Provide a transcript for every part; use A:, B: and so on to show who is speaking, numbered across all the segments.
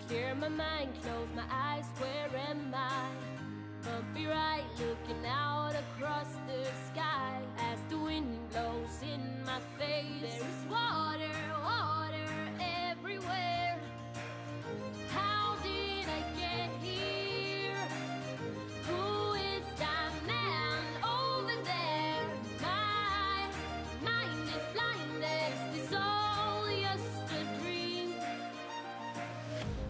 A: Clear my mind, close my eyes, where am I? Bumpy ride, looking out across the sky. As the wind blows in my face, there is water, water everywhere. How did I get here? Who is that man over there? My mind is blinded, is this all just a dream?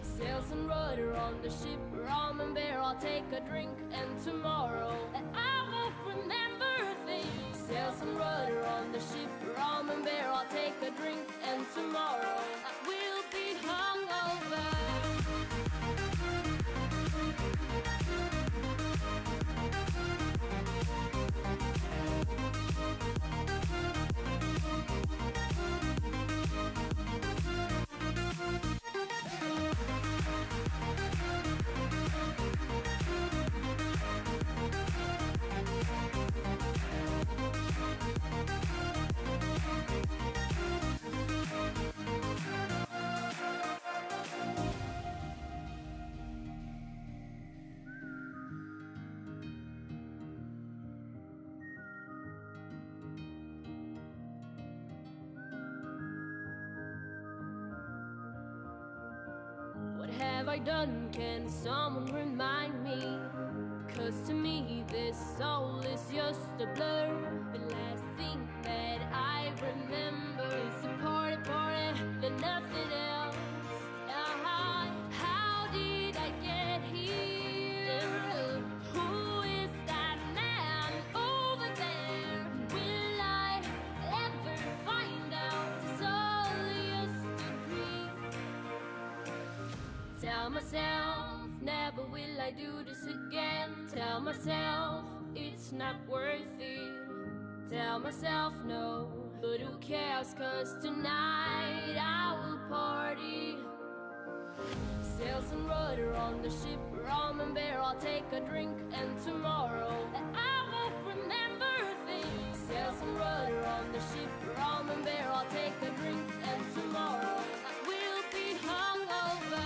A: Sails and rudder on the ship, rum and beer, I'll take a drink, and tomorrow I won't remember things. Sails and rudder on the ship, rum and beer, I'll take a drink, and tomorrow I will be hungover. What have I done? Can someone remind me? 'Cause to me this soul is just a blur. The last thing that I remember is a party, party, then nothing else. How did I get here? Who is that man over there? Will I ever find out? It's all just a dream. Tell myself, never will I do this again. Tell myself, it's not worth it. Tell myself no, but who cares? 'Cause tonight I will party. Sails and rudder on the ship, rum and beer, I'll take a drink, and tomorrow I won't remember things. Sails and rudder on the ship, rum and beer, I'll take a drink, and tomorrow I will be hungover.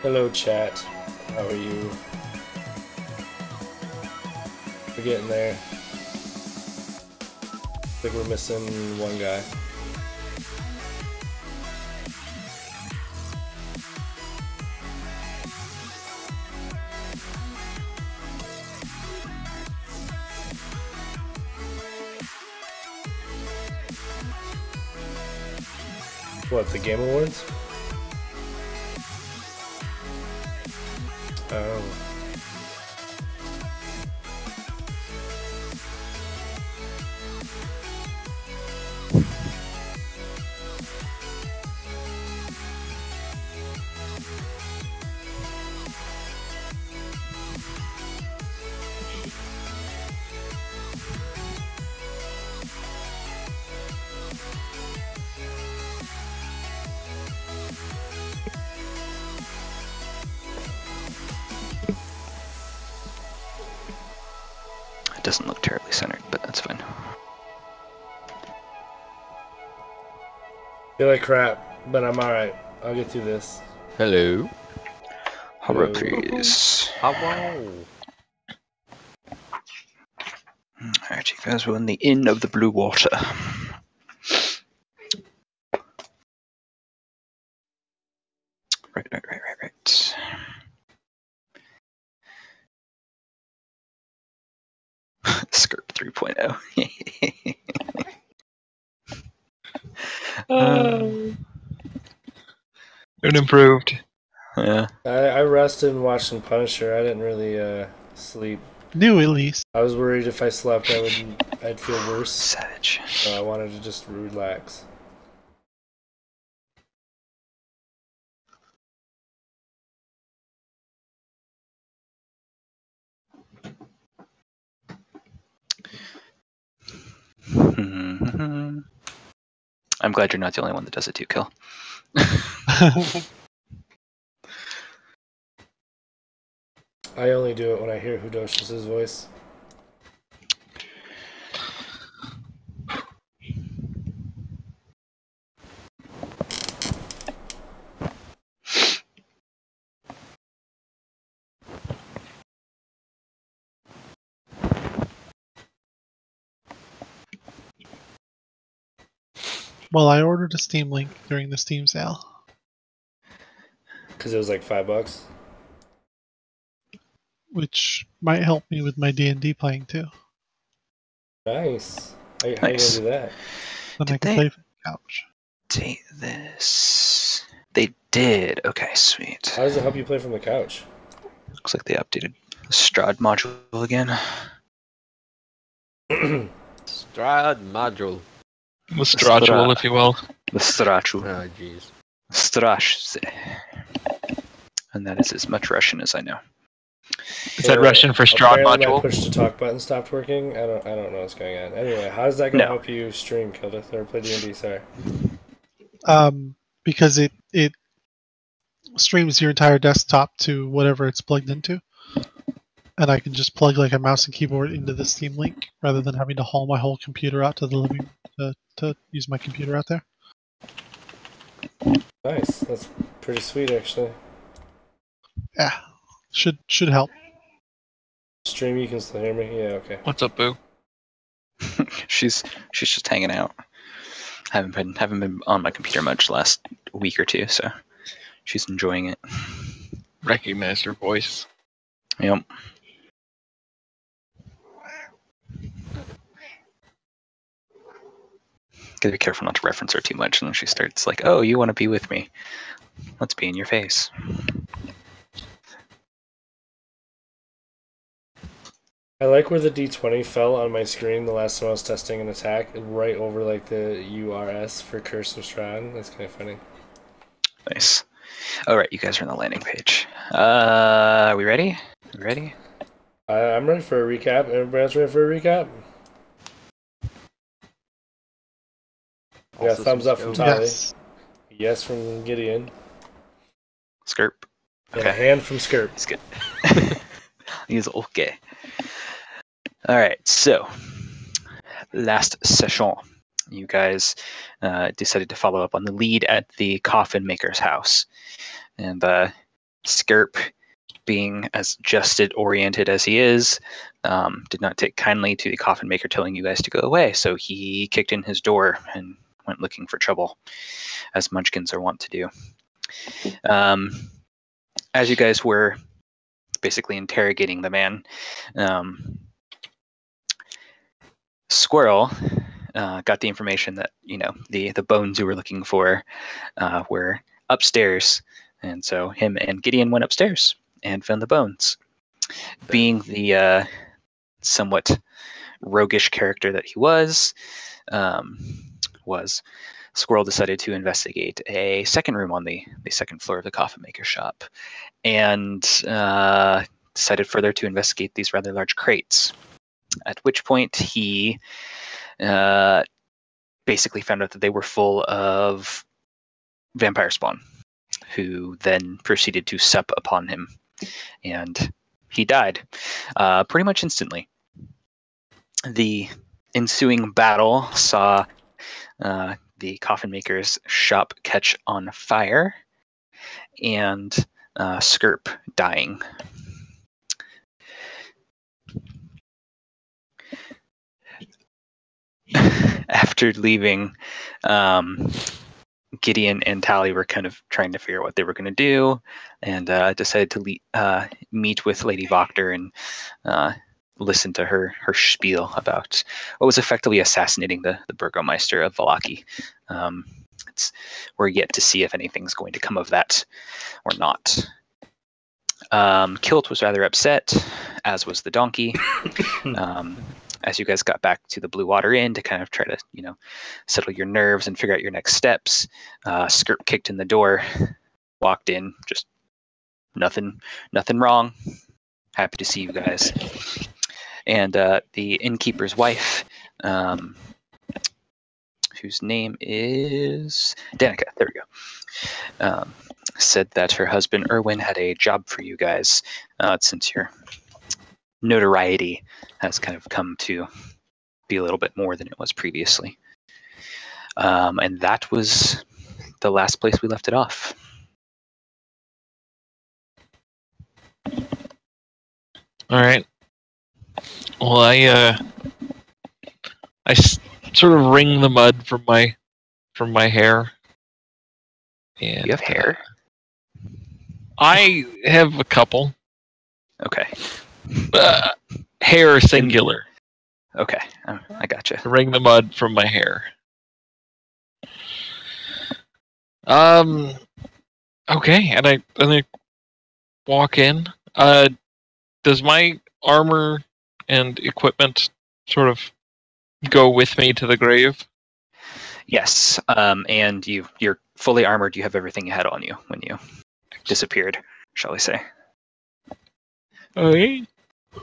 B: Hello, chat. How are you? We're getting there. I think we're missing one guy. What, the Game Awards? Oh.
C: It doesn't look terribly centered, but that's fine.
B: Feel like crap, but I'm alright. I'll get through this.
D: Hello.
C: Horror, please.
D: Hello.
C: Alright, you guys were in the Inn of the Blue Water. Right. Skirt 3.0.
D: It improved.
C: Yeah.
B: I rested and watched some Punisher. I didn't really sleep.
E: New at least.
B: I was worried if I slept I'd feel worse.
C: Savage.
B: So I wanted to just relax.
C: I'm glad you're not the only one that does it too, Kill.
B: I only do it when I hear Hudocious' voice.
E: Well, I ordered a Steam Link during the Steam sale.
B: Because it was like $5.
E: Which might help me with my D&D playing too.
B: Nice. How you
C: Nice.
B: gonna do that?
E: Then
C: Did
E: I can
C: they-
E: play from the couch.
C: Date this. They did. Okay, sweet.
B: How does it help you play from the couch?
C: Looks like they updated the Strahd module again.
D: Strahd module.
F: The Strahd, if you will.
C: The Strachu.
D: Oh, jeez.
C: Strash. And that is as much Russian as I know.
F: Is that Russian for Strahd
B: Apparently my
F: module?
B: push to talk button stopped working. I don't know what's going on. Anyway, how does that gonna
C: No.
B: help you stream, Kildith, or play D&D? Sorry.
E: Because it streams your entire desktop to whatever it's plugged into. And I can just plug like a mouse and keyboard into the Steam Link rather than having to haul my whole computer out to the living to use my computer out there.
B: Nice. That's pretty sweet, actually.
E: Yeah. Should help.
B: Stream, you can still hear me? Yeah, okay.
F: What's up, Boo?
C: She's just hanging out. Haven't been on my computer much the last week or two, so she's enjoying it.
F: Recognize your voice.
C: Yep. Gotta be careful not to reference her too much, and then she starts like, "Oh, you want to be with me? Let's be in your face."
B: I like where the D20 fell on my screen the last time I was testing an attack, right over like the URS for Curse of Strahd. That's kind of funny.
C: Nice. All right, you guys are on the landing page. Are we ready? You ready?
B: I'm ready for a recap. Everybody else ready for a recap? We got
D: Also
B: thumbs
D: some
B: up from
D: scope.
B: Tali.
E: Yes.
B: Yes from Gideon.
C: Skirp.
B: And a hand from Skirp.
C: It's good. He's okay. All right, so last session, you guys decided to follow up on the lead at the coffin maker's house, and Skirp, being as justice-oriented as he is, did not take kindly to the coffin maker telling you guys to go away, so he kicked in his door and went looking for trouble, as munchkins are wont to do. As you guys were basically interrogating the man, Squirrel got the information that the bones you were looking for were upstairs, and so him and Gideon went upstairs and found the bones. Being the somewhat roguish character that he was Squirrel decided to investigate a second room on the second floor of the coffin maker shop, and decided further to investigate these rather large crates. At which point he basically found out that they were full of vampire spawn, who then proceeded to sup upon him, and he died pretty much instantly. The ensuing battle saw the coffin maker's shop catch on fire, and Skirp dying. After leaving, Gideon and Tally were kind of trying to figure out what they were going to do, and decided to meet with Lady Voctor and listen to her spiel about what was effectively assassinating the Burgomeister of Vallaki. We're yet to see if anything's going to come of that or not. Kilt was rather upset, as was the donkey. As you guys got back to the Blue Water Inn to kind of try to, settle your nerves and figure out your next steps, Skirp kicked in the door, walked in, just nothing wrong. Happy to see you guys. And the innkeeper's wife, whose name is Danica, there we go, said that her husband Erwin had a job for you guys, since your notoriety has kind of come to be a little bit more than it was previously. And that was the last place we left it off.
F: All right. Well, I sort of wring the mud from my hair. And
C: You have hair?
F: I have a couple.
C: Okay.
F: Hair singular.
C: Okay, I gotcha.
F: Wring the mud from my hair. Okay, and I walk in. Does my armor and equipment sort of go with me to the grave?
C: Yes, and you're fully armored. You have everything you had on you when you disappeared, shall we say.
F: Okay.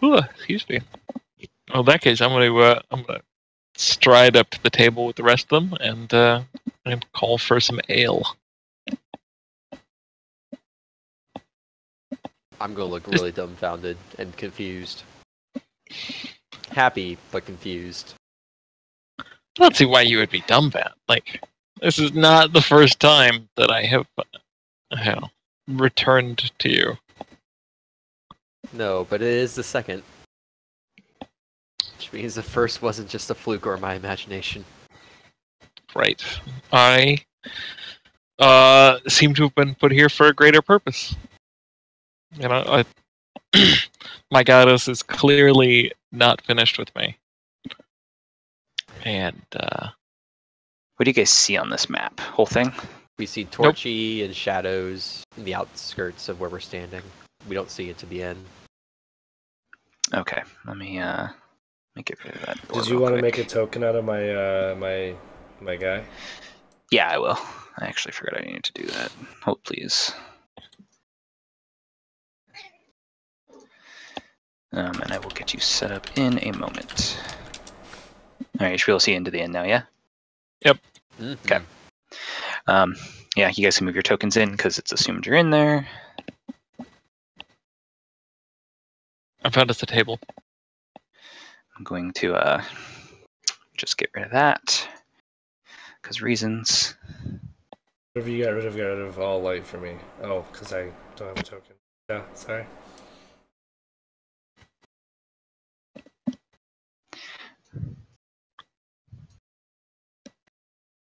F: Excuse me. Well, in that case, I'm gonna stride up to the table with the rest of them and call for some ale.
D: I'm gonna look really dumbfounded and confused. Happy, but confused.
F: I don't see why you would be dumbfounded. Like, this is not the first time that I have returned to you.
D: No, but it is the second. Which means the first wasn't just a fluke or my imagination.
F: Right. I seem to have been put here for a greater purpose. My goddess is clearly not finished with me. And
C: What do you guys see on this map? Whole thing?
D: We see Torchy and shadows in the outskirts of where we're standing. We don't see it to the end.
C: Okay, let me get rid of that.
B: Did you want to make a token out of my my guy?
C: Yeah, I will. I actually forgot I needed to do that. Hold, please. And I will get you set up in a moment. All right, you should be able to see into the end now, yeah?
F: Yep.
D: Mm-hmm.
C: Okay. Yeah, you guys can move your tokens in because it's assumed you're in there.
F: I found us a table.
C: I'm going to just get rid of that because reasons.
B: Whatever you got rid of all light for me. Oh, because I don't have a token. Yeah, sorry.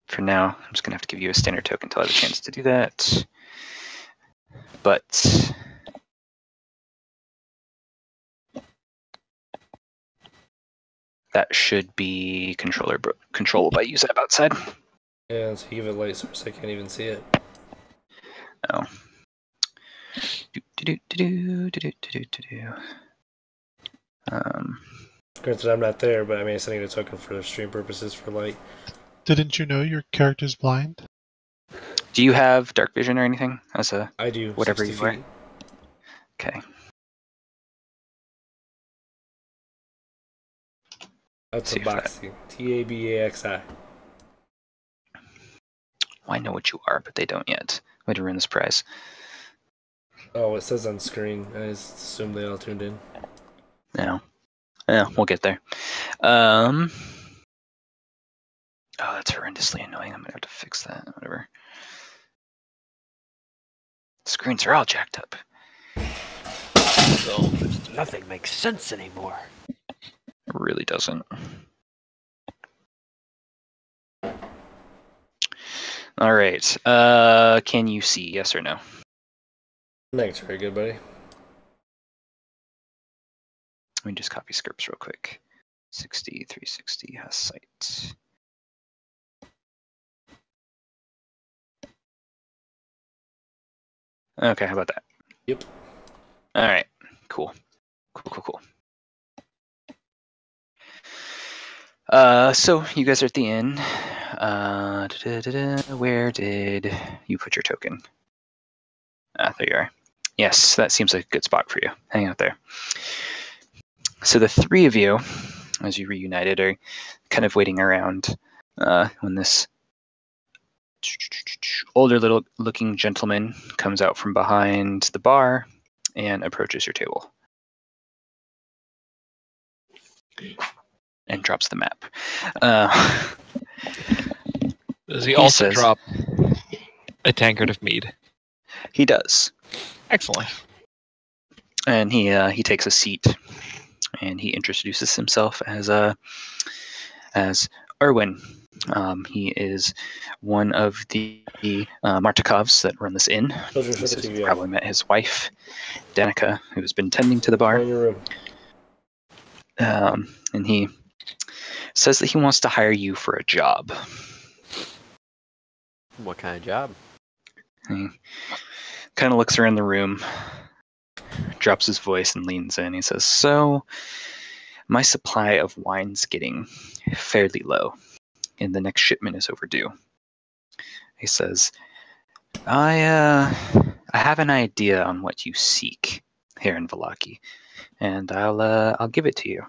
C: For now, I'm just going to have to give you a standard token until I have a chance to do that. But that should be controllable by using it outside.
B: Yeah, so you give it light source, I can't even see it.
C: Oh.
B: Granted, I'm not there, but I mean, I need a token for stream purposes for light.
E: Didn't you know your character's blind?
C: Do you have dark vision or anything as a
B: I do.
C: whatever
B: 60
C: you are?
B: feet.
C: Okay.
B: That's
C: See
B: a
C: if that-
B: boxy. TABAXI.
C: Well, I know what you are, but they don't yet. Way to ruin this prize.
B: Oh, it says on screen. I just assume they all tuned in.
C: No. Yeah, we'll get there. Oh, that's horrendously annoying. I'm gonna have to fix that. Whatever. Screens are all jacked up.
D: Nothing makes sense anymore.
C: It really doesn't. All right. Can you see? Yes or no?
B: Thanks, very good, buddy.
C: Let me just copy scripts real quick. 60, 360 has sight. Okay, how about that?
B: Yep.
C: All right. Cool. Cool. So you guys are at the inn. Where did you put your token? Ah, there you are. Yes, that seems like a good spot for you. Hang out there. So the three of you, as you reunited, are kind of waiting around when this older looking gentleman comes out from behind the bar and approaches your table. And drops the map.
F: Does he also
C: says-
F: drop a tankard of mead?
C: He does.
F: Excellent.
C: And he takes a seat and he introduces himself as Erwin. He is one of the Martikovs that run this inn.
B: Children,
C: He
B: shut the
C: says
B: TV
C: you've
B: off.
C: probably met his wife, Danica, who has been tending to the
B: Go
C: bar.
B: in your room.
C: And he says that he wants to hire you for a job.
D: What kind of job?
C: He kind of looks around the room, drops his voice and leans in. He says, "So, my supply of wine's getting fairly low, and the next shipment is overdue." He says, I have an idea on what you seek here in Vallaki, and I'll give it to you.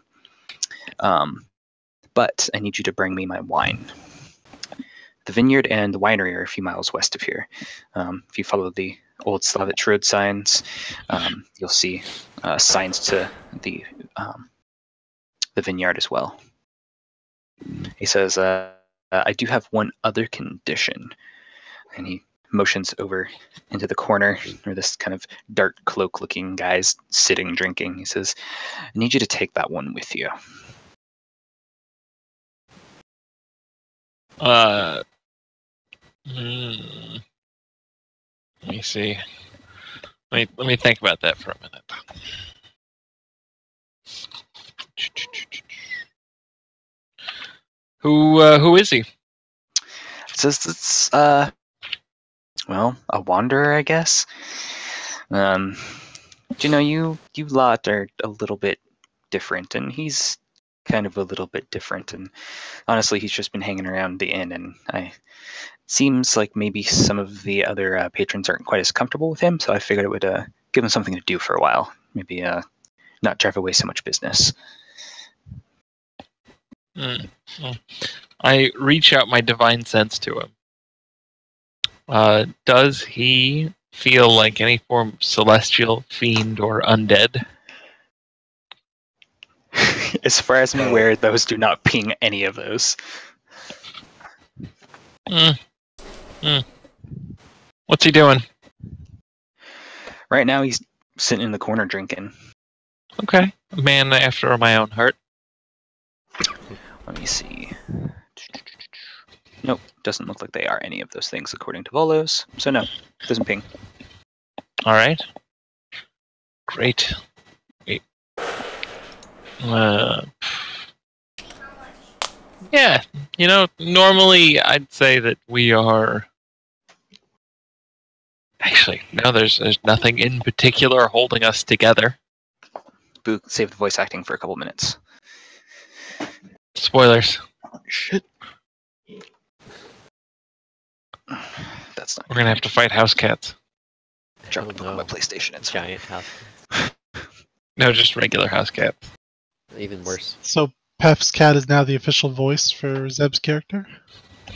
C: But I need you to bring me my wine. The vineyard and the winery are a few miles west of here. If you follow the old Slavich road signs, you'll see signs to the vineyard as well. He says, I do have one other condition. And he motions over into the corner where this kind of dark cloak looking guy's sitting drinking. He says, I need you to take that one with you.
F: Let me see. Let me think about that for a minute. Who is he?
C: It says it's well, a wanderer, I guess. You lot are a little bit different, and he's kind of a little bit different. And honestly, he's just been hanging around the inn, and seems like maybe some of the other patrons aren't quite as comfortable with him. So I figured it would give him something to do for a while. Maybe not drive away so much business.
F: I reach out my divine sense to him. Does he feel like any form of celestial, fiend, or undead?
C: As far as I'm aware, those do not ping any of those.
F: What's he doing?
C: Right now, he's sitting in the corner drinking.
F: Okay. A man after my own heart.
C: Let me see. Nope, doesn't look like they are any of those things according to Volos. So no, doesn't ping.
F: All right. Great. Wait. Yeah, normally I'd say that we are. Actually, no, there's nothing in particular holding us together.
C: Boo, save the voice acting for a couple minutes.
F: Spoilers.
C: Shit. That's not.
F: We're gonna have to fight house cats.
C: Drop
D: Oh,
C: the book on
D: no.
C: my PlayStation. It's
D: Giant house.
F: No, just regular house cats.
D: Even worse.
E: So Pef's cat is now the official voice for Zeb's character.
B: That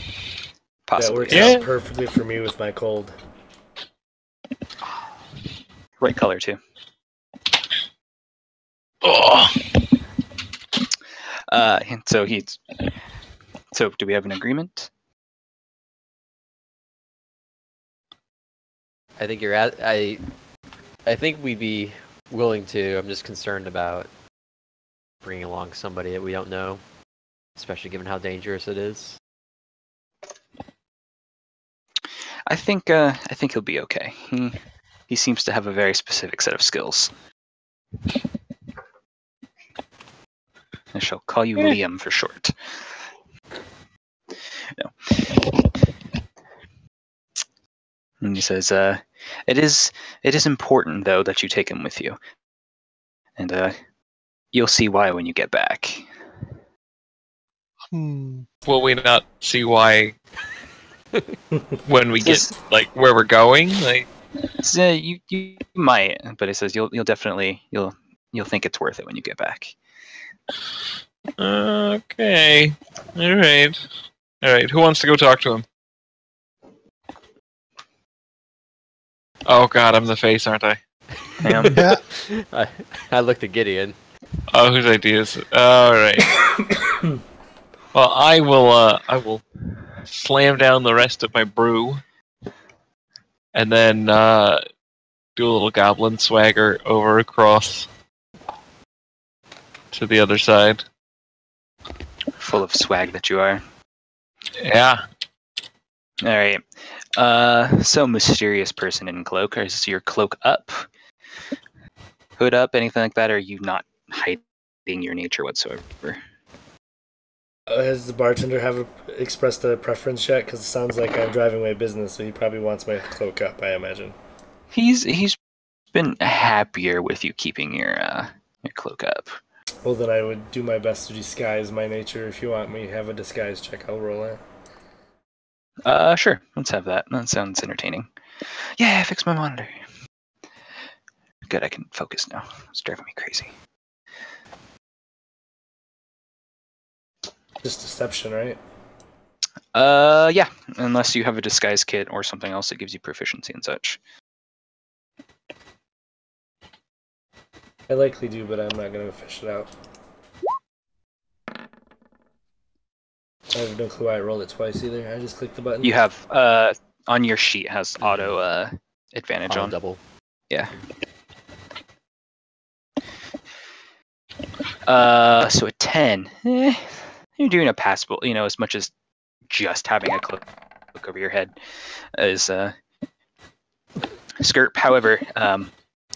C: possibly.
B: works
F: Yeah.
B: out perfectly for me with my cold.
C: Right color too.
F: Oh,
C: And so he's. So do we have an agreement?
D: I think you're at. I think we'd be willing to. I'm just concerned about bringing along somebody that we don't know, especially given how dangerous it is.
C: I think he'll be okay. He seems to have a very specific set of skills. I shall call you Liam for short. No. And he says, it is important though that you take him with you. And you'll see why when you get back.
F: will we not see why when we get
C: Just-
F: where we're going?
C: So you might, but it says you'll definitely you'll think it's worth it when you get back.
F: Okay. All right. Who wants to go talk to him? Oh God, I'm the face, aren't I?
E: Yeah.
D: I looked at Gideon.
F: Oh, whose idea is it? All right. Well, I will slam down the rest of my brew, and then do a little goblin swagger over across to the other side.
C: Full of swag that you are.
F: Yeah.
C: All right. So mysterious person in cloak. Is your cloak up? Hood up? Anything like that? Or are you not hiding your nature whatsoever?
B: Has the bartender expressed a preference yet? Because it sounds like I'm driving my business, so he probably wants my cloak up, I imagine.
C: He's been happier with you keeping your cloak up.
B: Well, then I would do my best to disguise my nature. If you want me to have a disguise check, I'll roll it.
C: Sure. Let's have that. That sounds entertaining. Yeah, fix my monitor. Good, I can focus now. It's driving me crazy.
B: Just deception, right?
C: Yeah. Unless you have a disguise kit or something else that gives you proficiency and such.
B: I likely do, but I'm not going to fish it out. I have no clue why I rolled it twice either. I just clicked the button.
C: You have on your sheet has auto advantage on.
D: Double.
C: Yeah. So a 10. You're doing a passable, as much as just having a cloak over your head is skirt. However,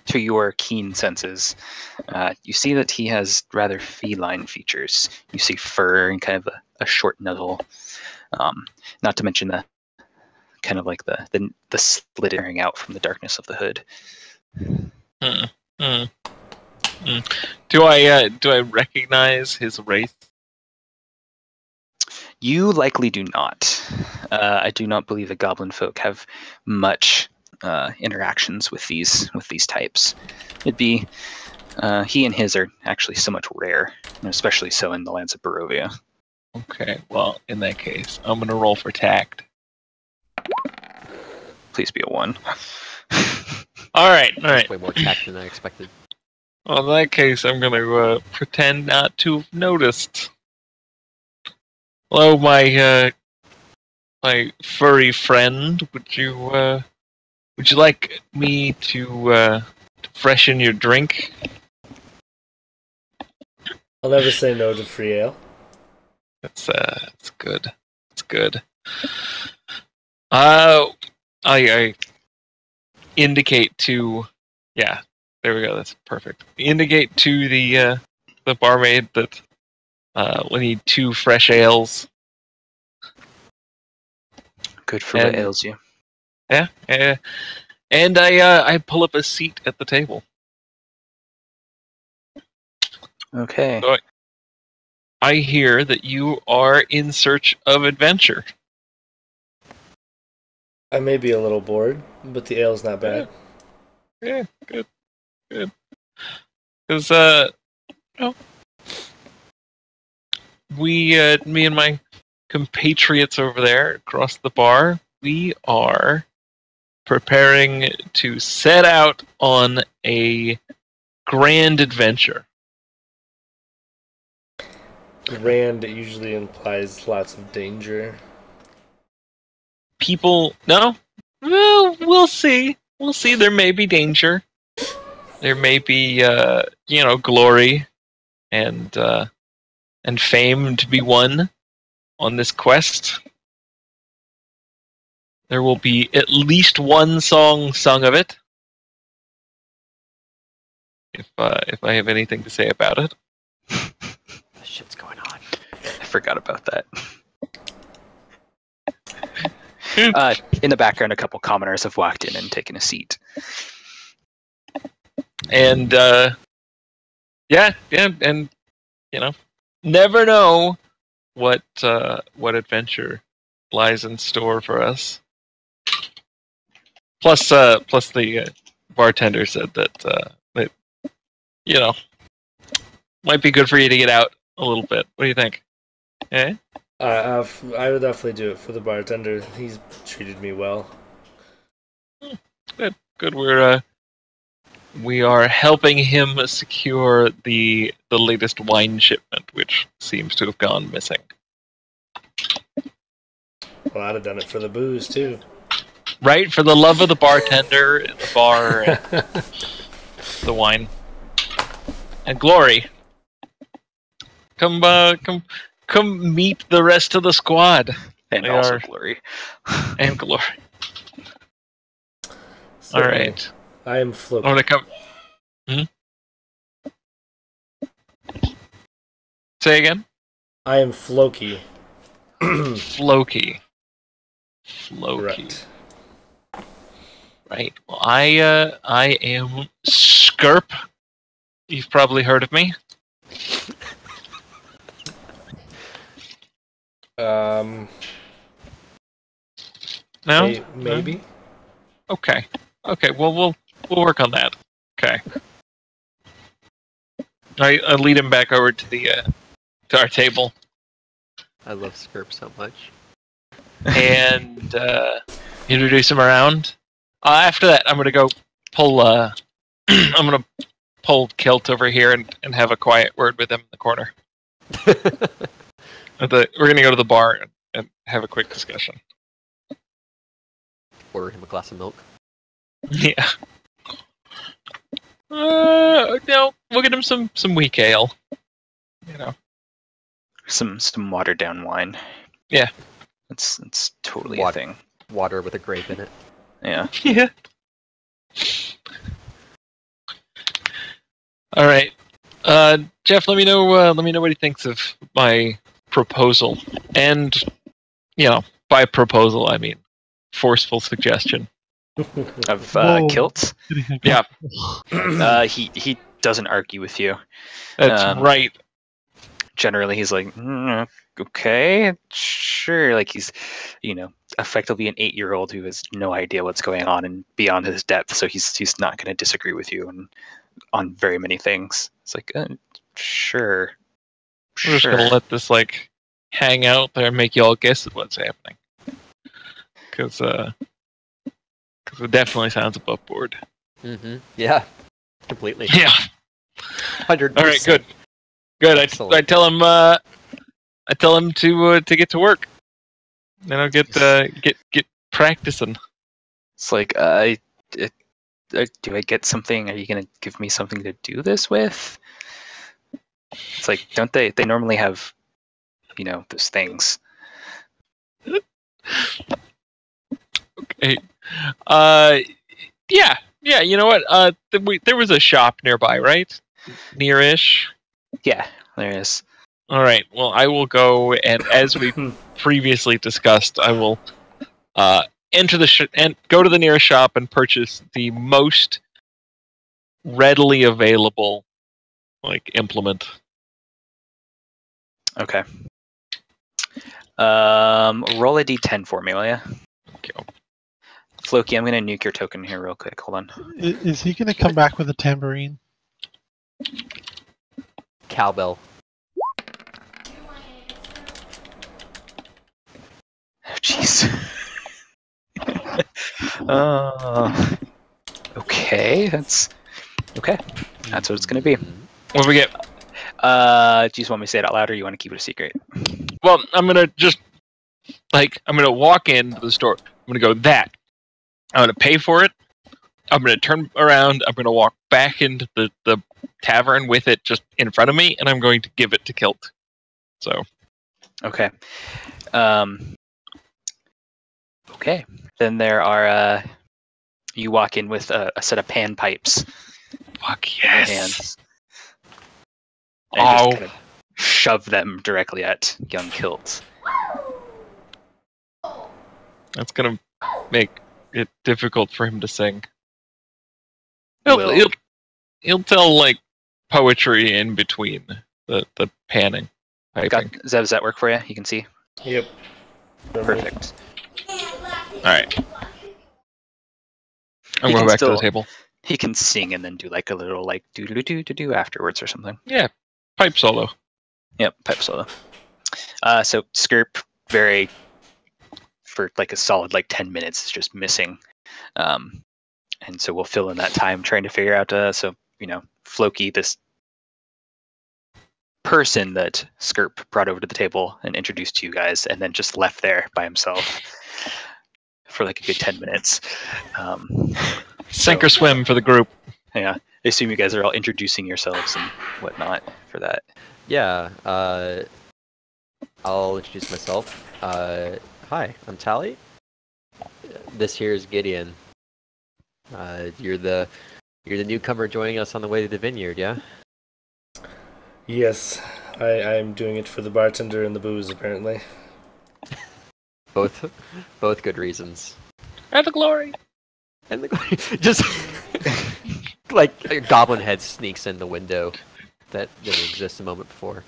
C: to your keen senses, you see that he has rather feline features. You see fur and kind of a short muzzle. Not to mention the kind of like the slit airing out from the darkness of the hood.
F: Do I recognize his race?
C: You likely do not. I do not believe the goblin folk have much interactions with these types. It'd be he and his are actually somewhat rare, and especially so in the lands of Barovia.
F: Okay, well, in that case, I'm gonna roll for tact.
C: Please be a 1.
F: All right.
D: Way more tact than I expected.
F: Well, in that case, I'm gonna pretend not to have noticed. Hello, my furry friend. Would you Would you like me to freshen your drink?
B: I'll never say no to free ale.
F: That's good. It's good. I indicate to, yeah, there we go. That's perfect. Indicate to the barmaid that we need 2 fresh ales.
C: Good for what ails you.
F: Yeah, and I pull up a seat at the table.
C: Okay.
F: So I hear that you are in search of adventure.
B: I may be a little bored, but the ale's not bad.
F: Yeah, good. Because me and my compatriots over there across the bar, we are preparing to set out on a grand adventure.
B: Grand usually implies lots of danger.
F: People, no? Well, we'll see. We'll see. There may be danger. There may be, glory and fame to be won on this quest. There will be at least one song sung of it. If I have anything to say about it.
D: What shit's going on?
C: I forgot about that. In the background, a couple commoners have walked in and taken a seat.
F: And and never know what adventure lies in store for us. Plus the bartender said that might be good for you to get out a little bit. What do you think? Eh?
B: I would definitely do it for the bartender. He's treated me well.
F: Good. We are helping him secure the latest wine shipment, which seems to have gone missing.
B: Well, I'd have done it for the booze too.
F: Right, for the love of the bartender, the bar, and the wine, and glory. Come meet the rest of the squad.
C: And
F: They
C: also
F: are-
C: glory.
F: And glory.
B: So,
F: All right.
B: I am
F: I'm
B: Floki.
F: gonna come. Say again.
B: I am Floki.
F: Floki.
B: Correct.
F: Right. Well, I am Skirp. You've probably heard of me. No.
B: Maybe.
F: Okay. Well, we'll work on that. Okay. I lead him back over to our table
D: I love Skirp so much.
F: and introduce him around. After that, I'm gonna go pull. I'm gonna pull Kilt over here and have a quiet word with him in the corner. We're gonna go to the bar and have a quick discussion.
D: Order him a glass of milk.
F: Yeah. No, we'll get him some weak ale.
C: Some watered down wine.
F: Yeah.
C: That's totally
D: Water.
C: a thing.
D: Water with a grape in it.
C: Yeah.
F: Yeah. All right, Jeff. Let me know what he thinks of my proposal, and by proposal I mean forceful suggestion.
C: Of
E: Whoa.
C: Kilt.
F: Yeah.
C: He doesn't argue with you.
F: That's right.
C: Generally, he's like, okay, sure. Like he's, effectively an 8-year-old who has no idea what's going on and beyond his depth. So he's not going to disagree with you on very many things. It's like, sure.
F: We're just gonna let this hang out there and make you all guess at what's happening. Because it definitely sounds above board.
D: Mm-hmm. Yeah. Completely.
F: Yeah.
D: 100%.
F: All right. Good. I
D: Excellent.
F: tell him. I tell him to get to work. Get practicing.
C: It's like, do I get something? Are you gonna give me something to do this with? It's like, don't they normally have, those things?
F: Okay. Yeah. You know what? There was a shop nearby, right? Nearish.
C: Yeah, there is.
F: All right. Well, I will go, and as we previously discussed, I will enter and go to the nearest shop and purchase the most readily available implement.
C: Okay. Roll a d10 for me, will ya?
F: Okay.
C: Floki, I'm gonna nuke your token here real quick. Hold on.
E: Is he gonna come back with a tambourine?
D: Cowbell.
C: Oh, jeez. Okay, that's okay. That's what it's gonna be.
F: What do we get?
C: Do you just want me to say it out loud, or you want to keep it a secret?
F: Well, I'm gonna walk into the store. I'm gonna go that. I'm gonna pay for it. I'm gonna turn around. I'm gonna walk back into the tavern with it just in front of me, and I'm going to give it to Kilt. So.
C: Okay. Okay. Then there are. You walk in with a set of pan pipes.
F: Fuck
C: In your
F: yes.
C: hands. And just kind of shove them directly at young Kilt.
F: That's gonna make it difficult for him to sing.
C: Will.
F: He'll tell poetry in between the panning. Piping.
C: Does that work for you? You can see.
B: Yep.
C: Perfect.
F: All right. I'm
C: He
F: going
C: can
F: back to
C: still-
F: the table.
C: He can sing and then do a little do do do do do afterwards or something.
F: Yeah, pipe solo.
C: Yep, pipe solo. So Skirp for a solid 10 minutes is just missing. And so we'll fill in that time trying to figure out Floki, this person that Skirp brought over to the table and introduced to you guys, and then just left there by himself for a good 10 minutes.
F: Sink or swim for the group.
C: Yeah, I assume you guys are all introducing yourselves and whatnot for that.
D: Yeah, I'll introduce myself. Hi, I'm Tally. This here is Gideon. You're the newcomer joining us on the way to the vineyard, yeah?
B: Yes, I'm doing it for the bartender and the booze, apparently.
D: Both good reasons.
F: And the glory.
D: And just a goblin head sneaks in the window that didn't exist a moment before.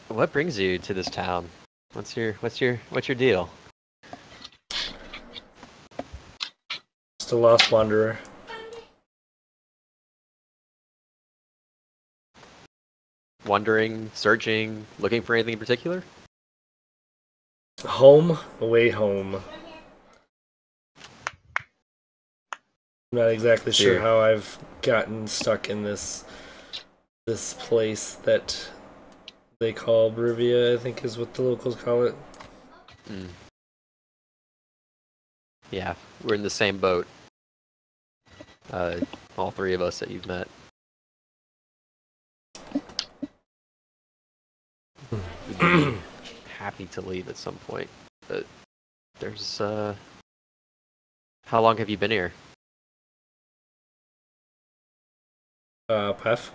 D: What brings you to this town? What's your deal?
B: Just a lost wanderer.
D: Wandering, searching, looking for anything in particular?
B: Home, away home. I'm not exactly sure
D: Here.
B: how I've gotten stuck in this place that they call Bruvia, I think is what the locals call it.
D: Mm. Yeah, we're in the same boat. All three of us that you've met. We'd be happy to leave at some point, but there's how long have you been here?
B: Pef?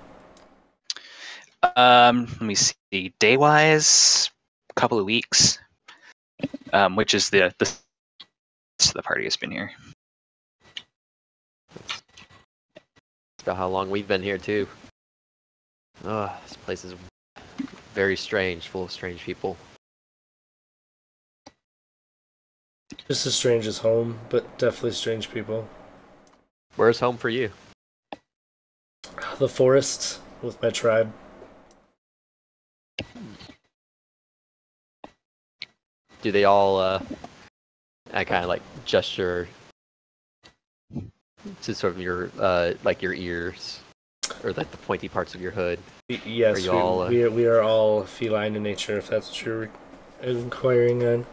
C: Let me see. Day wise, a couple of weeks. Which is the party has been here.
D: That's about how long we've been here too. Oh, this place is very strange, full of strange people.
B: Just as strange as home, but definitely strange people.
D: Where's home for you?
B: The forest with my tribe.
D: Do they all I kind of gesture to sort of your your ears or the pointy parts of your hood?
B: Yes,
D: Are you all,
B: we are all feline in nature, if that's what you're inquiring on.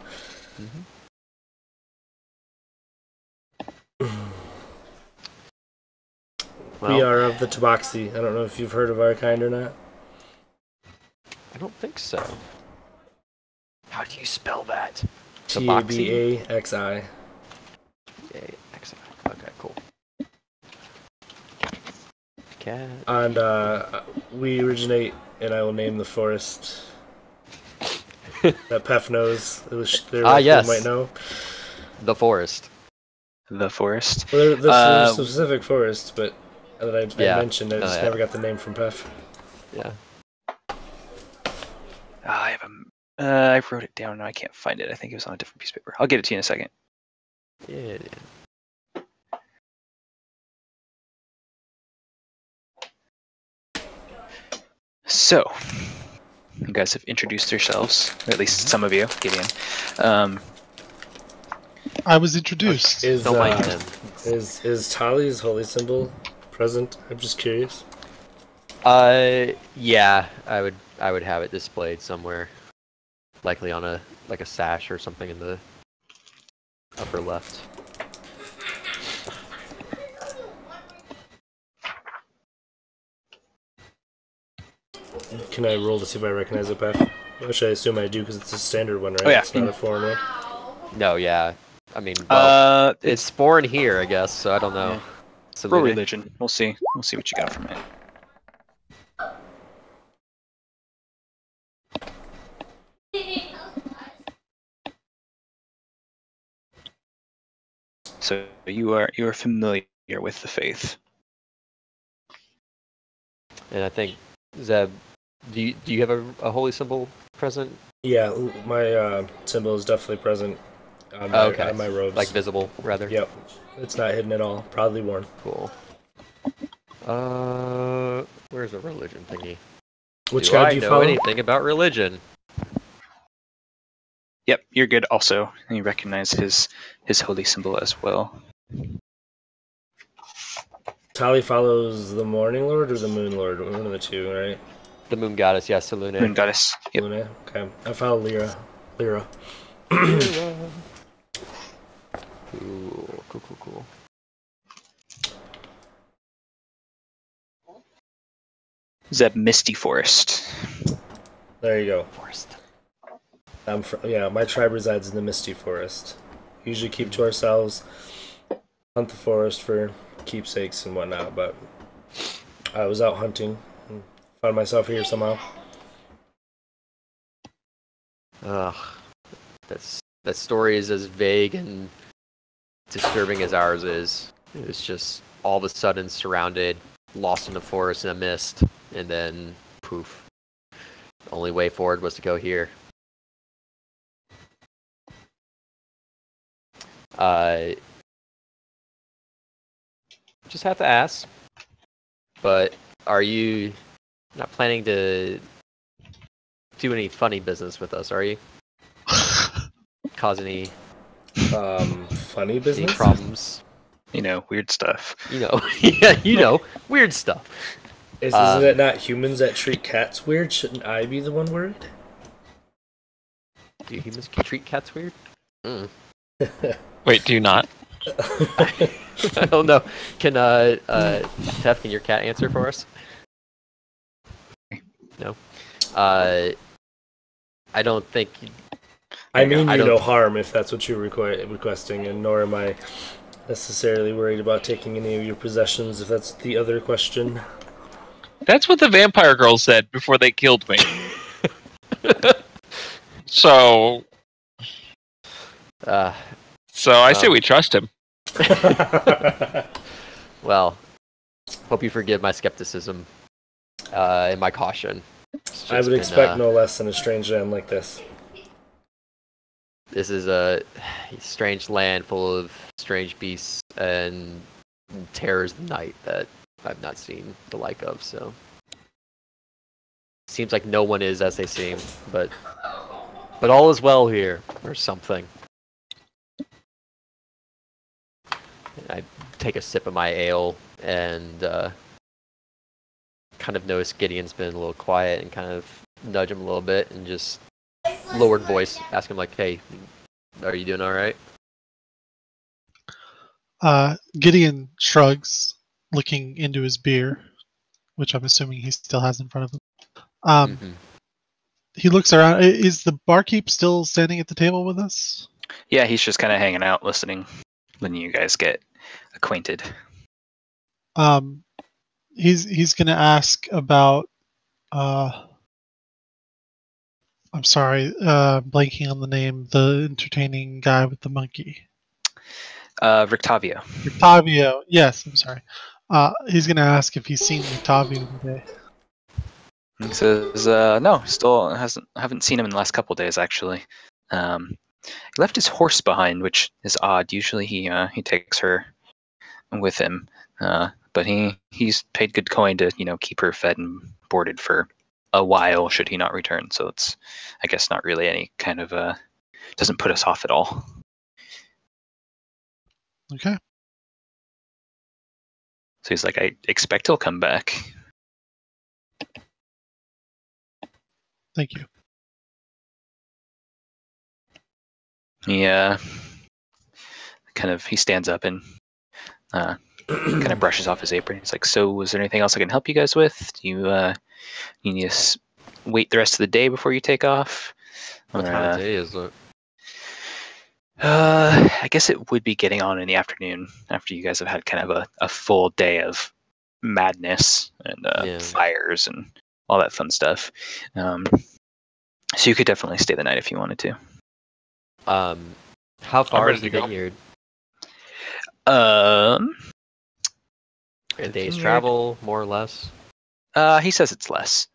D: Mm-hmm.
B: We
D: Well,
B: are of the Tabaxi. I don't know if you've heard of our kind or not.
D: I don't think so. How do you spell that?
B: Tabaxi.
D: Okay, cool. Cat.
B: And we originate, and I will name the forest that Pef knows.
D: Yes.
B: Might know.
D: The forest.
C: The forest.
B: Well, there's a specific forest, but that I
D: Yeah.
B: mentioned, I just never got the name from Pef.
D: Yeah.
C: I have I wrote it down and I can't find it. I think it was on a different piece of paper. I'll get it to you in a second.
D: Yeah.
C: So, you guys have introduced yourselves, or at least some of you, Gideon.
E: I was introduced.
D: Don't mind him.
B: Is Tali's holy symbol present? I'm just curious.
D: Yeah, I would have it displayed somewhere, likely on a sash or something in the upper left.
B: Can I roll to see if I recognize it, Pef? Which I assume I do because it's a standard one, right?
C: Oh, yeah.
B: It's not a foreign one.
D: No, yeah. I mean, well, it's foreign here, I guess. So I don't know.
C: Yeah.
D: So
C: Roll
D: maybe-
C: religion. We'll see. We'll see what you got from it. So you are familiar with the faith.
D: And I think Zeb, do you have a holy symbol present?
B: Yeah, my symbol is definitely present on my robes.
D: Like visible, rather.
B: Yep, it's not hidden at all. Proudly worn.
D: Cool. Where's the religion thingy?
B: Which
D: do
B: god
D: I
B: do you
D: know
B: follow?
D: anything about religion?
C: Yep, you're good. Also, and you recognize his holy symbol as well.
B: Tali follows the Morning Lord or the Moon Lord? One of the two, right?
D: The moon goddess, yes, Selune.
C: Moon goddess. Yep.
B: Luna. Okay, I follow Lyra.
D: Cool.
C: Zeb Misty Forest.
B: There you go.
D: Forest.
B: My tribe resides in the Misty Forest. We usually keep to ourselves, hunt the forest for keepsakes and whatnot, but I was out hunting and found myself here somehow.
D: Ugh. That story is as vague and disturbing as ours is. It was just all of a sudden surrounded, lost in the forest in a mist, and then poof. The only way forward was to go here. Just have to ask, but are you not planning to do any funny business with us, are you? Cause any
B: Funny business?
D: problems?
C: Weird stuff.
D: Yeah, weird stuff.
B: Isn't it not humans that treat cats weird? Shouldn't I be the one worried?
D: Do humans treat cats weird?
F: Wait, do you not?
D: I don't know. Can Tef, can your cat answer for us? No. I don't think.
B: I mean
D: I
B: you
D: don't-
B: no harm if that's what you're requesting, and nor am I necessarily worried about taking any of your possessions if that's the other question.
F: That's what the vampire girl said before they killed me. So I say we trust him.
D: Well, hope you forgive my skepticism and my caution. It's
B: I
D: just
B: would
D: been,
B: expect no less than a strange land like this.
D: This is a strange land full of strange beasts and terrors of the night that I've not seen the like of, so. Seems like no one is as they seem, but all is well here, or something. I take a sip of my ale and kind of notice Gideon's been a little quiet and kind of nudge him a little bit and just lowered voice ask him like, hey, are you doing all right?
E: Gideon shrugs, looking into his beer, which I'm assuming he still has in front of him.
D: Mhm.
E: He looks around. Is the barkeep still standing at the table with us?
C: Yeah, he's just kind of hanging out, listening, when you guys get acquainted.
E: He's gonna ask about. I'm sorry, blanking on the name. The entertaining guy with the monkey.
C: Rictavio.
E: Octavio. Yes, I'm sorry. He's gonna ask if he's seen Octavio today.
C: He says, no, still haven't seen him in the last couple days, actually. He left his horse behind, which is odd. Usually he takes her with him. But he's paid good coin to, keep her fed and boarded for a while should he not return. So it's, I guess, not really any kind of, doesn't put us off at all.
E: Okay.
C: So he's like, I expect he'll come back.
E: Thank you.
C: Yeah. He stands up and kind of brushes off his apron. He's like, so is there anything else I can help you guys with? Do you need to wait the rest of the day before you take off?
D: What time of day is it?
C: I guess it would be getting on in the afternoon after you guys have had kind of a full day of madness and fires and all that fun stuff. So you could definitely stay the night if you wanted to.
D: How far is the
F: ready to go.
D: vineyard?
C: A
D: A day's
C: vineyard?
D: travel, more or less.
C: He says it's less.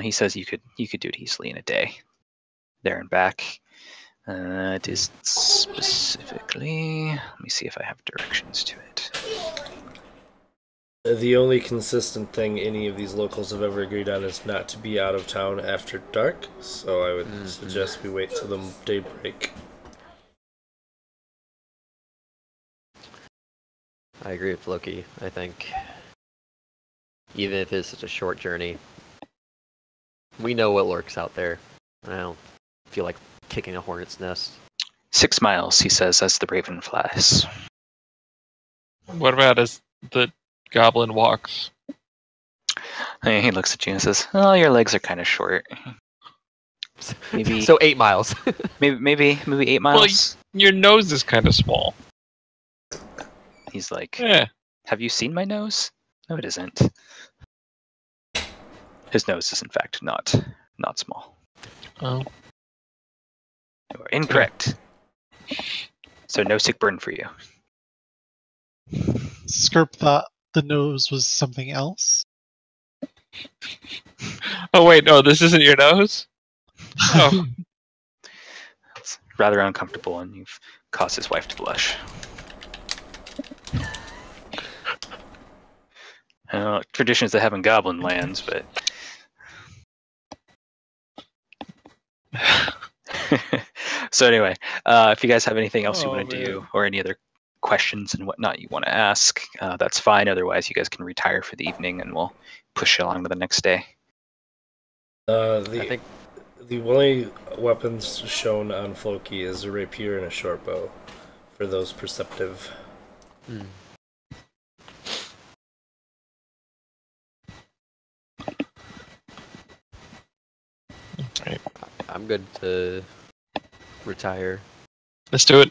C: He says you could do it easily in a day, there and back. It is specifically. Let me see if I have directions to it.
B: The only consistent thing any of these locals have ever agreed on is not to be out of town after dark, so I would suggest we wait till the daybreak.
D: I agree with Loki. I think even if it's such a short journey, we know what lurks out there. I don't feel like kicking a hornet's nest.
C: 6 miles, he says, as the raven flies.
F: What about as the goblin walks?
C: He looks at you and says, "Oh, your legs are kind of short. Maybe
D: So 8 miles.
C: maybe 8 miles."
F: Your nose is kind of small.
C: He's like,
F: Yeah.
C: "Have you seen my nose? No, it isn't." His nose is, in fact, not small.
F: Oh.
C: You are incorrect. So no sick burn for you.
E: Skirp thought the nose was something else.
F: Oh wait, no, this isn't your nose? Oh.
C: It's rather uncomfortable, and you've caused his wife to blush. Traditions they have in goblin lands, but so anyway, if you guys have anything else you want to do, or any other questions and whatnot you want to ask, that's fine. Otherwise, you guys can retire for the evening, and we'll push you along to the next day.
D: I think
B: The only weapons shown on Floki is a rapier and a short bow, for those perceptive.
F: Right.
D: I'm good to retire.
F: Let's do it.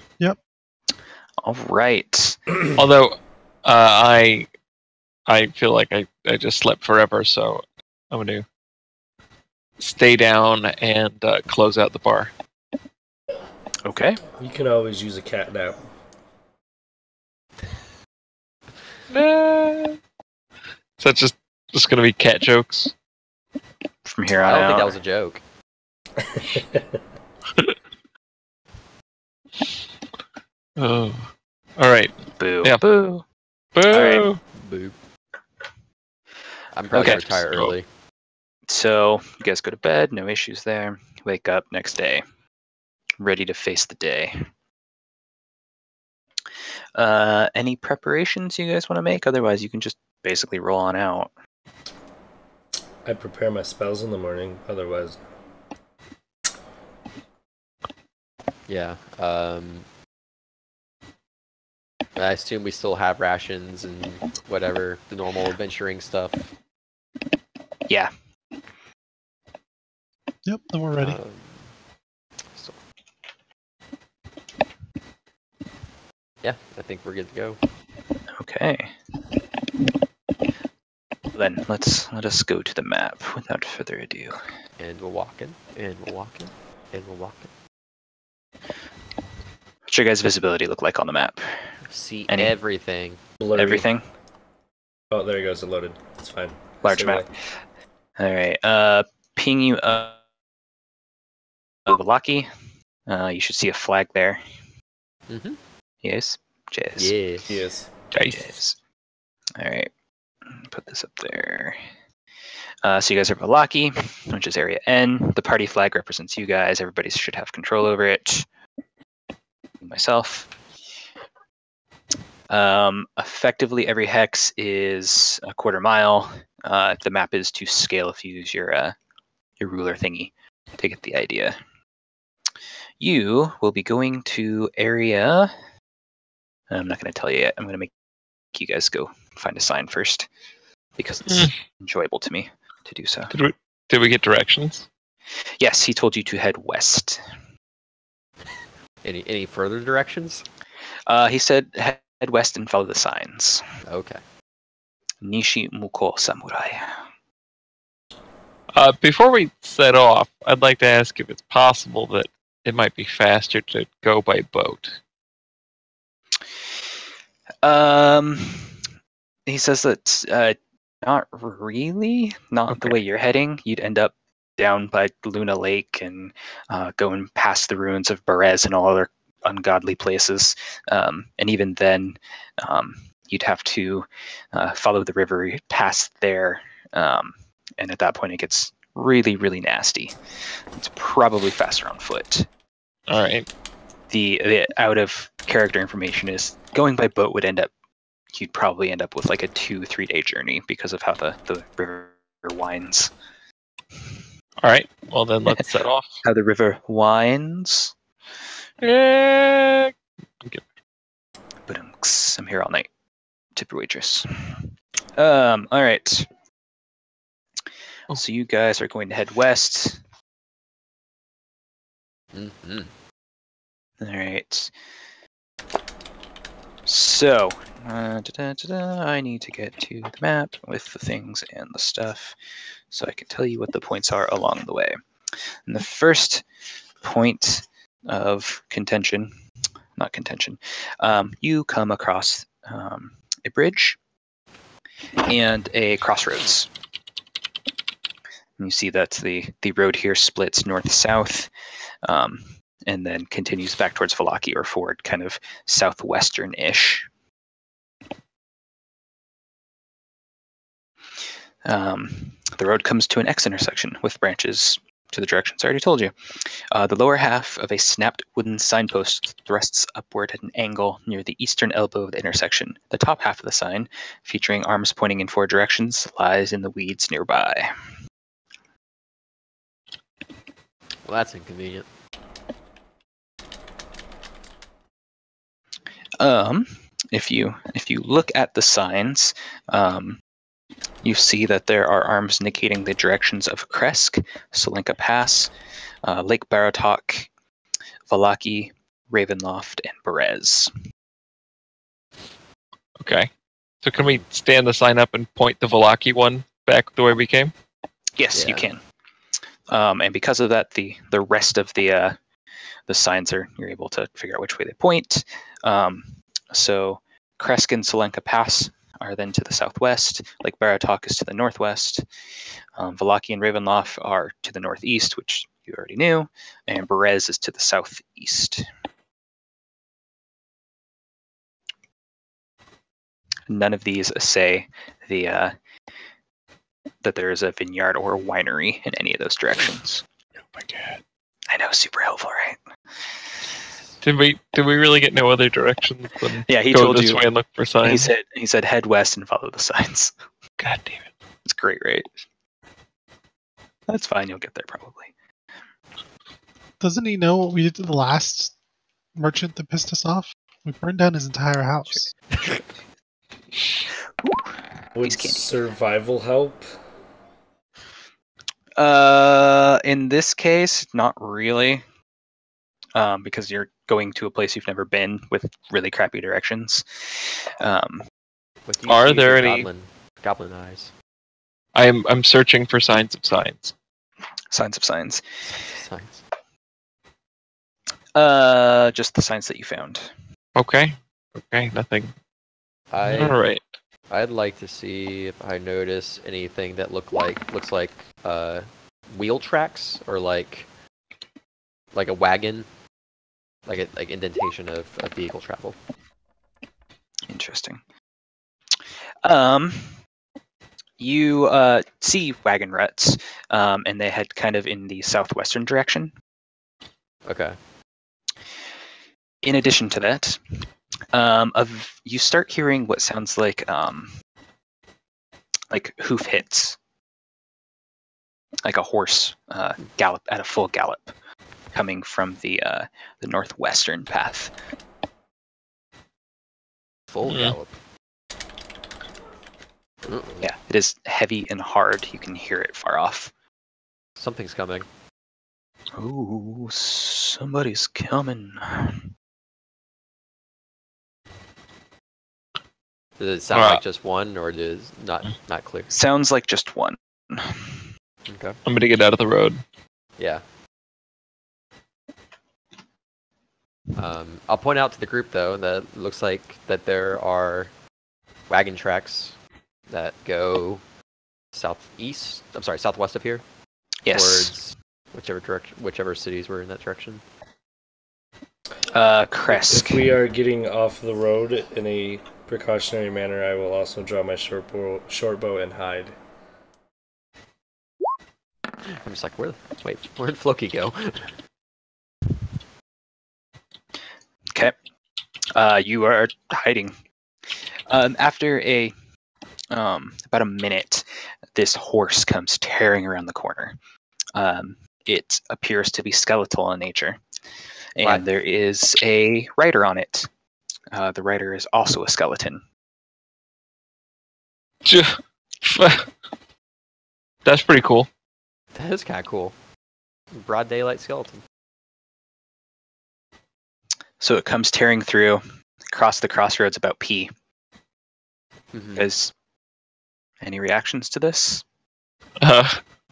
C: All right.
F: Although, I feel like I just slept forever, so I'm going to stay down and close out the bar.
C: Okay.
B: You can always use a cat nap.
F: Is that just going to be cat jokes?
C: From here
D: I
C: on
D: don't think that
C: out.
D: was a joke.
F: Oh. All right.
C: Boo.
F: Yeah.
C: Boo.
F: Boo.
C: right.
D: Boo. I'm probably
C: Okay.
D: gonna retire early.
C: So you guys go to bed. No issues there. Wake up next day, ready to face the day. Any preparations you guys want to make? Otherwise, you can just basically roll on out.
B: I prepare my spells in the morning, otherwise.
D: Yeah. I assume we still have rations and whatever, the normal adventuring stuff.
C: Yeah.
E: Yep, then we're ready.
D: So- yeah, I think we're good to go.
C: Okay. Then let us go to the map without further ado.
D: And we're walking, and we're walking, and we're walking.
C: What's your guys' visibility look like on the map?
D: See
C: Any-
D: everything.
B: Blurry.
C: Everything?
B: Oh, there it goes. It loaded. It's fine.
C: Large
B: Say
C: map.
B: that.
C: All right. Ping you up. Valaki. You should see a flag there.
D: Mm-hmm.
C: Yes. Yes.
D: Yeah.
B: Yes.
C: Yes. All right. Put this up there. So you guys are Valaki, which is area N. The party flag represents you guys. Everybody should have control over it. Myself. Effectively, every hex is a quarter mile. The map is to scale if you use your ruler thingy to get the idea. You will be going to area. I'm not going to tell you yet. I'm going to make you guys go find a sign first because it's enjoyable to me to do so.
F: Did we get directions?
C: Yes, he told you to head west.
D: Any further directions?
C: He said head west and follow the signs.
D: Okay.
C: Nishi Muko Samurai.
F: Before we set off, I'd like to ask if it's possible that it might be faster to go by boat.
C: He says that not really, not the
F: Okay.
C: way you're heading. You'd end up down by Luna Lake and going past the ruins of Berez and all other ungodly places. And even then, you'd have to follow the river past there. And at that point, it gets really, really nasty. It's probably faster on foot.
F: All right.
C: The out of character information is going by boat would you'd probably end up with like a 2-3 day journey because of how the river winds.
F: All right. Well, then let's set off.
C: How the river winds.
F: Eh,
C: But I'm here all night. Tip your waitress. All right. So you guys are going to head west.
D: Mm-hmm.
C: All right. So, I need to get to the map with the things and the stuff so I can tell you what the points are along the way. And the first point of contention, not contention, you come across a bridge and a crossroads. And you see that the road here splits north-south. And then continues back towards Valaki or forward, kind of southwestern-ish. The road comes to an X intersection with branches to the directions I already told you. The lower half of a snapped wooden signpost thrusts upward at an angle near the eastern elbow of the intersection. The top half of the sign, featuring arms pointing in 4 directions, lies in the weeds nearby.
D: Well, that's inconvenient.
C: If you look at the signs, you see that there are arms indicating the directions of Kresk, Solinka Pass, Lake Baratok, Valaki, Ravenloft, and Berez.
F: Okay. So can we stand the sign up and point the Valaki one back the way we came?
C: Yes,
D: Yeah.
C: you can. And because of that, the rest of the signs you're able to figure out which way they point. So Kresk and Solenka Pass are then to the southwest. Lake Baratok is to the northwest. Valaki and Ravenloft are to the northeast, which you already knew. And Berez is to the southeast. None of these say that there is a vineyard or a winery in any of those directions.
F: Oh my god.
C: I know, super helpful, right?
F: Did we really get no other directions than
C: Yeah, he
F: go
C: told
F: this
C: you.
F: way and look for signs?
C: He said head west and follow the signs.
F: God damn it.
C: It's great, right? That's fine. You'll get there probably.
E: Doesn't he know what we did to the last merchant that pissed us off? We burned down his entire house.
B: Would
C: He's candy.
B: survival help?
C: In this case, not really. Because you're going to a place you've never been with really crappy directions.
D: What do you
F: Are
D: see with
F: there
D: your
F: any-
D: goblin eyes?
F: I'm searching for signs of signs.
C: Signs of signs.
D: Signs.
C: Just the signs that you found.
F: Okay. Okay, nothing. All right.
D: I'd like to see if I notice anything that looks like wheel tracks or like a wagon, like indentation of vehicle travel.
C: Interesting. You see wagon ruts, and they head kind of in the southwestern direction.
D: Okay.
C: In addition to that, you start hearing what sounds like hoof hits, like a horse gallop at a full gallop, coming from the northwestern path.
D: Full gallop.
C: Yeah, it is heavy and hard. You can hear it far off.
D: Something's coming.
C: Ooh, somebody's coming.
D: Does it sound like just one, or is not clear?
C: Sounds like just one.
D: Okay.
F: I'm gonna get out of the road.
D: Yeah. I'll point out to the group though that it looks like that there are wagon tracks that go southeast. I'm sorry, southwest of here.
C: Yes.
D: Towards whichever direction, whichever cities were in that direction.
C: Kresk.
B: If we are getting off the road in a precautionary manner, I will also draw my short bow and hide.
D: I'm just like, where'd Floki go?
C: Okay. You are hiding. After about a minute, this horse comes tearing around the corner. It appears to be skeletal in nature, and
D: What?
C: there is a rider on it. The rider is also a skeleton.
F: That's pretty cool.
D: That is kind of cool. Broad daylight skeleton.
C: So it comes tearing through across the crossroads about P.
D: Mhm.
C: Is any reactions to this?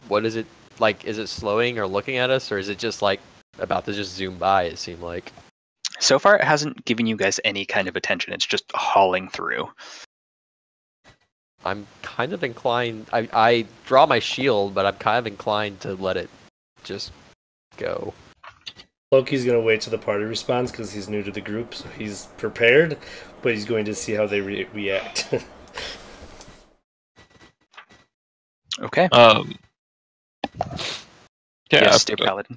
D: What is it like? Is it slowing or looking at us, or is it just like about to just zoom by? It seemed like.
C: So far, it hasn't given you guys any kind of attention. It's just hauling through.
D: I'm kind of inclined. I draw my shield, but I'm kind of inclined to let it just go.
B: Loki's going to wait till the party responds because he's new to the group, so he's prepared, but he's going to see how they react.
C: Okay.
F: Yeah,
C: Yes, stay paladin.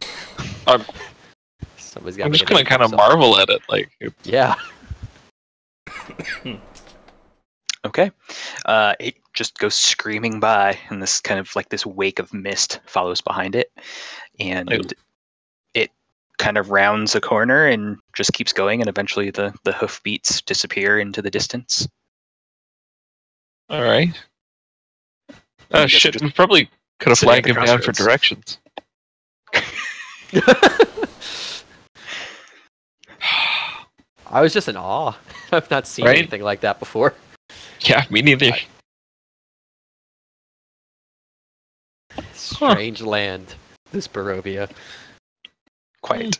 D: Somebody's got.
F: I'm just gonna kind of marvel at it, like.
D: Yeah.
C: Okay. It just goes screaming by, and this kind of like this wake of mist follows behind it, and
F: Ew.
C: it kind of rounds a corner and just keeps going, and eventually the hoofbeats disappear into the distance.
F: All right. Oh
C: You guys are
F: shit!
C: just
F: We probably could have
C: sitting at
F: flagged
C: the
F: him down for
C: crossroads.
F: directions.
D: I was just in awe. I've not seen
F: Right?
D: anything like that before.
F: Yeah, me neither.
D: Strange land, this Barovia.
C: Quite.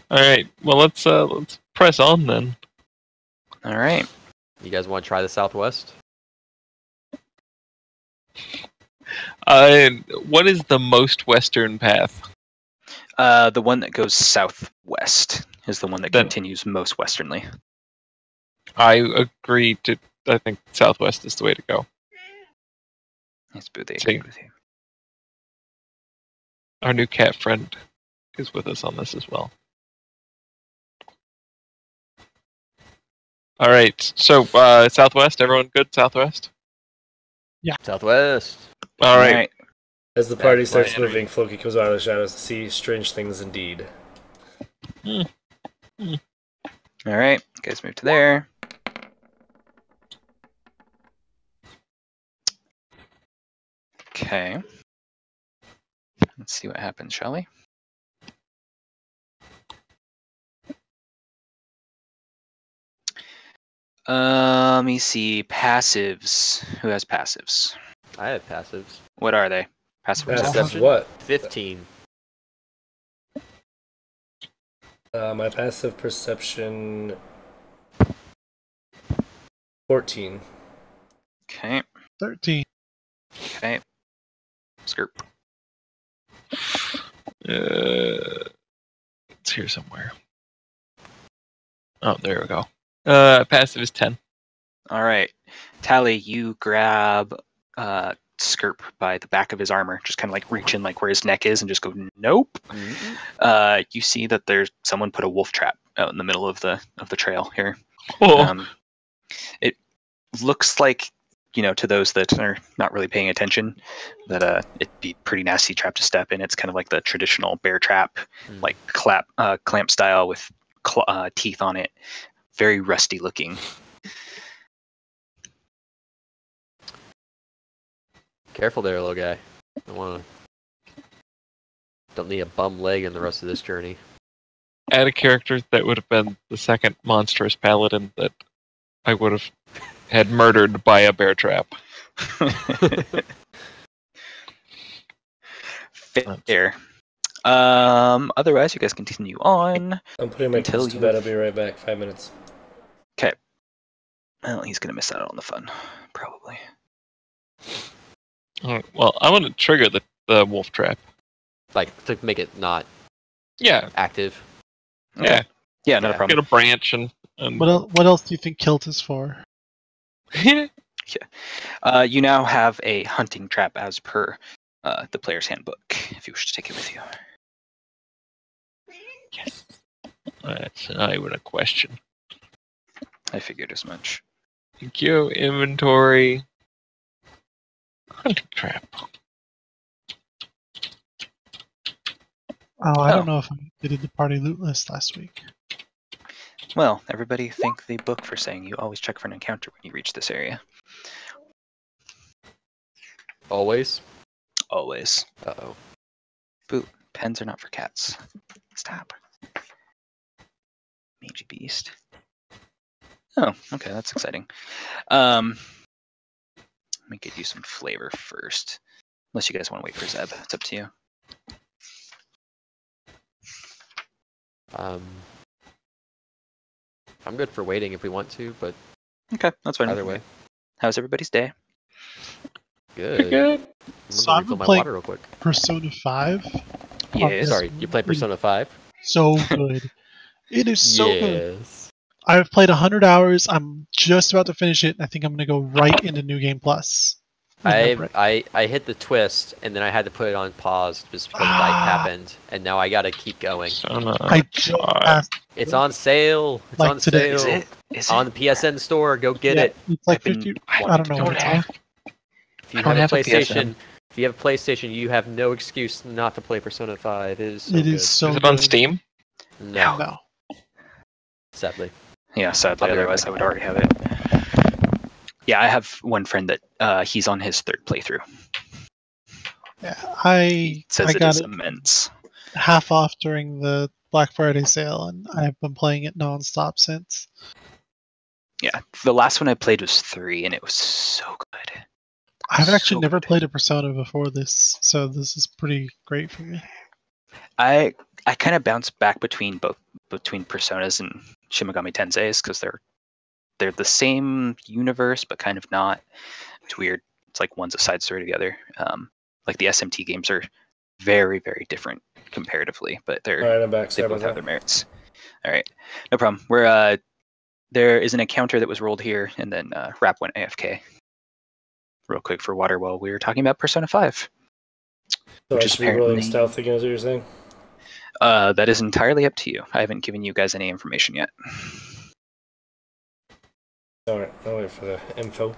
F: All right. Well, let's press on then.
C: All right.
D: You guys want to try the Southwest?
F: What is the most western path?
C: The one that goes southwest is the one that
F: Then-
C: continues most westernly.
F: I agree to. I think southwest is the way to go.
C: Yes, Boo, they
F: Same.
C: agree with you.
F: Our new cat friend is with us on this as well. All right. So southwest. Everyone good? Southwest.
D: Southwest.
F: All right.
B: As the party
D: That's my
B: starts
D: enemy.
B: moving, Floki comes out of the shadows to see strange things indeed.
C: All right, you guys move to there. Okay. Let's see what happens, shall we? Let me see. Passives. Who has passives?
D: I have passives.
C: What are they? Passive
B: Passive
C: perception?
B: what?
D: 15.
B: My passive perception 14.
C: Okay.
E: 13.
C: Okay. Skirt.
F: It's here somewhere. Oh, there we go. Passive is 10.
C: All right. Tally, you grab Skirp by the back of his armor, just kind of like reach in like where his neck is and just go, nope. You see that there's someone put a wolf trap out in the middle of the trail here.
F: Oh.
C: It looks like, to those that are not really paying attention, that it'd be pretty nasty trap to step in. It's kind of like the traditional bear trap, like clamp style with teeth on it. Very rusty looking.
D: Careful there, little guy. Don't need a bum leg in the rest of this journey.
F: Add a character that would have been the second monstrous paladin that I would have had murdered by a bear trap.
C: Fair. Otherwise, you guys continue on.
B: I'm putting my kids to bed. I'll be right back. 5 minutes.
C: Okay. Well, he's gonna miss out on the fun, probably.
F: Well, I want to trigger the wolf trap.
D: Like, to make it not active.
F: Yeah.
C: Yeah, not a problem.
F: Get a branch and
E: What else do you think Kilt is for?
C: You now have a hunting trap as per the player's handbook, if you wish to take it with you.
F: Yes. That's not even a question.
C: I figured as much.
F: Thank you. Inventory. Hunting trap.
E: Oh, I don't know if I did the party loot list last week.
C: Well, everybody thank the book for saying you always check for an encounter when you reach this area.
D: Always?
C: Always.
D: Uh-oh.
C: Boo. Pens are not for cats. Stop. Mangy beast. Oh, okay, that's exciting. Let me get you some flavor first. Unless you guys want to wait for Zeb. It's up to you.
D: I'm good for waiting if we want to, but
C: okay, that's fine.
D: Either way.
C: How's everybody's day?
D: Good.
F: Good.
E: So I've been playing
D: water real quick.
E: Persona 5.
C: Yes.
D: Sorry, you played Persona 5?
E: So good. It is so good.
D: Yes.
E: I've played 100 hours. I'm just about to finish it. I think I'm going to go right into New Game Plus.
D: I hit the twist, and then I had to put it on pause just because life happened, and now I gotta keep going.
E: I just passed
D: It's on sale. It's
E: Like
D: on
E: today.
D: sale.
C: Is it?
D: On the PSN store. Go get it.
E: It's like
C: I've been
E: 50. I don't know what it's on.
D: If you
F: I don't
D: have a
F: have a
D: PlayStation, if you have a PlayStation, you have no excuse not to play Persona 5. It is so
E: It
D: good.
E: is so
F: Is it on
E: good.
F: Steam?
D: No,
E: No.
D: sadly.
C: Yeah, sadly,
D: I'll be right
C: otherwise
D: back.
C: I would already have it. Yeah, I have one friend that he's on his third playthrough.
E: Yeah,
C: He says
E: I
C: it
E: got
C: is
E: it
C: immense.
E: half off during the Black Friday sale, and I've been playing it nonstop since.
C: Yeah, the last one I played was 3, and it was so good.
E: I've actually
C: So
E: never
C: good.
E: played a Persona before this, so this is pretty great for me.
C: I kind of bounce back between Personas and Shin Megami Tensei's because they're the same universe but kind of not. It's weird. It's like one's a side story together. Like the SMT games are very, very different comparatively, but
B: All right, I'm back.
C: they
B: Sorry
C: both
B: about
C: have their
B: that.
C: merits. All right, no problem. There is an encounter that was rolled here, and then Rap went AFK real quick for water while we were talking about Persona 5.
B: So
C: Which
B: I
C: is
B: should be rolling
C: apparently-
B: stealth again, is what you're saying?
C: That is entirely up to you. I haven't given you guys any information yet.
B: Alright, I'll wait for the info.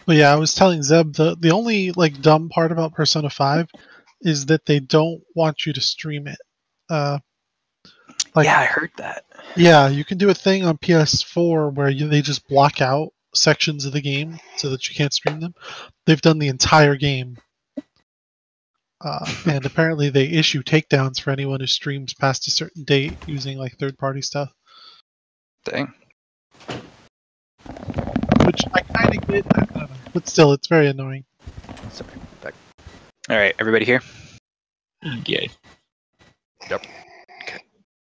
E: But yeah, I was telling Zeb the only like dumb part about Persona 5 is that they don't want you to stream it. Like,
C: yeah, I heard that.
E: yeah, you can do a thing on PS4 where they just block out sections of the game so that you can't stream them. They've done the entire game. And apparently they issue takedowns for anyone who streams past a certain date using like third-party stuff.
C: Dang.
E: Which I kind of get, I don't know. But still, it's very annoying.
D: Sorry. Back.
C: All right, everybody here?
F: Yeah.
D: Yep.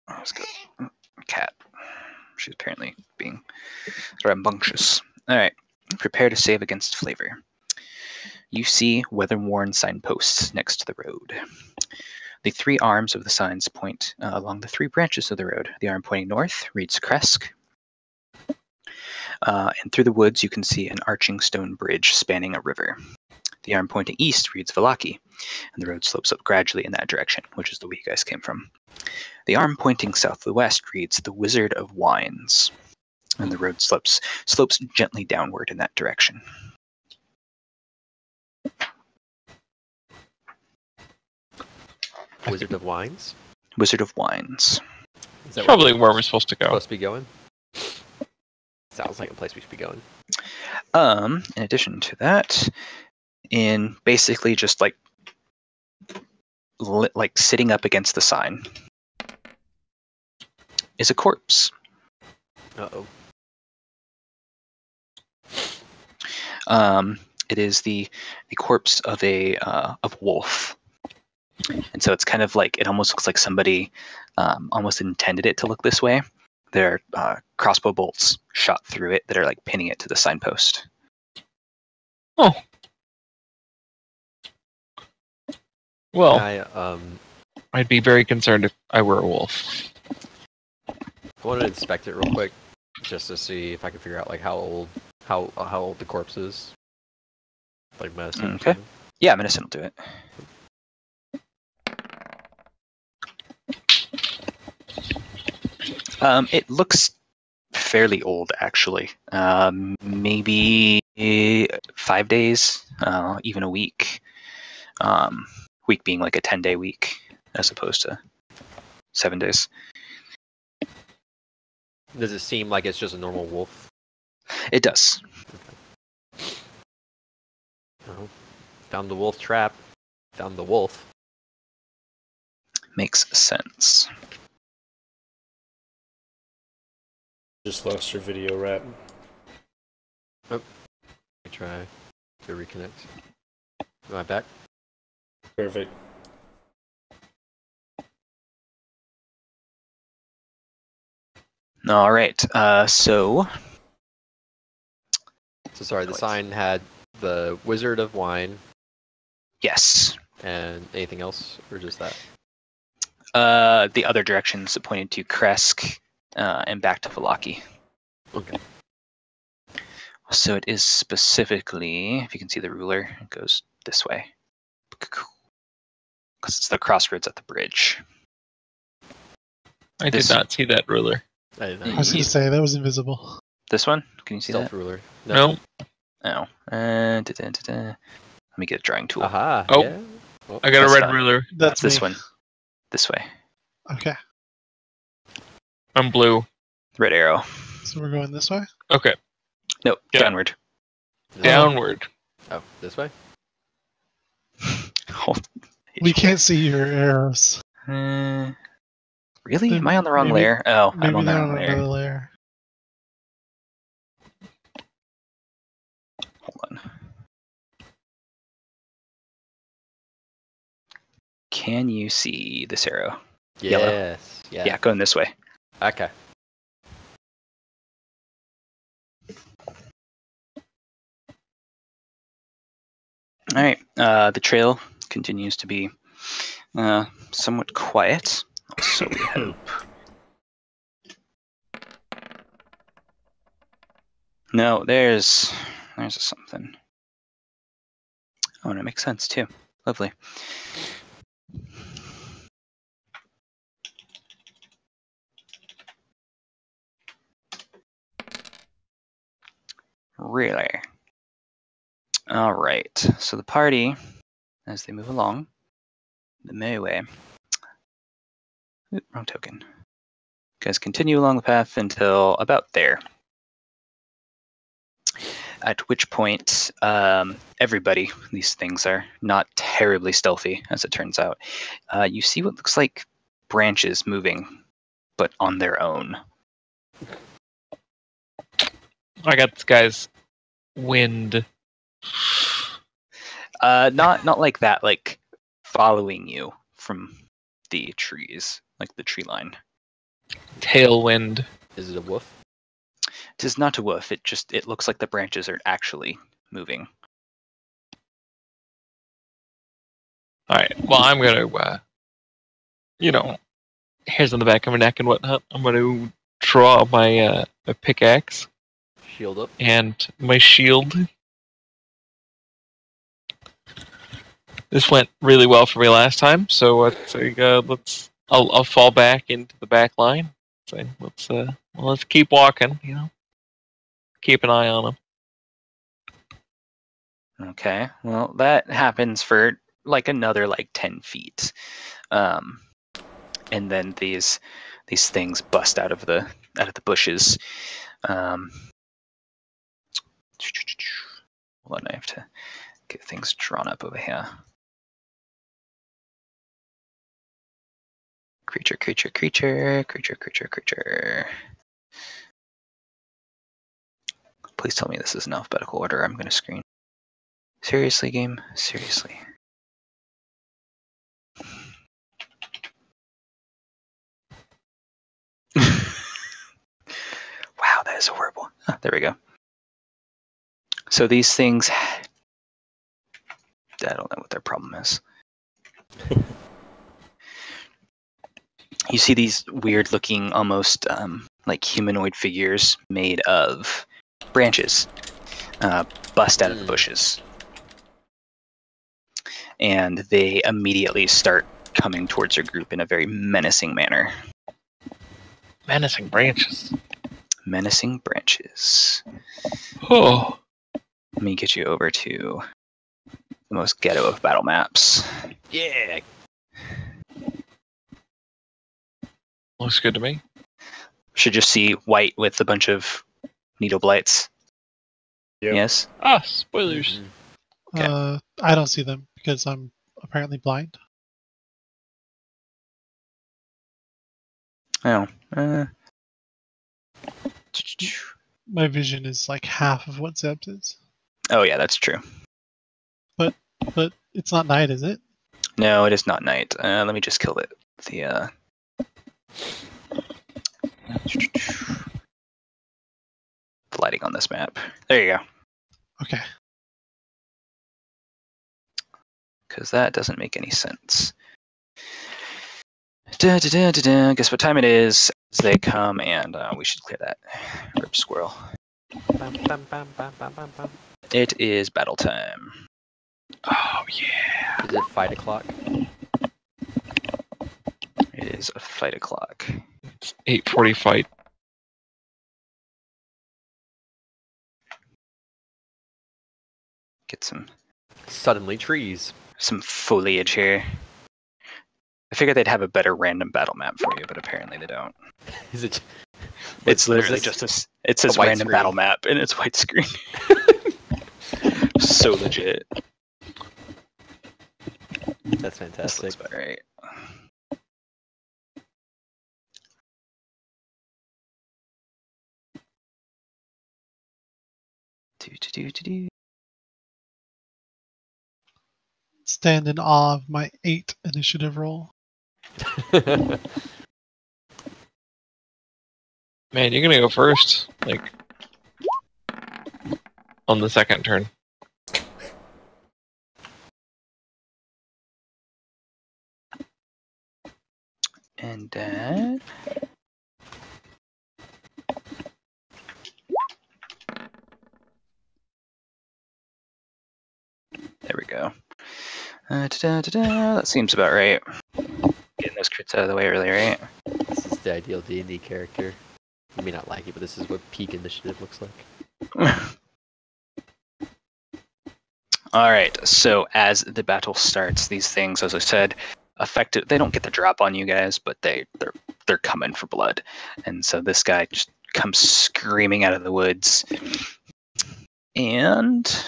C: Oh, let's go. Cat. She's apparently being rambunctious. All right. Prepare to save against flavor. You see weather-worn signposts next to the road. The three arms of the signs point along the three branches of the road. The arm pointing north reads Kresk. And through the woods, you can see an arching stone bridge spanning a river. The arm pointing east reads Vallaki, and the road slopes up gradually in that direction, which is the way you guys came from. The arm pointing south to the west reads the Wizard of Wines, and the road slopes gently downward in that direction.
D: Wizard of Wines?
C: Wizard of Wines.
D: Is that
F: Probably
D: where
F: where we're supposed to
D: we're
F: go.
D: supposed to be going? Sounds like a place we should be going.
C: In addition to that, in basically just like sitting up against the sign is a corpse.
D: Uh-oh.
C: It is the corpse of a wolf, and so it's kind of like, it almost looks like somebody almost intended it to look this way. There are crossbow bolts shot through it that are like pinning it to the signpost.
F: Oh. Well,
D: I
F: I'd be very concerned if I were a wolf.
D: want to inspect it real quick, just to see if I can figure out like how old the corpse is. Like medicine.
C: Okay. Yeah, medicine will do it. It looks fairly old, actually. Maybe 5 days, even a week. Week being like a 10-day week, as opposed to 7 days.
D: Does it seem like it's just a normal wolf?
C: It does.
D: Oh. Found the wolf trap. Found the wolf.
C: Makes sense.
B: Just lost your video wrap.
D: Let me try to reconnect. Am I back?
B: Perfect.
C: All right. So
D: Sorry, the sign had the Wizard of Wine
C: yes,
D: and anything else, or just that?
C: the other directions pointed to Kresk and back to Vallaki.
D: Okay.
C: So it is specifically, if you can see the ruler, it goes this way. Because it's the crossroads at the bridge.
F: I did not see that ruler.
D: I didn't
E: I
D: know.
E: was going to say, that was invisible.
C: This one? Can you see
D: Stealth
C: that?
D: ruler.
F: No.
C: Oh. Let me get a drawing tool.
D: Aha.
F: Oh.
D: Yeah. Oh,
F: I got a
C: That's
F: red
C: not-
F: ruler.
E: That's
C: This
E: me.
C: one. This way.
E: Okay,
F: I'm blue.
C: Red arrow.
E: so we're going this way?
F: Okay.
C: No,
F: Yeah.
C: downward.
F: Downward.
D: Oh, this way?
C: Hold.
E: We can't see your arrows.
C: Really?
E: Then
C: Am I on the wrong
E: maybe-
C: layer? Oh, I'm
E: Maybe
C: on the
E: they're
C: wrong
E: on
C: layer.
E: another layer.
C: Hold on. Can you see this arrow? Yellow.
D: Yes. Yeah.
C: Yeah, going this way.
D: Okay.
C: All right. The trail continues to be somewhat quiet, so we hope. No, there's something. Oh, and it makes sense too. Lovely. Really? All right. So the party, as they move along, the merry way. Oop, wrong token. guys continue along the path until about there. At which point, everybody, these things are not terribly stealthy, as it turns out. You see what looks like branches moving, but on their own.
F: I got this guy's wind.
C: Not like that, like following you from the trees, like the tree line.
F: Tailwind.
D: Is it a wolf?
C: It is not a wolf. It looks like the branches are actually moving.
F: All right. Well, I'm gonna, hairs on the back of my neck and whatnot. I'm gonna draw my pickaxe
D: Shield up.
F: and my shield. This went really well for me last time, so I'll fall back into the back line. So let's keep walking. Keep an eye on them.
C: Okay. Well, that happens for another 10 feet, and then these things bust out of the bushes. Hold on, I have to get things drawn up over here. Creature. Please tell me this is in alphabetical order. I'm going to screen. Seriously, game? Seriously. Wow, that is horrible. There we go. So these things, I don't know what their problem is. You see these weird-looking, almost like humanoid figures made of branches bust out of the bushes. And they immediately start coming towards your group in a very menacing manner.
F: Menacing branches.
C: Menacing branches.
F: Oh.
C: Let me get you over to the most ghetto of battle maps.
D: Yeah.
F: Looks good to me.
C: Should just see white with a bunch of needle blights.
B: Yep.
C: Yes?
F: Ah, spoilers.
C: Okay.
E: I don't see them because I'm apparently blind.
C: Oh.
E: My vision is like half of what Zeb's is.
C: Oh, yeah, that's true.
E: But it's not night, is it?
C: No, it is not night. Let me just kill the lighting on this map. There you go.
E: Okay.
C: Because that doesn't make any sense. Guess what time it is? As they come, and we should clear that rip squirrel.
D: Bam, bam, bam, bam, bam, bam, bam.
C: It is battle time.
F: Oh, yeah.
D: Is it fight o'clock?
C: It is a fight o'clock.
F: It's 8:40 fight.
C: Get some
D: Suddenly trees.
C: foliage here. I figured they'd have a better random battle map for you, but apparently they don't.
D: Is it?
C: It's literally
D: this
C: just it says
D: white
C: random
D: screen?
C: battle map and it's white screen. So legit.
D: That's
C: This
D: fantastic.
C: looks about right. Do.
E: Stand in awe of my 8 initiative roll.
F: Man, you're gonna go first, on the second turn.
C: And then there we go. That seems about right. Getting those crits out of the way early, right?
D: This is the ideal D&D character. You may not like it, but this is what peak initiative looks like.
C: All right. So as the battle starts, these things, as I said, effective. They don't get the drop on you guys, but they're coming for blood, and so this guy just comes screaming out of the woods, and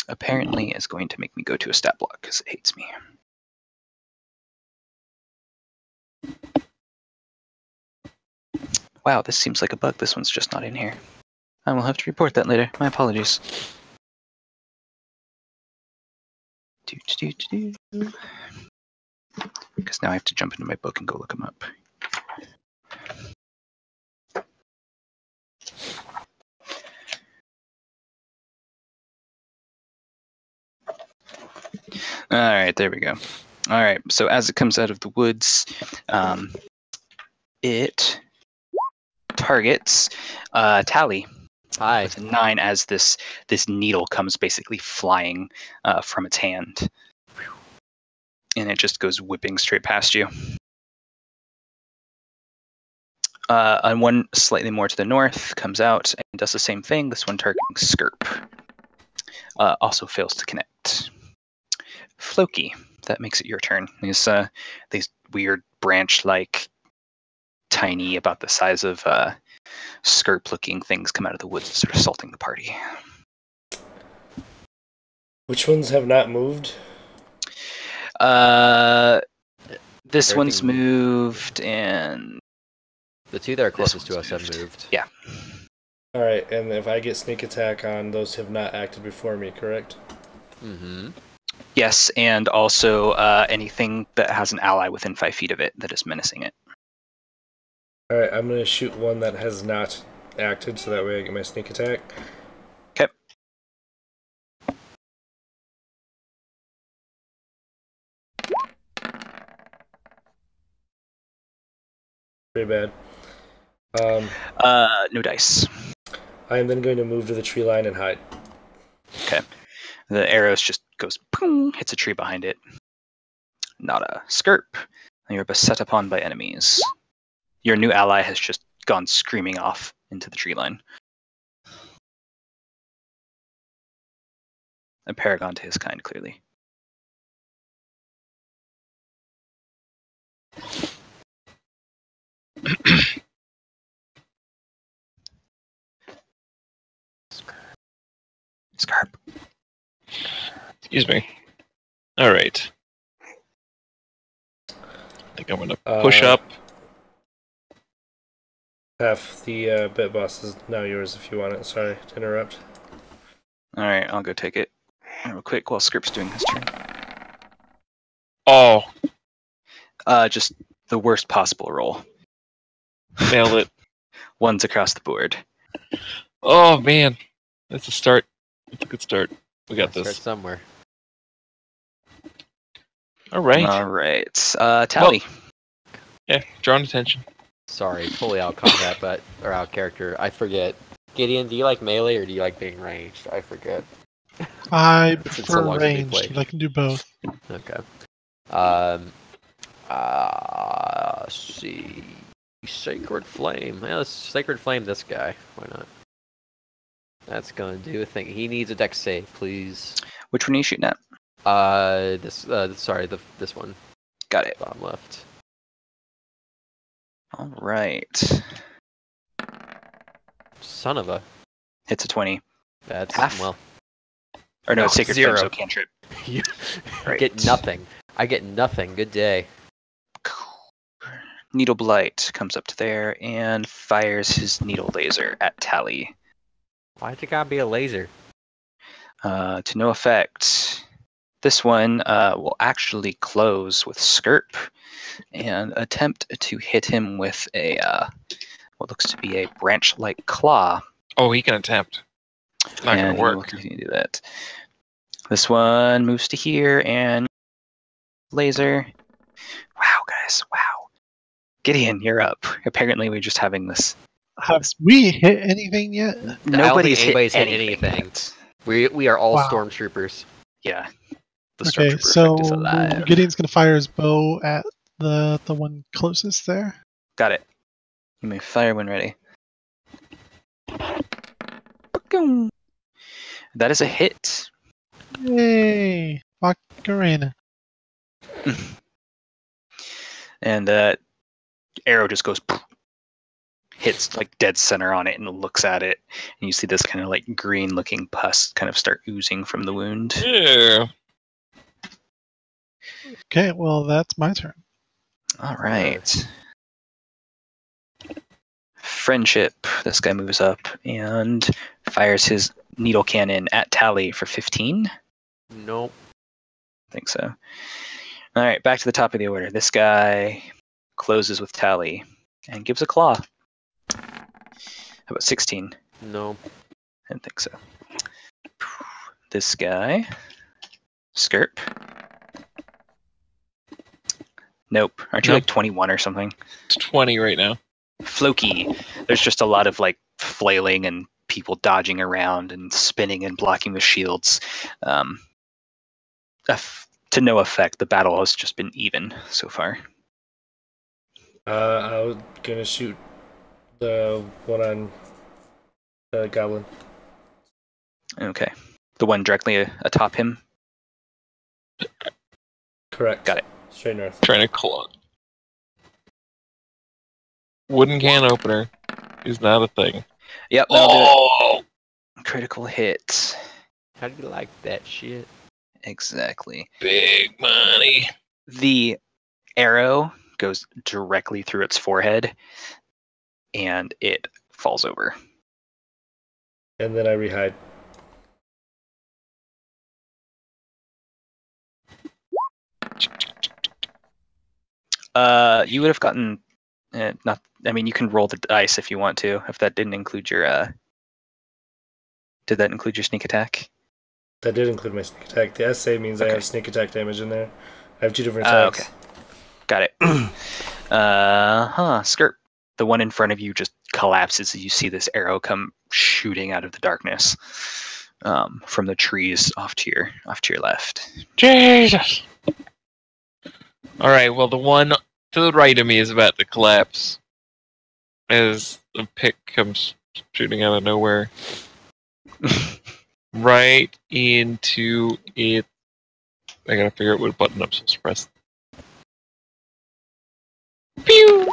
C: apparently is going to make me go to a stat block because it hates me. Wow, this seems like a bug. This one's just not in here. I will have to report that later. My apologies. Because now I have to jump into my book and go look them up. All right, there we go. All right, so as it comes out of the woods, it targets Tally.
D: Hi.
C: With a 9 as this needle comes basically flying from its hand. And it just goes whipping straight past you. And one slightly more to the north comes out and does the same thing. This one targeting Skirp. Also fails to connect. Floki, that makes it your turn. These weird branch-like, tiny, about the size of Skirp-looking things come out of the woods and start assaulting the party.
B: Which ones have not moved?
C: This one's moved, and
D: the two that are closest to us have moved.
C: Yeah.
B: All right, and if I get sneak attack on, those have not acted before me, correct?
D: Mm-hmm.
C: Yes, and also anything that has an ally within 5 feet of it that is menacing it.
B: All right, I'm gonna shoot one that has not acted, so that way I get my sneak attack.
C: Okay.
B: Pretty bad.
C: No dice.
B: I am then going to move to the tree line and hide.
C: Okay. The arrows just goes boom, hits a tree behind it. Not a Skirp. And you're beset upon by enemies. Your new ally has just gone screaming off into the tree line. A paragon to his kind, clearly. Skirp.
F: Excuse me. All right. I think I'm gonna push up.
B: Half the bit boss is now yours if you want it. Sorry to interrupt.
C: All right, I'll go take it real quick while Skirp's doing his turn.
F: Oh,
C: Just the worst possible roll.
F: nailed it.
C: Ones across the board.
F: Oh man, that's a start. That's a good start. We got
D: Start
F: this.
D: somewhere.
F: All right.
C: All right. Tally.
F: Yeah, drawing attention.
D: Sorry, totally out combat, or out character. I forget. Gideon, do you like melee or do you like being ranged? I forget.
E: I
D: It's been so
E: prefer
D: long since we
E: ranged,
D: played.
E: but I can do both.
D: Okay. See. Sacred Flame. Yeah, let's Sacred Flame this guy. Why not? That's gonna do a thing. He needs a dex save, please.
C: Which one are you shooting at?
D: This one.
C: Got it.
D: Bottom left.
C: All right.
D: Son of a.
C: Hits a 20.
D: That's
C: Half?
D: well.
C: Or no,
D: No,
C: it's Sacred
D: 0.
C: Flame, so cantrip.
D: You
C: Right.
D: get nothing. I get nothing. Good day.
C: Needle Blight comes up to there and fires his needle laser at Tally.
D: Why'd it gotta be a laser?
C: To no effect. This one will actually close with Skirp and attempt to hit him with a what looks to be a branch-like claw.
F: Oh, he can attempt. Not
C: and
F: gonna
C: he will
F: work.
C: continue to do that. This one moves to here and laser. Wow, guys! Wow. Gideon, you're up. Apparently, we're just having this.
E: Have we hit anything yet?
C: Nobody's
D: anybody's hit
C: anything.
D: anything.
C: yet.
D: We are all
E: Wow.
D: stormtroopers.
C: Yeah. The
E: Okay,
C: Stormtrooper
E: so
C: effect is alive.
E: Gideon's gonna fire his bow at the one closest there.
C: Got it. You may fire when ready. Boom. That is a hit.
E: Yay! Macarena.
C: and arrow just goes, hits like dead center on it, and looks at it, and you see this kind of like green-looking pus kind of start oozing from the wound.
F: Yeah.
E: Okay, well, that's my turn.
C: All right. Friendship. This guy moves up and fires his needle cannon at Tally for 15.
D: Nope.
C: I think so. All right, back to the top of the order. This guy closes with Tally and gives a claw. How about 16?
D: Nope.
C: I didn't think so. This guy, Skirp. Nope. Aren't you
F: Nope.
C: like 21 or something?
F: It's 20 right now.
C: Floki. There's just a lot of like flailing and people dodging around and spinning and blocking with shields. To no effect. The battle has just been even so far.
B: I was gonna shoot the one on the goblin.
C: Okay. The one directly atop him.
B: Correct.
C: Got it.
B: Straight north.
F: Trying to claw. Wooden can opener is not a thing.
C: Yep, that'll do
F: Oh!
C: it. Critical hit.
D: How do you like that shit?
C: Exactly.
F: Big money.
C: The arrow goes directly through its forehead, and it falls over.
B: And then I rehide.
C: You would have gotten not. I mean, you can roll the dice if you want to. If that didn't include your, did that include your sneak attack?
B: That did include my sneak attack. The SA means I
C: Okay.
B: have sneak attack damage in there. I have 2 different attacks.
C: Okay. Got it. Skirt. The one in front of you just collapses as you see this arrow come shooting out of the darkness from the trees off to your left.
F: Jesus. All right. Well, the one to the right of me is about to collapse as the pick comes shooting out of nowhere, right into it. I gotta figure out what button I'm supposed to press. Pew!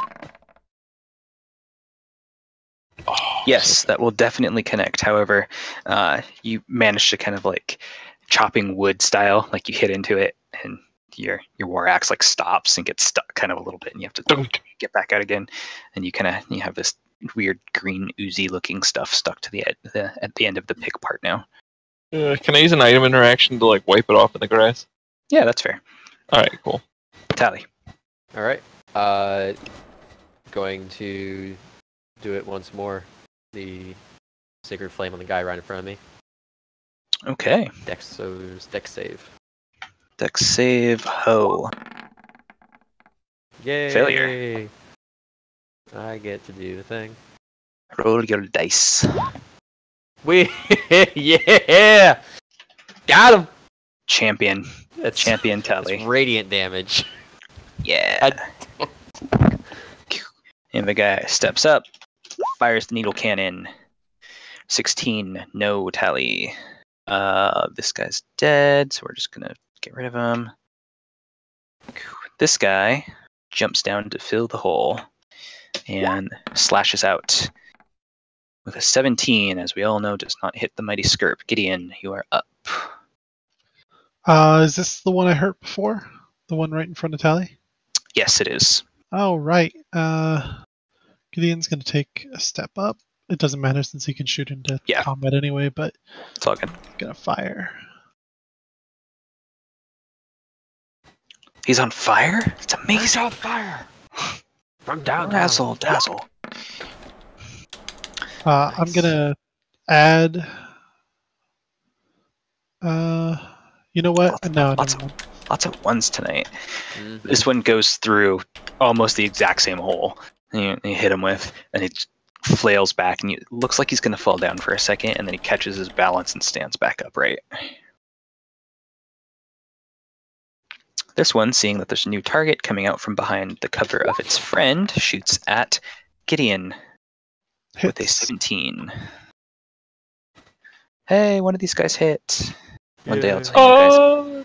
F: Oh,
C: Yes, that will definitely connect. However, you manage to kind of like chopping wood style, like you hit into it, and your war axe like stops and gets stuck kind of a little bit, and you have to
F: Dunk.
C: get back out again, and you have this weird green oozy looking stuff stuck to at the end of the pick part now.
F: Can I use an item interaction to like wipe it off in the grass?
C: Yeah, that's fair.
F: All right, cool.
C: Tally.
D: All right. Going to do it once more. The sacred flame on the guy right in front of me.
C: Okay.
D: Dex save.
C: Dex save. Ho.
D: Yay!
C: Failure.
D: I get to do the thing.
C: Roll your dice.
D: Yeah! Got him!
C: Champion.
D: That's
C: Champion
D: That's
C: Tally.
D: radiant damage.
C: Yeah. And the guy steps up, fires the needle cannon. 16, no Tally. This guy's dead, so we're just gonna get rid of him. This guy jumps down to fill the hole and slashes out with a 17, as we all know, does not hit the mighty Skirp. Gideon, you are up.
E: Is this the one I hurt before? The one right in front of Tally?
C: Yes, it is.
E: Oh, right. Gideon's going to take a step up. It doesn't matter since he can shoot into
C: Yeah.
E: combat anyway, but
C: It's all good.
E: going to fire.
C: He's on fire? It's amazing.
D: on fire! From down.
C: Dazzle, dazzle.
E: I'm going to add... you know what? No,
C: Lots
E: never mind.
C: Lots of ones tonight.
D: Mhm.
C: This one goes through almost the exact same hole and you hit him with, and it flails back, and it looks like he's going to fall down for a second, and then he catches his balance and stands back upright. This one, seeing that there's a new target coming out from behind the cover of its friend, shoots at Gideon with a
E: Hits.
C: 17. Hey, one of these guys hit. One day I'll tell you guys.
F: Oh,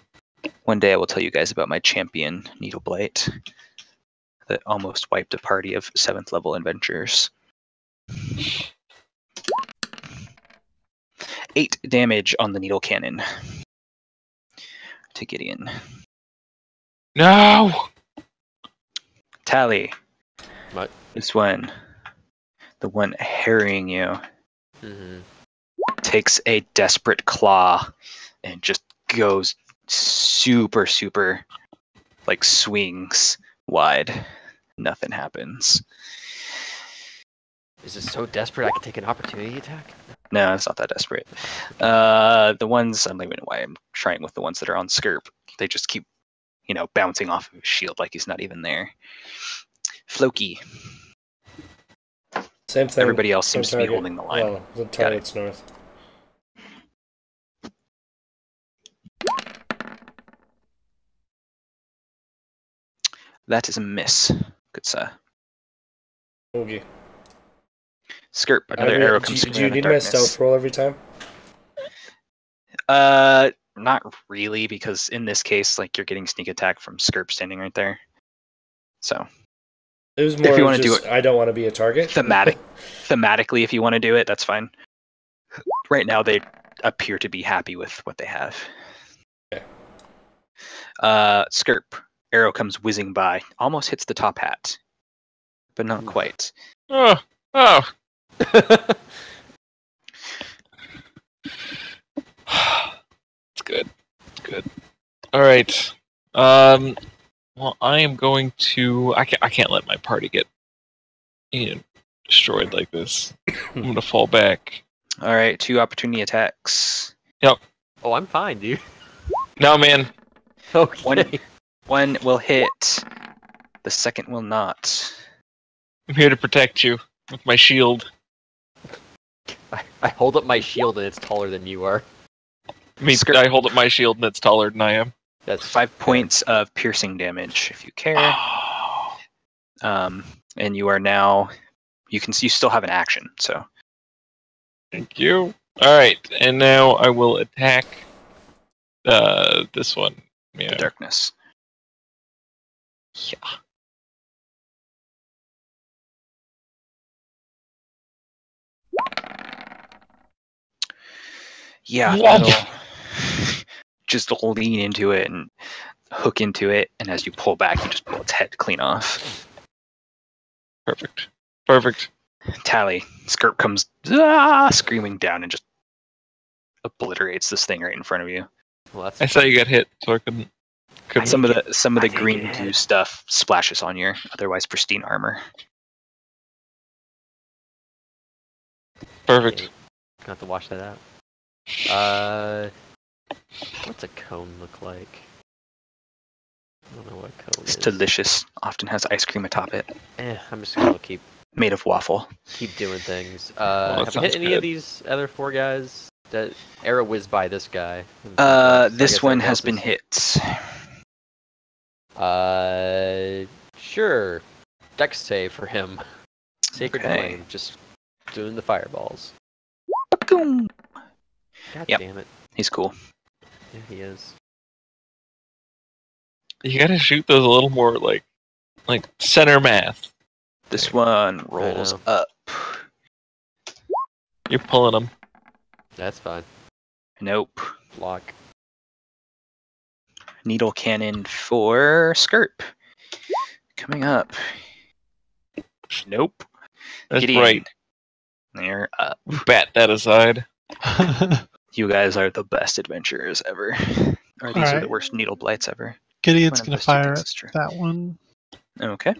C: One day I will tell you guys about my champion Needle Blight. that almost wiped a party of 7th level adventurers. 8 damage on the needle cannon to Gideon.
F: No!
C: Tally.
D: What?
C: This one, the one harrying you, takes a desperate claw and just goes super, like swings wide. Nothing happens.
D: Is this so desperate I can take an opportunity attack?
C: No, it's not that desperate. The ones, I'm not even know why I'm trying with the ones that are on Skirp. They just keep, bouncing off of his shield like he's not even there. Floki.
B: Same thing.
C: Everybody else
B: Same
C: seems to be
B: target.
C: holding the line.
B: Well, the target's north.
C: That is a miss. Good sir.
B: Okay.
C: Skirp, another arrow comes
B: Do you
C: in the
B: need my
C: darkness.
B: stealth roll every time?
C: Not really, because in this case, like, you're getting sneak attack from Skirp standing right there. So
B: It was more
C: if you
B: of
C: want to do
B: just,
C: it
B: I don't want to be a target.
C: thematically, if you want to do it, that's fine. Right now, they appear to be happy with what they have.
B: Okay.
C: Skirp, arrow comes whizzing by, almost hits the top hat, but not quite.
F: Oh. It's good. All right. Well, I am going to. I can't let my party get, destroyed like this. I'm gonna fall back.
C: All right, 2 opportunity attacks.
D: Oh, I'm fine, dude.
F: No, man.
D: Okay.
C: One will hit. The second will not.
F: I'm here to protect you with my shield.
D: I hold up my shield and it's taller than you are.
F: I mean, I hold up my shield and it's taller than I am.
D: That's
C: 5 points of piercing damage, if you care. And you are now. You still have an action, so.
F: Thank you. All right, and now I will attack this one.
C: The
F: Yeah.
C: darkness.
F: Yeah.
C: Yeah, that'll just lean into it and hook into it, and as you pull back, you just pull its head clean off.
F: Perfect.
C: Tally, Skirp comes screaming down and just obliterates this thing right in front of you.
D: well, that's
F: I saw you got hit, so I couldn't.
C: Some of the
D: didn't
C: green
D: get
C: goo
D: hit.
C: stuff splashes on your otherwise pristine armor.
F: Perfect.
D: Okay. Gonna have to wash that out. What's a cone look like? I don't know what a cone
C: It's
D: is.
C: delicious. Often has ice cream atop it,
D: I'm just gonna keep
C: made of waffle.
D: doing things.
F: that
D: Have I
F: sounds
D: hit any of
F: good.
D: these other 4 guys? That arrow whizzed by this guy.
C: This one has been hit.
D: Sure. Dex save for him. Sacred
C: Okay.
D: Flame, just doing the fireballs.
C: Boom.
D: God
C: Yep.
D: damn it.
C: He's cool.
D: Yeah, he is.
F: You gotta shoot those a little more like center math.
C: This one rolls
D: know.
C: up.
F: You're pulling them.
D: That's fine.
C: Nope.
D: Block.
C: Needle cannon for Skirp. Coming up. Nope.
F: That's
C: Gideon.
F: right.
C: They're up.
F: Bat that aside.
C: You guys are the best adventurers ever. Or these are the
E: Alright.
C: worst needle blights ever.
E: Gideon's
C: One
E: gonna
C: of those two
E: fire
C: things
E: at
C: is true.
E: that one.
C: Okay.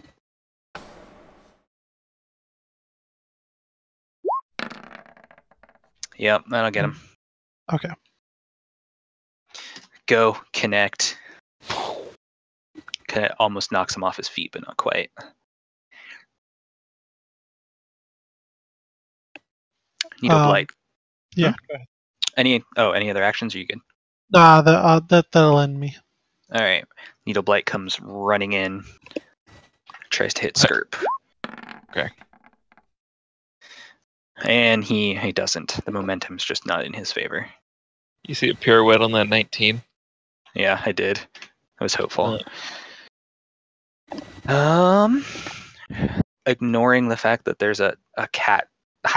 C: Yep, that'll get him.
E: Okay.
C: Go, connect. Almost knocks him off his feet, but not quite. Needle blight.
E: Yeah.
C: Hmm?
E: Go ahead.
C: Any other actions? Are you good?
E: Nah, that'll end me.
C: All right. Needle blight comes running in. Tries to hit Skirp.
F: Okay.
C: And he doesn't. The momentum's just not in his favor.
F: You see a pirouette on that 19.
C: Yeah, I did. I was hopeful. Ignoring the fact that there's a cat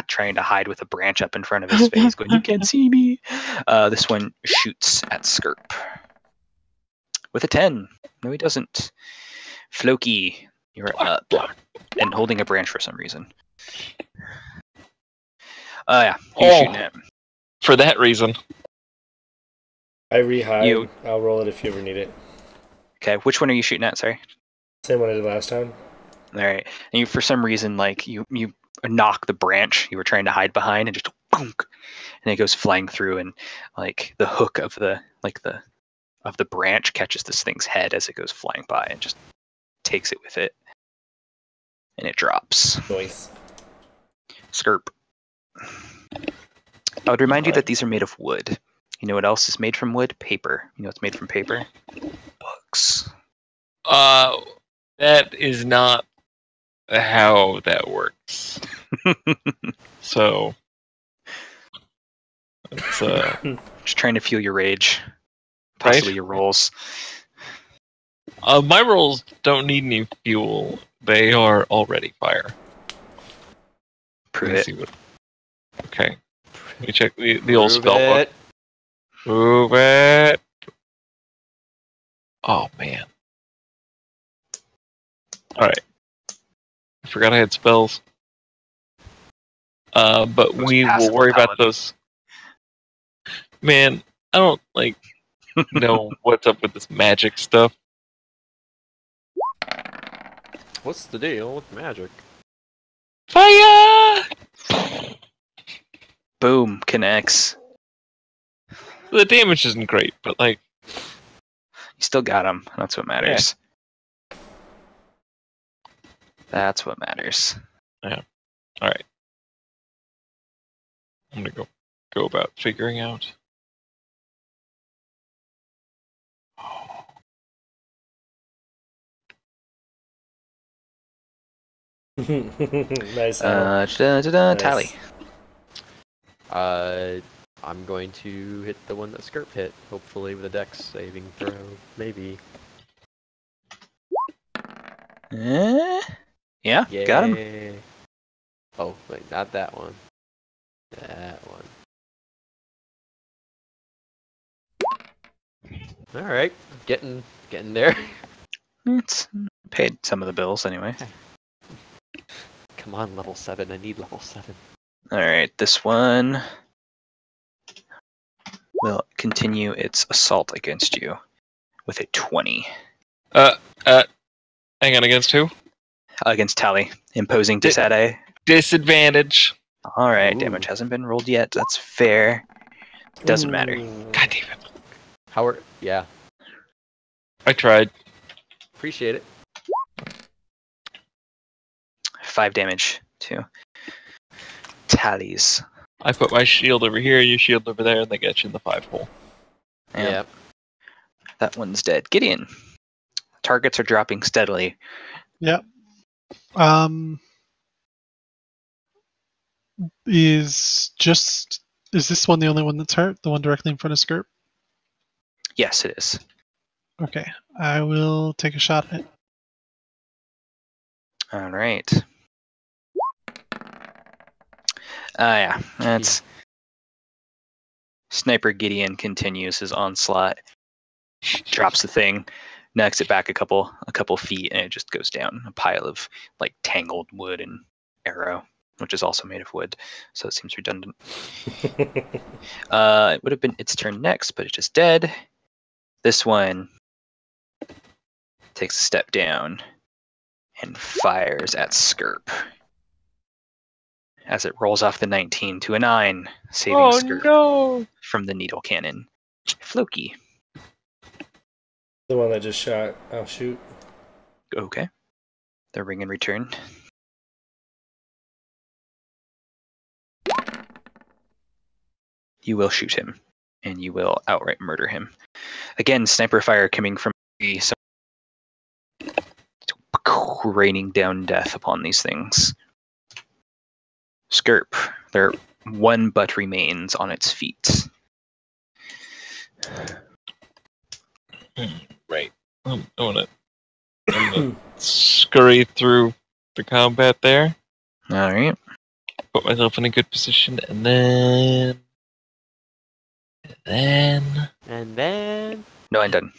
C: trying to hide with a branch up in front of his face, going, "You can't see me." This one shoots at Skirp with a 10. No, he doesn't. Floki, you're up and holding a branch for some reason. Yeah, who you shooting at?
F: For that reason.
B: I re-hide. I'll roll it if you ever need it.
C: Okay, which one are you shooting at? Sorry.
B: Same one I did last time.
C: All right, and you, for some reason, like you knock the branch you were trying to hide behind, and just boonk, and it goes flying through, and like the hook of the branch catches this thing's head as it goes flying by, and just takes it with it, and it drops.
B: Nice.
C: Skirp. I would remind you that these are made of wood. You know what else is made from wood? Paper. You know what's made from paper? Books.
F: That is not how that works. So, it's
C: just trying to feel your rage, possibly your rolls.
F: My rolls don't need any fuel; they are already fire.
C: Prove
F: Let
C: it.
F: me see okay, let me check the old spell book.
D: It.
F: Prove it. Oh man. Alright. I forgot I had spells. But we will worry about those. Man, I don't know what's up with this magic stuff.
D: What's the deal with magic?
F: Fire!
C: Boom, connects.
F: The damage isn't great, but
C: you still got him. That's what matters. Yeah. That's what matters.
F: Yeah. All right. I'm gonna go about figuring out.
B: Nice.
C: Tally.
D: I'm going to hit the one that Skirp hit, hopefully with a dex saving throw, maybe.
C: Yeah, got him.
D: Oh, wait, not that one. That one. Alright, getting there.
C: It's paid some of the bills anyway.
D: Come on, level 7, I need level 7.
C: Alright, this one will continue its assault against you with a 20.
F: Hang on, against who?
C: Against Tally, imposing disadvantage.
F: Disadvantage.
C: Alright, damage hasn't been rolled yet, that's fair. Doesn't matter.
F: God damn it.
D: Howard, yeah.
F: I tried.
D: Appreciate it.
C: 5 damage to Tally's.
F: I put my shield over here, your shield over there, and they get you in the 5-hole.
C: Yeah. That one's dead. Gideon. Targets are dropping steadily.
E: Yep. Is this one the only one that's hurt? The one directly in front of Skirp?
C: Yes, it is.
E: Okay. I will take a shot at it.
C: Alright. Yeah, that's... Sniper Gideon continues his onslaught. Drops the thing, knocks it back a couple feet, and it just goes down. A pile of tangled wood and arrow, which is also made of wood, so it seems redundant. It would have been its turn next, but it's just dead. This one takes a step down and fires at Skirp. As it rolls off the 19 to a 9, saving Skirp from the needle cannon. Floki.
B: The one that just shot. I'll shoot.
C: Okay. The ring in return. You will shoot him, and you will outright murder him. Again, sniper fire coming from the raining down death upon these things. Skirp, there one butt remains on its feet.
F: Right. I'm gonna scurry through the combat there.
C: All right.
F: Put myself in a good position, and then...
C: No, I'm done.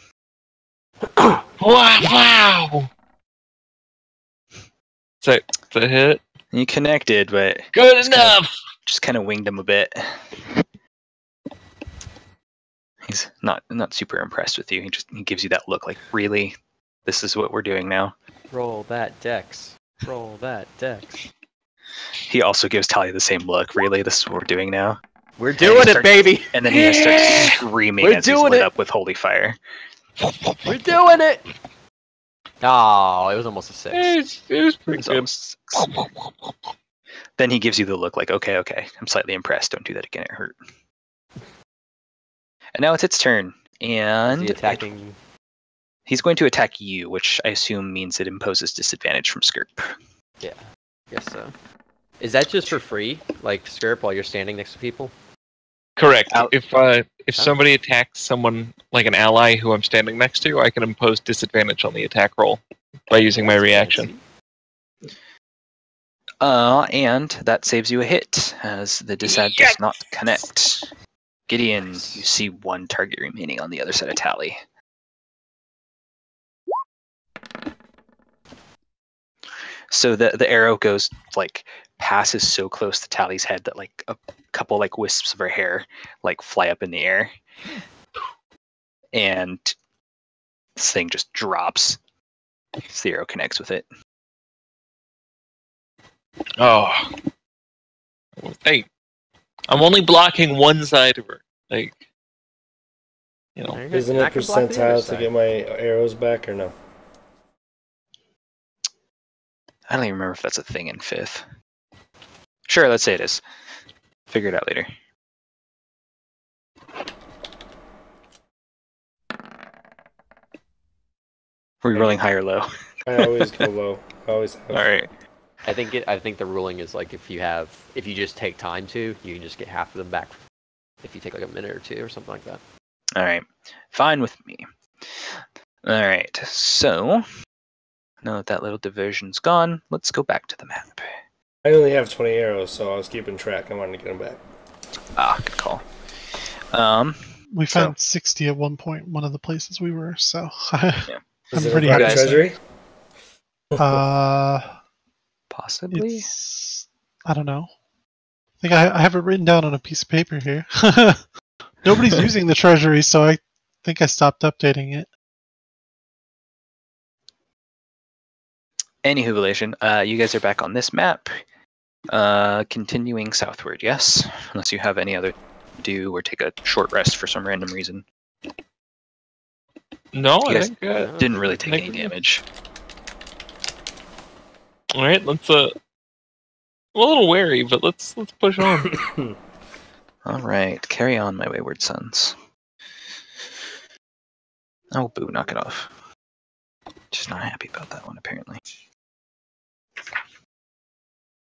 F: Wow! Is that a hit?
C: You connected, but
F: Good enough!
C: just kind of winged him a bit. He's not super impressed with you. He gives you that look like, really? This is what we're doing now?
D: Roll that dex. Roll that dex.
C: He also gives Talia the same look. Really? This is what we're doing now?
D: We're doing it, baby!
C: And then he just starts screaming
D: We're
C: as he's
D: doing
C: lit
D: it!
C: up with holy fire.
D: We're doing it! Oh, it was almost a 6.
F: It was pretty
C: It's
F: good.
C: almost 6. Then he gives you the look like, okay, I'm slightly impressed. Don't do that again. It hurt. And now it's its turn. And
D: Is he attacking?
C: he's going to attack you, which I assume means it imposes disadvantage from Skirp.
D: Yeah, guess so. Is that just for free? Like, Skirp while you're standing next to people?
F: Correct.
C: Out.
F: If somebody attacks someone like an ally who I'm standing next to, I can impose disadvantage on the attack roll by using my
D: That's
F: reaction.
D: fancy.
C: And that saves you a hit, as the disad does not connect. Gideon, you see one target remaining on the other side of Tally. So the arrow goes, like, passes so close to Tally's head that, like, a couple, like, wisps of her hair, like, fly up in the air. And this thing just drops. So the arrow connects with it.
F: Oh. Hey. I'm only blocking one side of her. Like, you know.
B: Isn't it percentile to get my arrows back or no?
C: I don't even remember if that's a thing in 5th. Sure, let's say it is. Figure it out later. Were you rolling high or low?
B: I always go low. I always have.
C: All right.
D: I think the ruling is like if you just take time to, you can just get half of them back. If you take like a minute or 2 or something like that.
C: All right. Fine with me. All right. So, now that little diversion's gone, let's go back to the map.
B: I only have 20 arrows, so I was keeping track. I wanted to get them back.
C: Ah, good call.
E: We found 60 at one point, one of the places we were, so
C: Yeah.
B: Is
E: I'm
B: it
E: pretty
B: a
E: happy.
B: private treasury?
C: Possibly.
E: It's, I don't know. I think I have it written down on a piece of paper here. Nobody's using the treasury, so I think I stopped updating it.
C: Any jubilation. You guys are back on this map. Continuing southward, yes? Unless you have any other do or take a short rest for some random reason.
F: No,
C: You
F: I
C: guys
F: think
C: didn't really take any damage.
F: all right, let's I'm a little wary, but let's push on.
C: All right, carry on, my wayward sons. Oh, boo, knock it off. Just not happy about that one, apparently.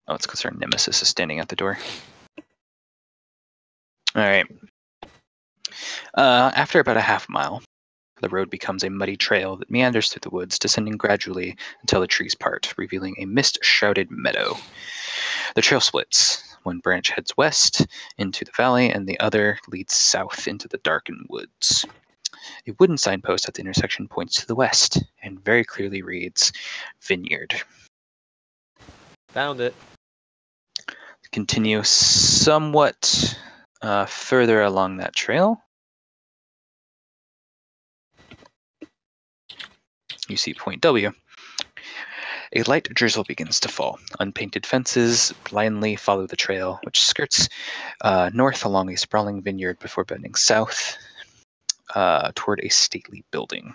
C: Oh, it's because our nemesis is standing at the door. All right. After about a half mile, the road becomes a muddy trail that meanders through the woods, descending gradually until the trees part, revealing a mist-shrouded meadow. The trail splits. One branch heads west into the valley, and the other leads south into the darkened woods. A wooden signpost at the intersection points to the west and very clearly reads Vineyard.
D: Found it.
C: Continue somewhat further along that trail. You see point W. A light drizzle begins to fall. Unpainted fences blindly follow the trail, which skirts north along a sprawling vineyard before bending south toward a stately building.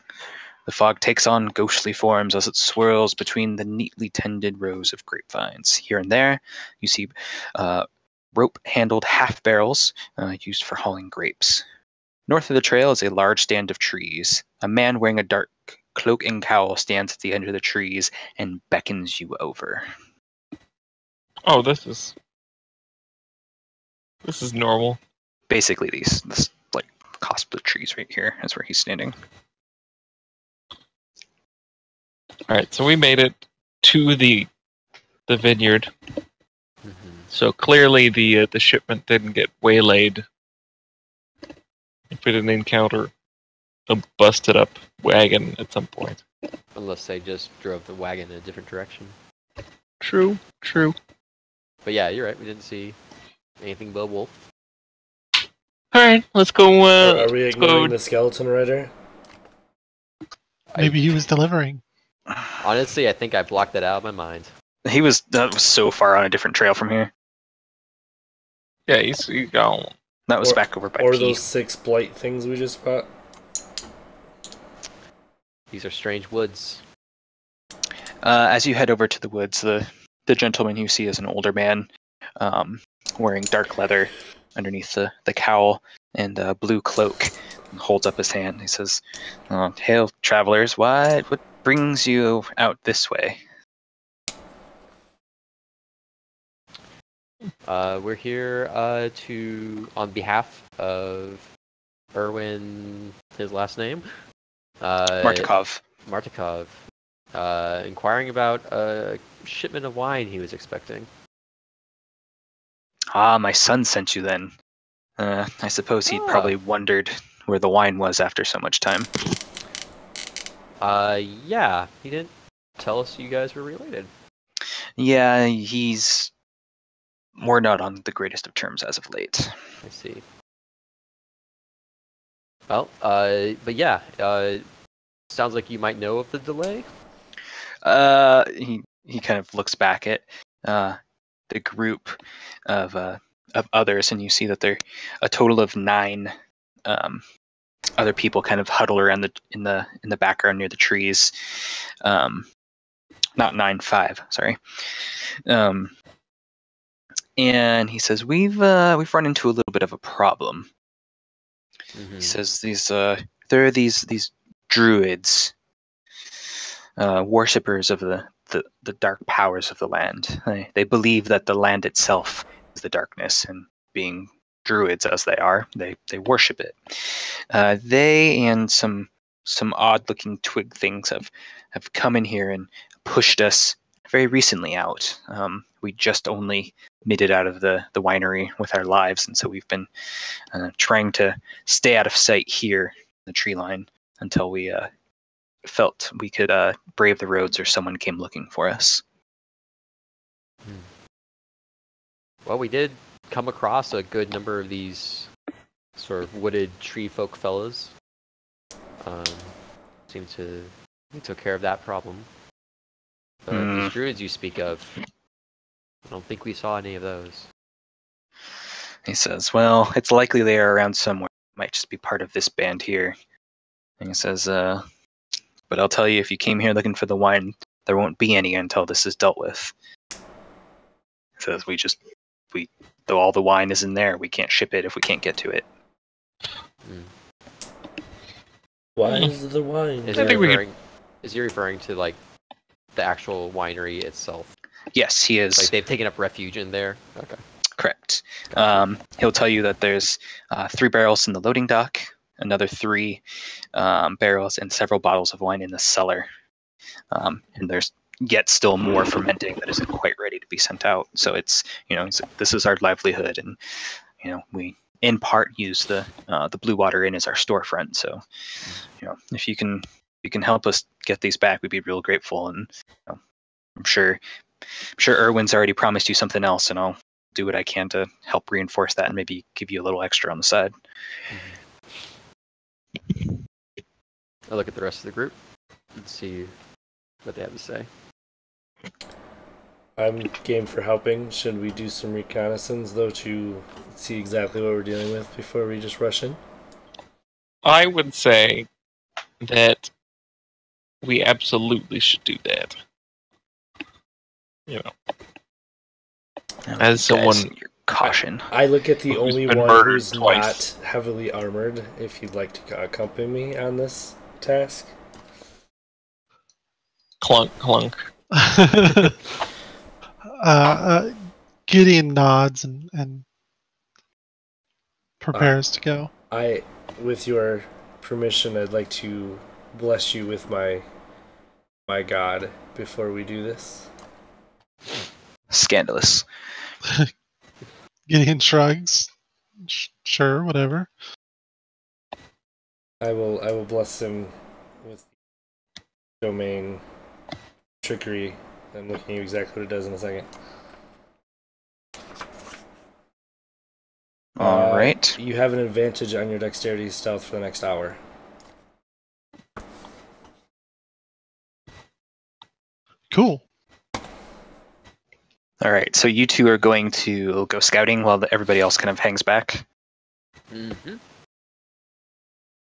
C: The fog takes on ghostly forms as it swirls between the neatly tended rows of grapevines. Here and there, you see rope-handled half-barrels used for hauling grapes. North of the trail is a large stand of trees. A man wearing a dark cloak and cowl stands at the end of the trees and beckons you over.
F: Oh, this is normal.
C: Basically, this like cusp of trees right here is where he's standing.
F: All right, so we made it to the vineyard.
D: Mhm.
F: So clearly the shipment didn't get waylaid. If we didn't encounter a busted up wagon at some point.
D: Unless they just drove the wagon in a different direction.
F: True.
D: But yeah, you're right. We didn't see anything but a wolf.
F: All right, let's go.
B: Are we
F: Let's
B: ignoring
F: go.
B: the skeleton rider?
E: Maybe he was delivering.
D: Honestly, I think I blocked that out of my mind.
C: That was so far on a different trail from here.
F: Yeah, he's gone.
C: That was
B: Or-
C: back over by
B: Or
C: P.
B: those 6 blight things we just fought?
D: These are strange woods.
C: As you head over to the woods, the gentleman you see is an older man, wearing dark leather underneath the cowl and a blue cloak, and holds up his hand. He says, "Hail, travelers! What brings you out this way?"
D: We're here on behalf of Erwin, his last name?
C: Martikov.
D: Martikov. Inquiring about a shipment of wine he was expecting.
C: Ah, my son sent you then. I suppose he probably wondered where the wine was after so much time.
D: Yeah, he didn't tell us you guys were related.
C: Yeah, we're not on the greatest of terms as of late.
D: I see. Well, but yeah, sounds like you might know of the delay.
C: He kind of looks back at the group of others, and you see that there a total of 9 other people kind of huddle around in the background near the trees. Not 9, 5. Sorry. And he says we've run into a little bit of a problem.
D: Mm-hmm.
C: He says there are these druids, worshippers of the dark powers of the land. They believe that the land itself is the darkness, and being druids as they are, they worship it. They and some odd-looking twig things have come in here and pushed us very recently out. We just only made it out of the winery with our lives, and so we've been trying to stay out of sight here in the tree line until we felt we could brave the roads or someone came looking for us.
D: Well, we did come across a good number of these sort of wooded tree folk fellas. Seemed to we took care of that problem. But these druids you speak of, I don't think we saw any of those.
C: He says, well, it's likely they are around somewhere. Might just be part of this band here. And he says, but I'll tell you, if you came here looking for the wine, there won't be any until this is dealt with. He says, though all the wine is in there, we can't ship it if we can't get to it.
B: Why is the wine?
D: Is he referring to like the actual winery itself?
C: Yes, he is.
D: Like they've taken up refuge in there? Okay.
C: Correct. He'll tell you that there's 3 barrels in the loading dock, another 3 barrels and several bottles of wine in the cellar. And there's yet still more fermenting that isn't quite ready to be sent out. So it's this is our livelihood, and we in part use the Blue Water Inn as our storefront. So if you can help us get these back, we'd be real grateful. And I'm sure Erwin's already promised you something else, and I'll do what I can to help reinforce that and maybe give you a little extra on the side.
D: I'll look at the rest of the group and see what they have to say.
B: I'm game for helping. Should we do some reconnaissance, though, to see exactly what we're dealing with before we just rush in?
F: I would say that we absolutely should do that. As someone,
C: your caution.
B: I look at the
F: Who's
B: only
F: been
B: one
F: murdered
B: who's
F: twice.
B: not heavily armored, if you'd like to accompany me on this task.
F: clunk.
E: Gideon nods and prepares to go.
B: With your permission, I'd like to bless you with my my god before we do this?
C: Scandalous.
E: Gideon shrugs. Sure, whatever.
B: I will bless him with domain trickery. I'm looking at you exactly what it does in a second.
C: All right.
B: You have an advantage on your dexterity stealth for the next hour.
E: Cool.
C: All right. So you two are going to go scouting while everybody else kind of hangs back.
D: Mm-hmm.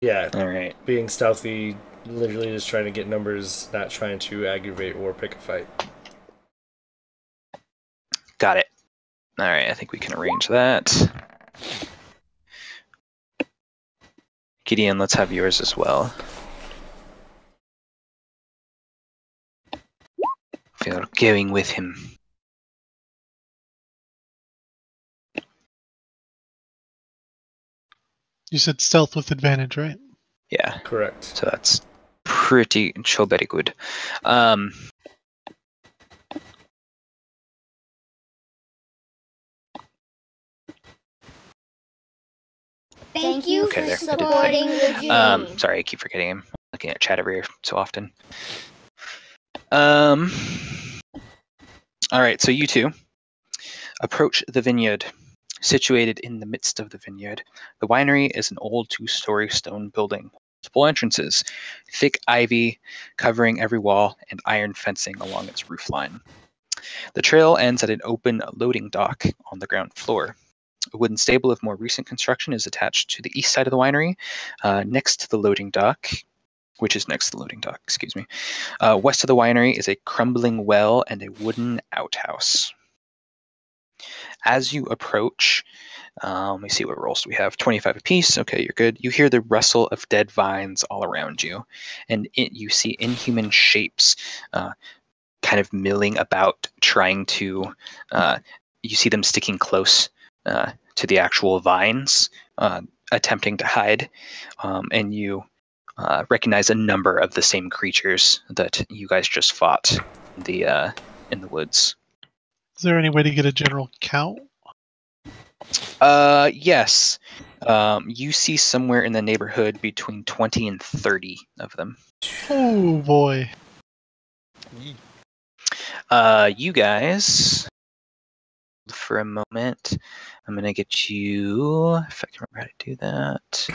B: Yeah,
C: All right.
B: being stealthy, literally just trying to get numbers, not trying to aggravate or pick a fight.
C: Got it. All right. I think we can arrange that. Gideon, let's have yours as well. We are going with him.
E: You said stealth with advantage, right?
C: Yeah.
B: Correct.
C: So that's pretty very good.
G: Thank you
C: Okay,
G: for
C: there.
G: supporting the journey.
C: Sorry, I keep forgetting him. Looking at chat over here so often. All right, so you two approach the vineyard. Situated in the midst of the vineyard, the winery is an old 2-story stone building. Multiple entrances, thick ivy covering every wall, and iron fencing along its roofline. The trail ends at an open loading dock on the ground floor. A wooden stable of more recent construction is attached to the east side of the winery, next to the loading dock, which is next to the loading dock, excuse me. West of the winery is a crumbling well and a wooden outhouse. As you approach, let me see what rolls do we have. 25 apiece. Okay, you're good. You hear the rustle of dead vines all around you, and you see inhuman shapes kind of milling about, trying to. You see them sticking close to the actual vines, attempting to hide, and you recognize a number of the same creatures that you guys just fought in the woods.
E: Is there any way to get a general count?
C: Yes. You see somewhere in the neighborhood between 20 and 30 of them.
E: Oh boy.
C: You guys, for a moment, I'm going to get you, if I can remember how to do that,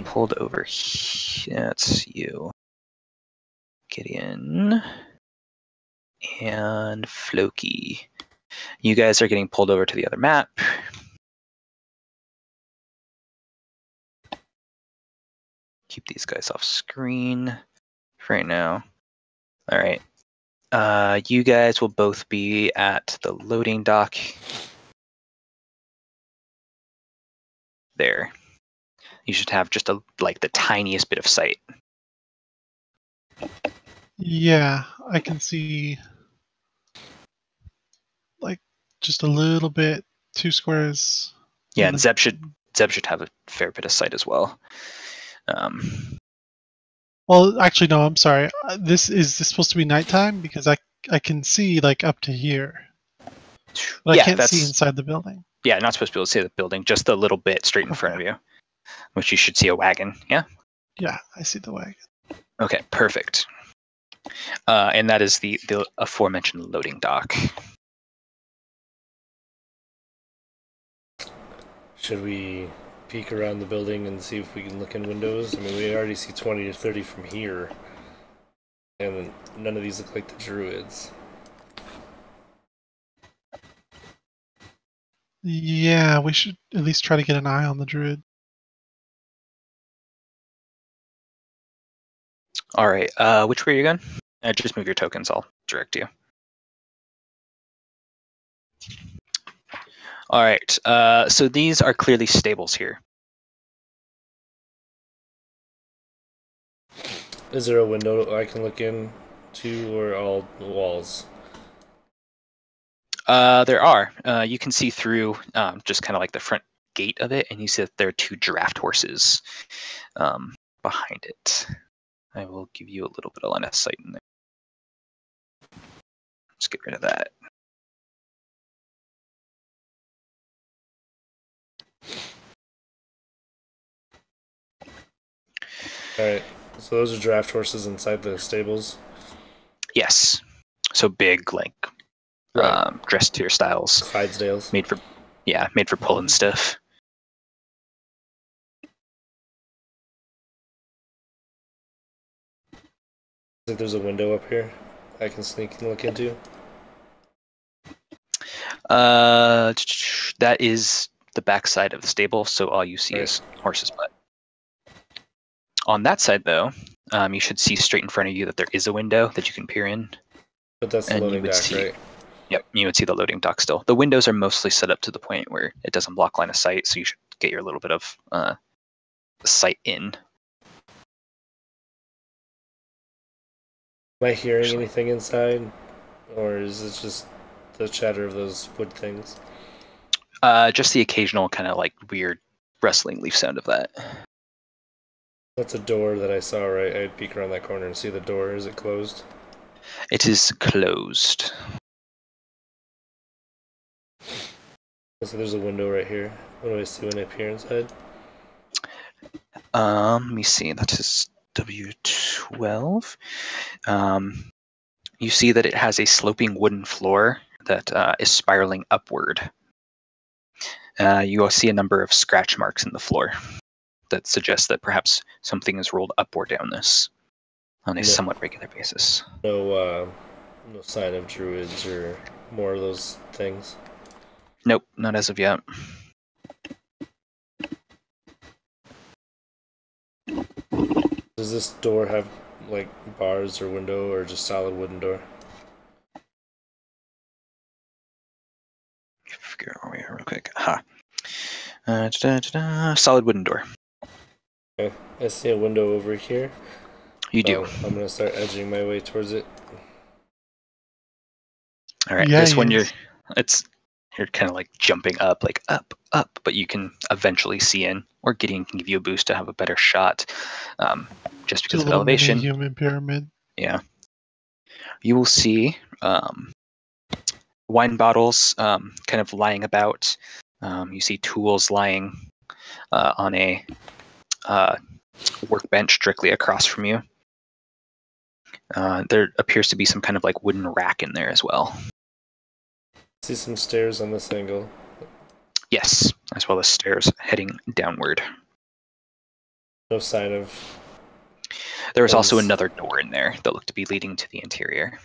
C: pulled over here. That's you. Gideon and Floki. You guys are getting pulled over to the other map. Keep these guys off screen for right now. All right. You guys will both be at the loading dock. There. You should have just the tiniest bit of sight.
E: Yeah, I can see like just a little bit, 2 squares.
C: Yeah, and Zeb should have a fair bit of sight as well.
E: Well, actually, no. I'm sorry. Is this supposed to be nighttime? Because I can see like up to here, but
C: yeah,
E: I can't see inside the building.
C: Yeah, not supposed to be able to see the building, just a little bit straight in front of you, which you should see a wagon. Yeah.
E: Yeah, I see the wagon.
C: Okay, perfect. And that is the aforementioned loading dock.
B: Should we peek around the building and see if we can look in windows? I mean, we already see 20 to 30 from here. And none of these look like the druids.
E: Yeah, we should at least try to get an eye on the druid.
C: All right. Which way are you going? Just move your tokens. I'll direct you. All right. So these are clearly stables here.
B: Is there a window I can look in to, or all walls?
C: There are. You can see through just kind of like the front gate of it, and you see that there are 2 draft horses behind it. I will give you a little bit of line of sight in there. Let's get rid of that.
B: Alright, so those are draft horses inside the stables?
C: Yes. So big, like,
B: Right.
C: dress to your styles.
B: Clydesdales.
C: Made for pulling stuff.
B: I think there's a window up here I can sneak and look into.
C: That is the back side of the stable, so all you see is horse's butt. On that side, though, you should see straight in front of you that there is a window that you can peer in.
B: But that's the loading dock, right?
C: Yep, you would see the loading dock still. The windows are mostly set up to the point where it doesn't block line of sight, so you should get your little bit of sight in.
B: Am I hearing anything inside? Or is it just the chatter of those wood things?
C: Just the occasional kind of like weird rustling leaf sound of that.
B: That's a door that I saw, right? I'd peek around that corner and see the door. Is it closed?
C: It is closed.
B: So there's a window right here. What do I see when I peer inside?
C: Let me see. That is W12. You see that it has a sloping wooden floor that is spiraling upward. You will see a number of scratch marks in the floor that suggest that perhaps something is rolled up or down this on a somewhat regular basis.
B: No sign of druids or more of those things?
C: Nope, not as of yet.
B: Does this door have like bars or window or just solid wooden door?
C: Figure out here real quick. Solid wooden door.
B: Okay, I see a window over here.
C: You do.
B: I'm gonna start edging my way towards it.
C: All right, this one you're kind of like jumping up, like up, but you can eventually see in, or Gideon can give you a boost to have a better shot, just because of elevation.
E: Human pyramid.
C: Yeah. You will see wine bottles kind of lying about. You see tools lying on a workbench directly across from you. There appears to be some kind of like wooden rack in there as well.
B: See some stairs on this angle.
C: Yes, as well as stairs heading downward.
B: No sign of...
C: There was also another door in there that looked to be leading to the interior.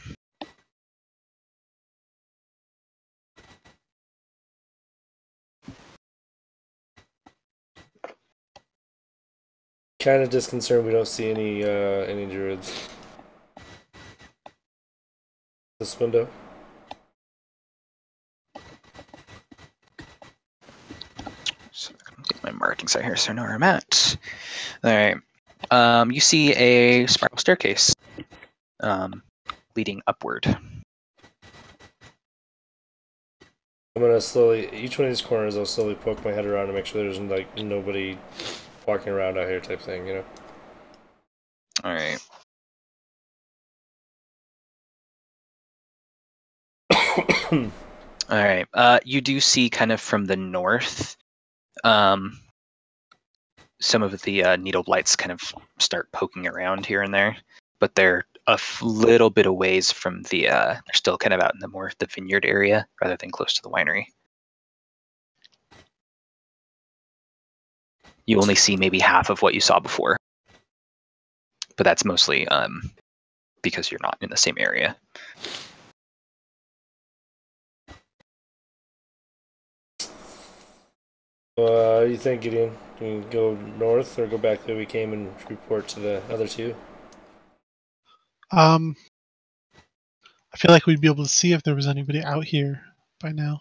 B: Kind of disconcerted we don't see any druids. This window.
C: So I'm gonna get my markings out here so I know where I'm at. All right. You see a spiral staircase leading upward.
B: I'm gonna slowly, each one of these corners, I'll slowly poke my head around to make sure there's like nobody walking around out here type thing, you know?
C: All right. All right. You do see kind of from the north, some of the needle blights kind of start poking around here and there, but they're a little bit a ways from the, they're still kind of out in the vineyard area rather than close to the winery. You only see maybe half of what you saw before, but that's mostly because you're not in the same area.
B: What do you think, Gideon? Can we go north or go back the way we came and report to the other two?
E: I feel like we'd be able to see if there was anybody out here by now.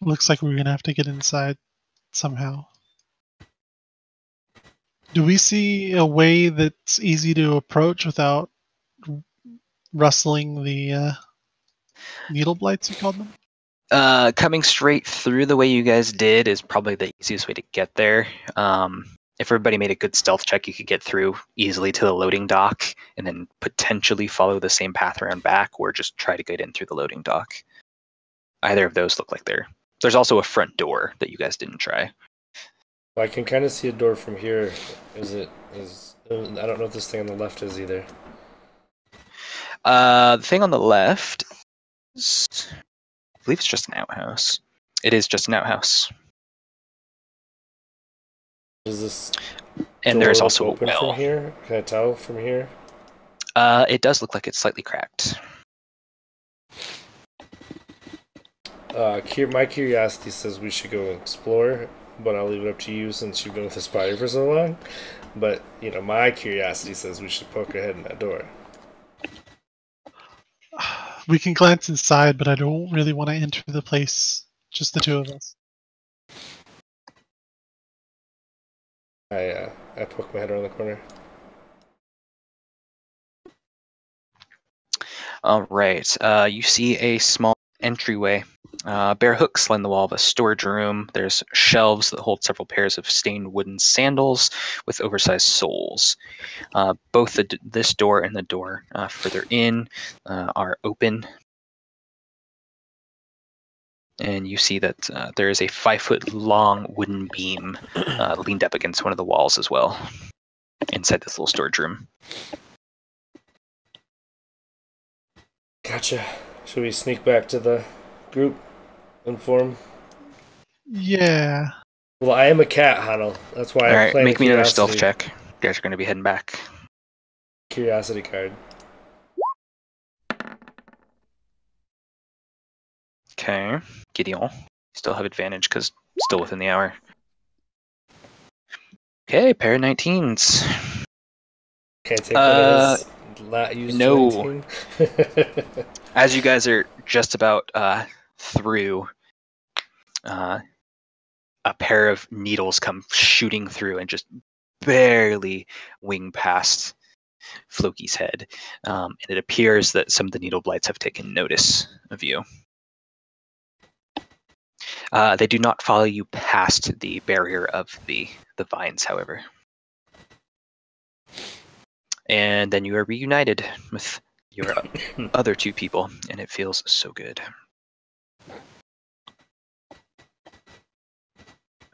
E: Looks like we're gonna have to get inside somehow. Do we see a way that's easy to approach without rustling the needle blights, you called them?
C: Coming straight through the way you guys did is probably the easiest way to get there. if everybody made a good stealth check, you could get through easily to the loading dock and then potentially follow the same path around back, or just try to get in through the loading dock. Either of those look like there's also a front door that you guys didn't try.
B: I can kind of see a door from here. I don't know if this thing on the left is either.
C: The thing on the left is, I believe it's just an outhouse. It is just an outhouse.
B: Is this
C: And there's also a
B: open
C: well.
B: from here? Can I tell from here?
C: It does look like it's slightly cracked.
B: My curiosity says we should go explore, but I'll leave it up to you since you've been with the spider for so long. But, my curiosity says we should poke our head in that door.
E: We can glance inside, but I don't really want to enter the place. Just the two of us.
B: I poke my head around the corner.
C: All right. You see a small entryway. Bare hooks line the wall of a storage room. There's shelves that hold several pairs of stained wooden sandals with oversized soles. Both this door and the door further in are open. And you see that there is a 5-foot-long wooden beam leaned up against one of the walls as well, inside this little storage room.
B: Gotcha. Should we sneak back to the group? Inform?
E: Yeah.
B: Well, I am a cat, Hanel. That's why
C: Alright,
B: I'm playing
C: make me another stealth
B: curiosity.
C: check. You guys are going to be heading back.
B: Curiosity card.
C: Okay, Gideon. Still have advantage because still within the hour. Okay, pair of 19s.
B: Can't take one of his used
C: no.
B: 19.
C: As you guys are just about through, a pair of needles come shooting through and just barely wing past Floki's head. And it appears that some of the needle blights have taken notice of you. They do not follow you past the barrier of the vines, however. And then you are reunited with your other two people, and it feels so good.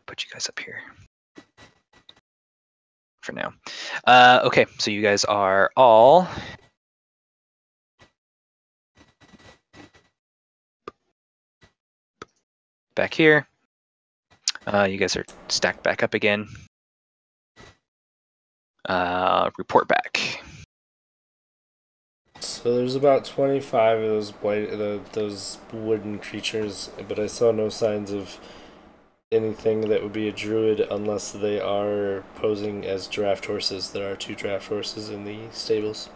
C: Put you guys up here for now. Okay, so you guys are all back here. You guys are stacked back up again. Report back.
B: So there's about 25 of those wooden creatures, but I saw no signs of anything that would be a druid unless they are posing as draft horses. There are 2 draft horses in the stables.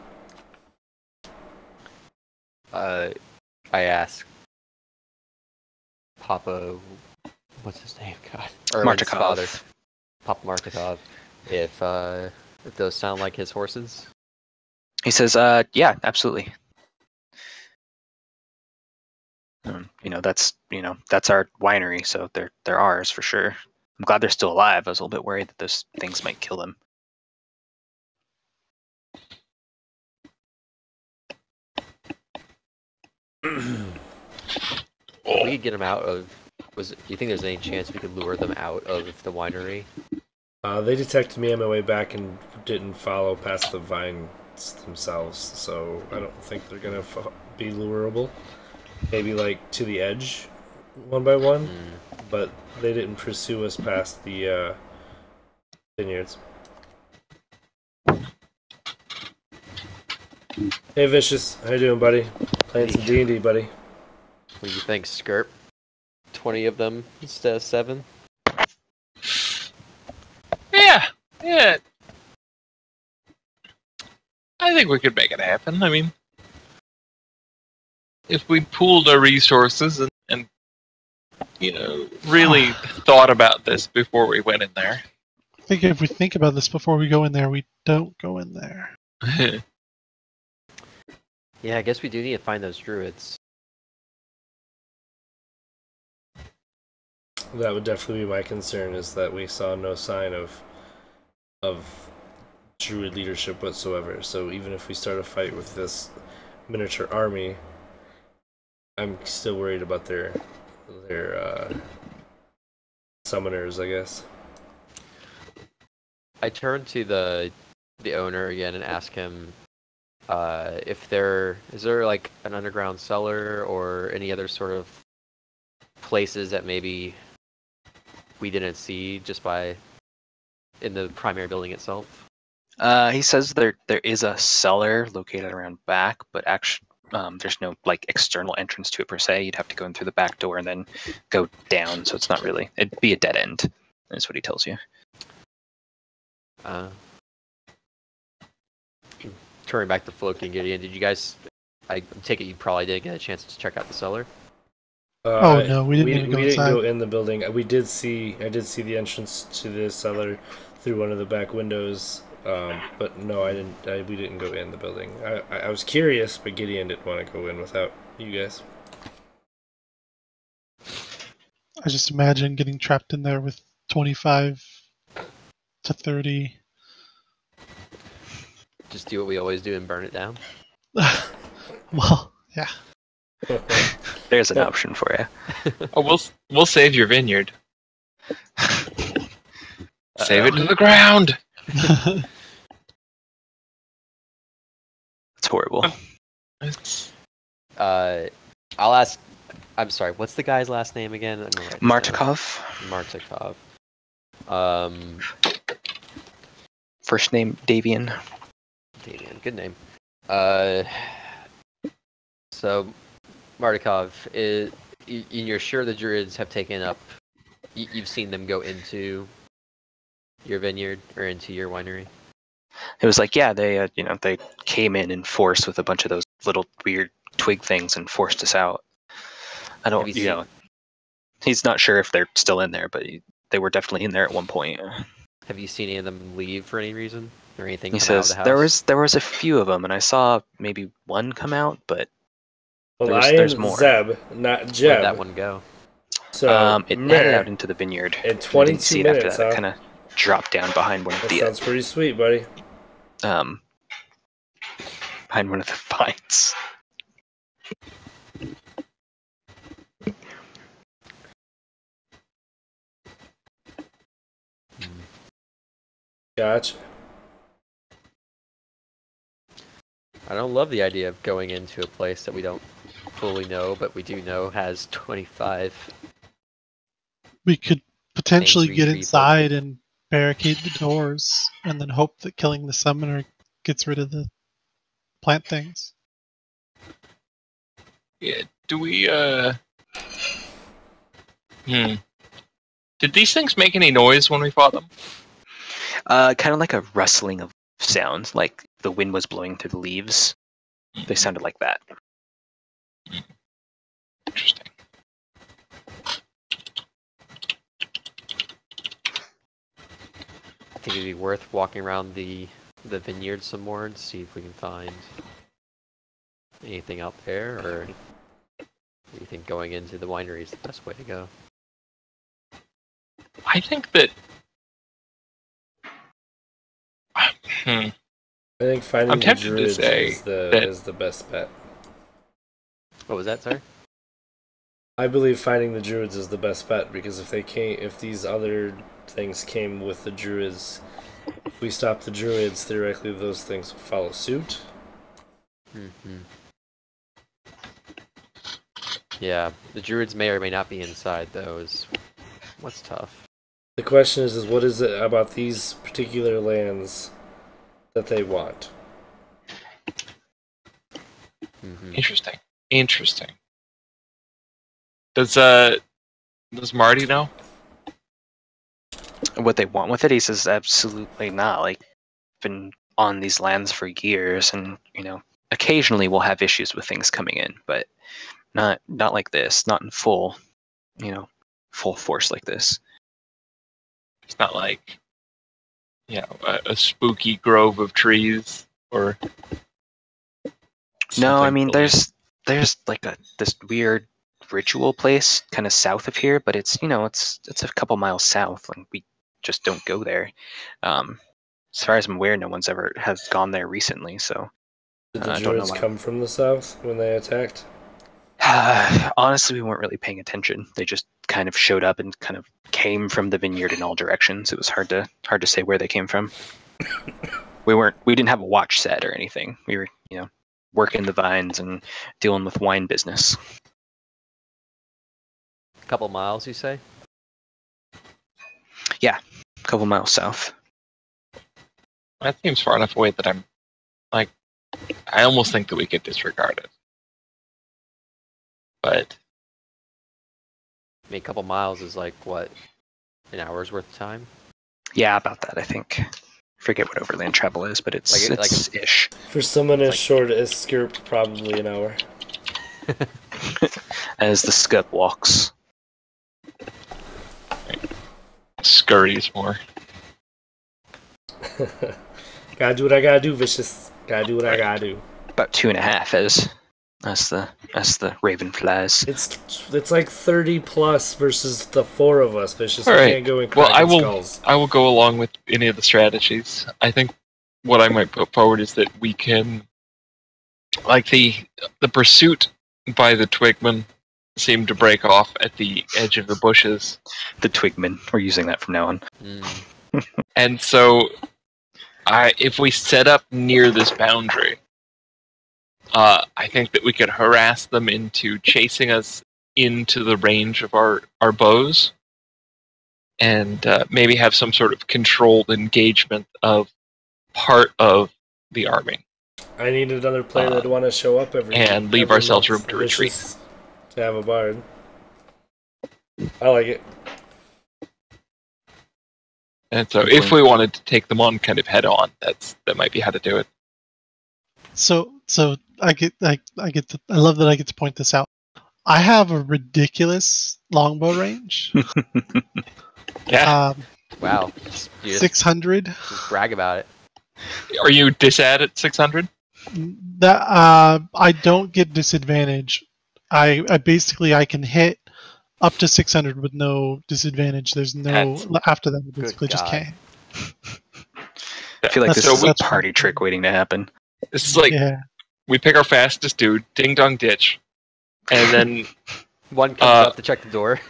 D: I ask Papa, what's his name? God, Erwin's
C: Martikov.
D: father, Papa Martikov, if those sound like his horses.
C: He says, yeah, absolutely. That's our winery, so they're ours for sure. I'm glad they're still alive. I was a little bit worried that those things might kill them.
D: We could get them out of. Do you think there's any chance we could lure them out of the winery?
B: They detected me on my way back and didn't follow past the vines themselves, so I don't think they're gonna be lurable. Maybe like to the edge, one by one, but they didn't pursue us past the vineyards. Hey Vicious, how you doing, buddy? Playing some D&D, buddy.
D: What do you think, Skirp? 20 of them instead of 7?
F: Yeah. I think we could make it happen. I mean, if we pooled our resources and really thought about this before we went in there.
E: I think if we think about this before we go in there, we don't go in there.
D: Yeah, I guess we do need to find those druids.
B: That would definitely be my concern, is that we saw no sign of of druid leadership whatsoever. So even if we start a fight with this miniature army, I'm still worried about their summoners, I guess.
D: I turn to the owner again and ask him if there is like an underground cellar or any other sort of places that maybe we didn't see just by in the primary building itself.
C: He says there is a cellar located around back, but actually there's no like external entrance to it per se. You'd have to go in through the back door and then go down, so it's not really. It'd be a dead end. That's what he tells you.
D: Turning back to Floki and Gideon, did you guys? I take it you probably did get a chance to check out the cellar.
E: No, we didn't even go
B: we didn't
E: inside.
B: go in the building. I did see the entrance to the cellar through one of the back windows. But no, I didn't. We didn't go in the building. I was curious, but Gideon didn't want to go in without you guys.
E: I just imagine getting trapped in there with 25 to 30.
D: Just do what we always do and burn it down.
E: Well, yeah.
C: There's an option for you.
F: Oh, we'll save your vineyard. Save it to the ground.
C: It's horrible.
F: It's...
D: I'll ask. I'm sorry. What's the guy's last name again?
C: Martikov.
D: Martikov.
C: First name Davian.
D: Davian, good name. So Martikov, you're sure the Druids have taken up? You've seen them go into your vineyard or into your winery?
C: It was like, yeah, they they came in force with a bunch of those little weird twig things and forced us out. I don't, he's not sure if they're still in there, but they were definitely in there at one point.
D: Have you seen any of them leave for any reason or anything?
C: He
D: come out of
C: says
D: the house?
C: there was a few of them, and I saw maybe one come out, but
B: Well,
C: there's more.
B: Zeb, not Jeb.
D: Where'd that one go?
B: So
C: it headed out into the vineyard.
B: In
C: I
B: 22
C: didn't see it
B: minutes,
C: after that.
B: huh?
C: It kind of dropped down behind one of
B: That
C: the
B: sounds pretty sweet, buddy.
C: behind one of the vines.
B: Gotcha.
D: I don't love the idea of going into a place that we don't fully know, but we do know has 25.
E: We could potentially
D: Angry
E: get
D: people.
E: inside and barricade the doors, and then hope that killing the summoner gets rid of the plant things.
F: Yeah, do we, Did these things make any noise when we fought them?
C: Kind of like a rustling of sounds, like the wind was blowing through the leaves. They sounded like that.
F: Interesting.
D: I think it'd be worth walking around the vineyard some more and see if we can find anything out there, or do you think going into the winery is the best way to go?
F: I think that...
B: I think finding
F: I'm
B: the
F: tempted to
B: druids
F: say
B: is
F: that-
B: the best bet.
D: What was that, sir?
B: I believe finding the druids is the best bet, because if these other things came with the druids, if we stop the druids, theoretically those things will follow suit.
D: Mm-hmm. Yeah, the druids may or may not be inside, though, is what's tough.
B: The question is what is it about these particular lands that they want?
D: Mm-hmm.
F: Interesting. Does Marty know?
C: What they want with it, he says absolutely not. Like, been on these lands for years, and occasionally we'll have issues with things coming in, but not like this. Not in full force like this.
F: It's not like, a spooky grove of trees or.
C: No, I
F: something
C: mean
F: really-
C: there's like this weird ritual place kind of south of here, but it's it's a couple miles south, and we just don't go there. as far as I'm aware, no one's ever has gone there recently. So
B: Did the
C: I don't know
B: druids
C: why.
B: come from the south when they attacked?
C: Honestly, we weren't really paying attention. They just kind of showed up and kind of came from the vineyard in all directions. It was hard to say where they came from. We didn't have a watch set or anything. We were, working the vines and dealing with wine business.
D: A couple miles, you say?
C: Yeah, a couple miles south.
F: That seems far enough away that I'm like, I almost think that we could disregard it. But
D: I mean, a couple miles is like, what, an hour's worth of time?
C: Yeah, about that, I think. Forget what overland travel is, but it's ish.
B: For someone as short as Skirp, probably an hour.
C: As the scut walks.
F: scurries more.
B: Gotta do what I gotta do, Vicious. Gotta do what I gotta do.
C: About 2.5 as the raven flies.
B: It's like 30 plus versus the 4 of us, Vicious.
F: All
B: We
F: right.
B: can't go in
F: Well,
B: skulls.
F: I will go along with any of the strategies. I think what I might put forward is that we can, like the pursuit by the Twigman seemed to break off at the edge of the bushes.
C: The Twigman. We're using that from now on.
F: And so, if we set up near this boundary, I think that we could harass them into chasing us into the range of our bows, and maybe have some sort of controlled engagement of part of the army.
B: I need another player that'd want to show up
F: and leave
B: every
F: ourselves
B: month,
F: room to retreat.
B: Vicious, to have a bard. I like it.
F: And so, if we wanted to take them on kind of head on, that might be how to do it.
E: So I love that I get to point this out. I have a ridiculous longbow range.
F: Yeah.
D: Wow. You just
E: 600.
D: brag about it.
F: Are you disad at 600?
E: That I don't get disadvantage. I basically I can hit up to 600 with no disadvantage. There's no after that. I basically just can't.
C: I feel like
E: That's
C: this is a
E: such
C: party trick waiting to happen.
F: This is like,
E: Yeah.
F: we pick our fastest dude, ding dong ditch, and then
D: One comes up to check the door.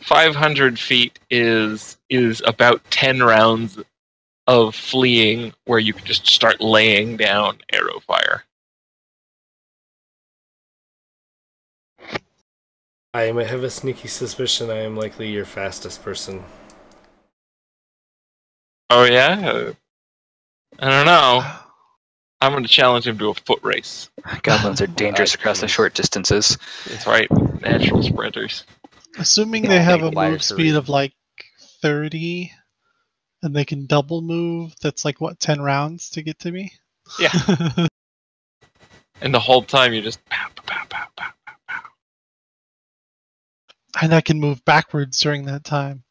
F: 500 feet is about 10 rounds of fleeing where you can just start laying down arrow fire.
B: I have a sneaky suspicion I am likely your fastest person.
F: Oh yeah? I don't know. I'm going to challenge him to a foot race.
C: Goblins are dangerous across the short distances.
F: That's right, natural sprinters.
E: Assuming they have a
D: Take a
E: move speed of like 30, and they can double move. That's like what 10 rounds to get to me.
F: Yeah. And the whole time you just pow, pow, pow, pow, pow, pow.
E: And I can move backwards during that time.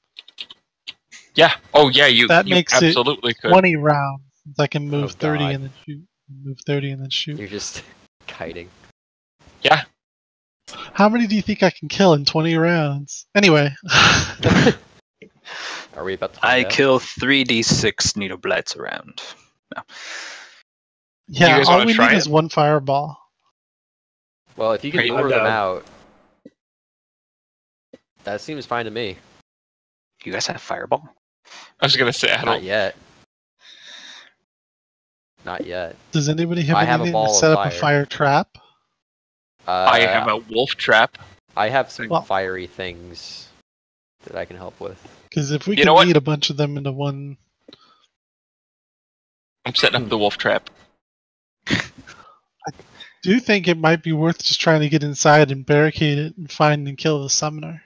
F: Yeah. Oh yeah, you
E: makes
F: absolutely
E: it
F: could.
E: 20 rounds. I can move
D: Oh,
E: 30
D: God.
E: and then shoot. Move 30 and then shoot.
D: You're just kiting.
F: Yeah.
E: How many do you think I can kill in 20 rounds? Anyway.
D: Are we about to
C: I
D: find out?
C: kill 3d6 needle blights around. No.
F: You
E: Yeah,
F: guys
E: all
F: wanna
E: we
F: try
E: need
F: it?
E: is one fireball.
D: Well, if you can
F: Great.
D: lure
B: I'm
D: them
B: down.
D: out, that seems fine to me.
C: You guys have fireball?
F: I was gonna say I
D: Not
F: don't.
D: yet. Not yet.
E: Does anybody have
D: I have a
E: anything
D: ball
E: to
D: of
E: set up a
D: fire.
E: fire trap?
F: I have a wolf trap.
D: I have some
E: Well-
D: fiery things that I can help with.
E: Because if we
F: You know
E: can
F: what?
E: lead a bunch of them into one...
F: I'm setting up the wolf trap.
E: Do you think it might be worth just trying to get inside and barricade it and find and kill the summoner?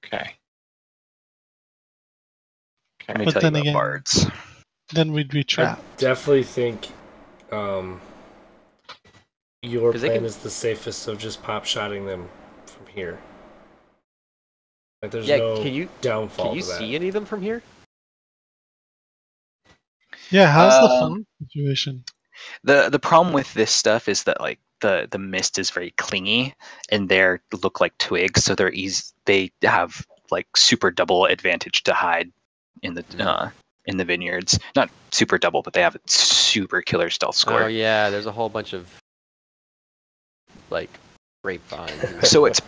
F: Okay.
C: Let me
E: But
C: tell you
E: then
C: about
E: again-
C: bards.
E: Then we'd be
B: I
E: trapped.
B: definitely think your
D: 'Cause they
B: plan
D: can-
B: is the safest, so just pop shotting them from here. Like there's
D: Yeah,
B: no
D: can you
B: downfall
D: can you
B: to that.
D: see any of them from here?
E: Yeah, how's the
C: Um,
E: phone situation?
C: The problem with this stuff is that like the mist is very clingy, and they look like twigs, so they're easy. They have like super double advantage to hide in the vineyards. Not super double, but they have a super killer stealth score.
D: Oh yeah, there's a whole bunch of like grapevines.
C: So it's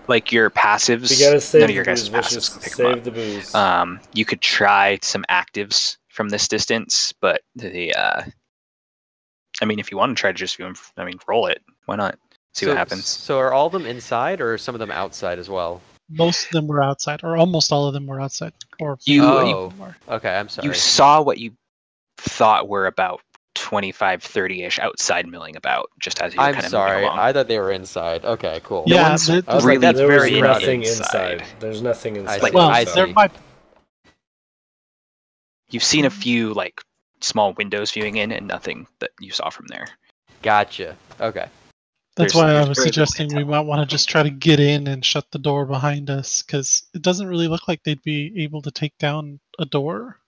C: like your passives.
B: You gotta save
C: None of
B: the
C: your guys'
B: booze,
C: passives
B: Vicious.
C: can pick them
B: Save
C: up.
B: the booze.
C: You could try some actives from this distance, but I mean, if you want to try to just roll it. Why not? See what happens.
D: So are all of them inside, or are some of them outside as well?
E: Most of them were outside, or almost all of them were outside. Or
C: You-
D: Okay, I'm sorry.
C: You saw what you thought were about 25, 30-ish outside milling about, just as you were
D: I'm
C: kind of
D: sorry.
C: moving along.
D: I thought they were inside. Okay, cool.
E: Yeah,
C: No one's
E: there-
D: I was
C: really
D: like, that's
B: there
D: very
B: was
D: crowded.
B: nothing
C: inside.
B: inside. There's nothing inside.
D: see.
E: well,
D: I
E: there
D: see.
E: might.
C: You've seen a few like small windows viewing in, and nothing that you saw from there.
D: Gotcha. Okay.
E: That's
C: There's
E: why I
C: very
E: was
C: little
E: suggesting we
C: intel.
E: might want to just try to get in and shut the door behind us, because it doesn't really look like they'd be able to take down a door.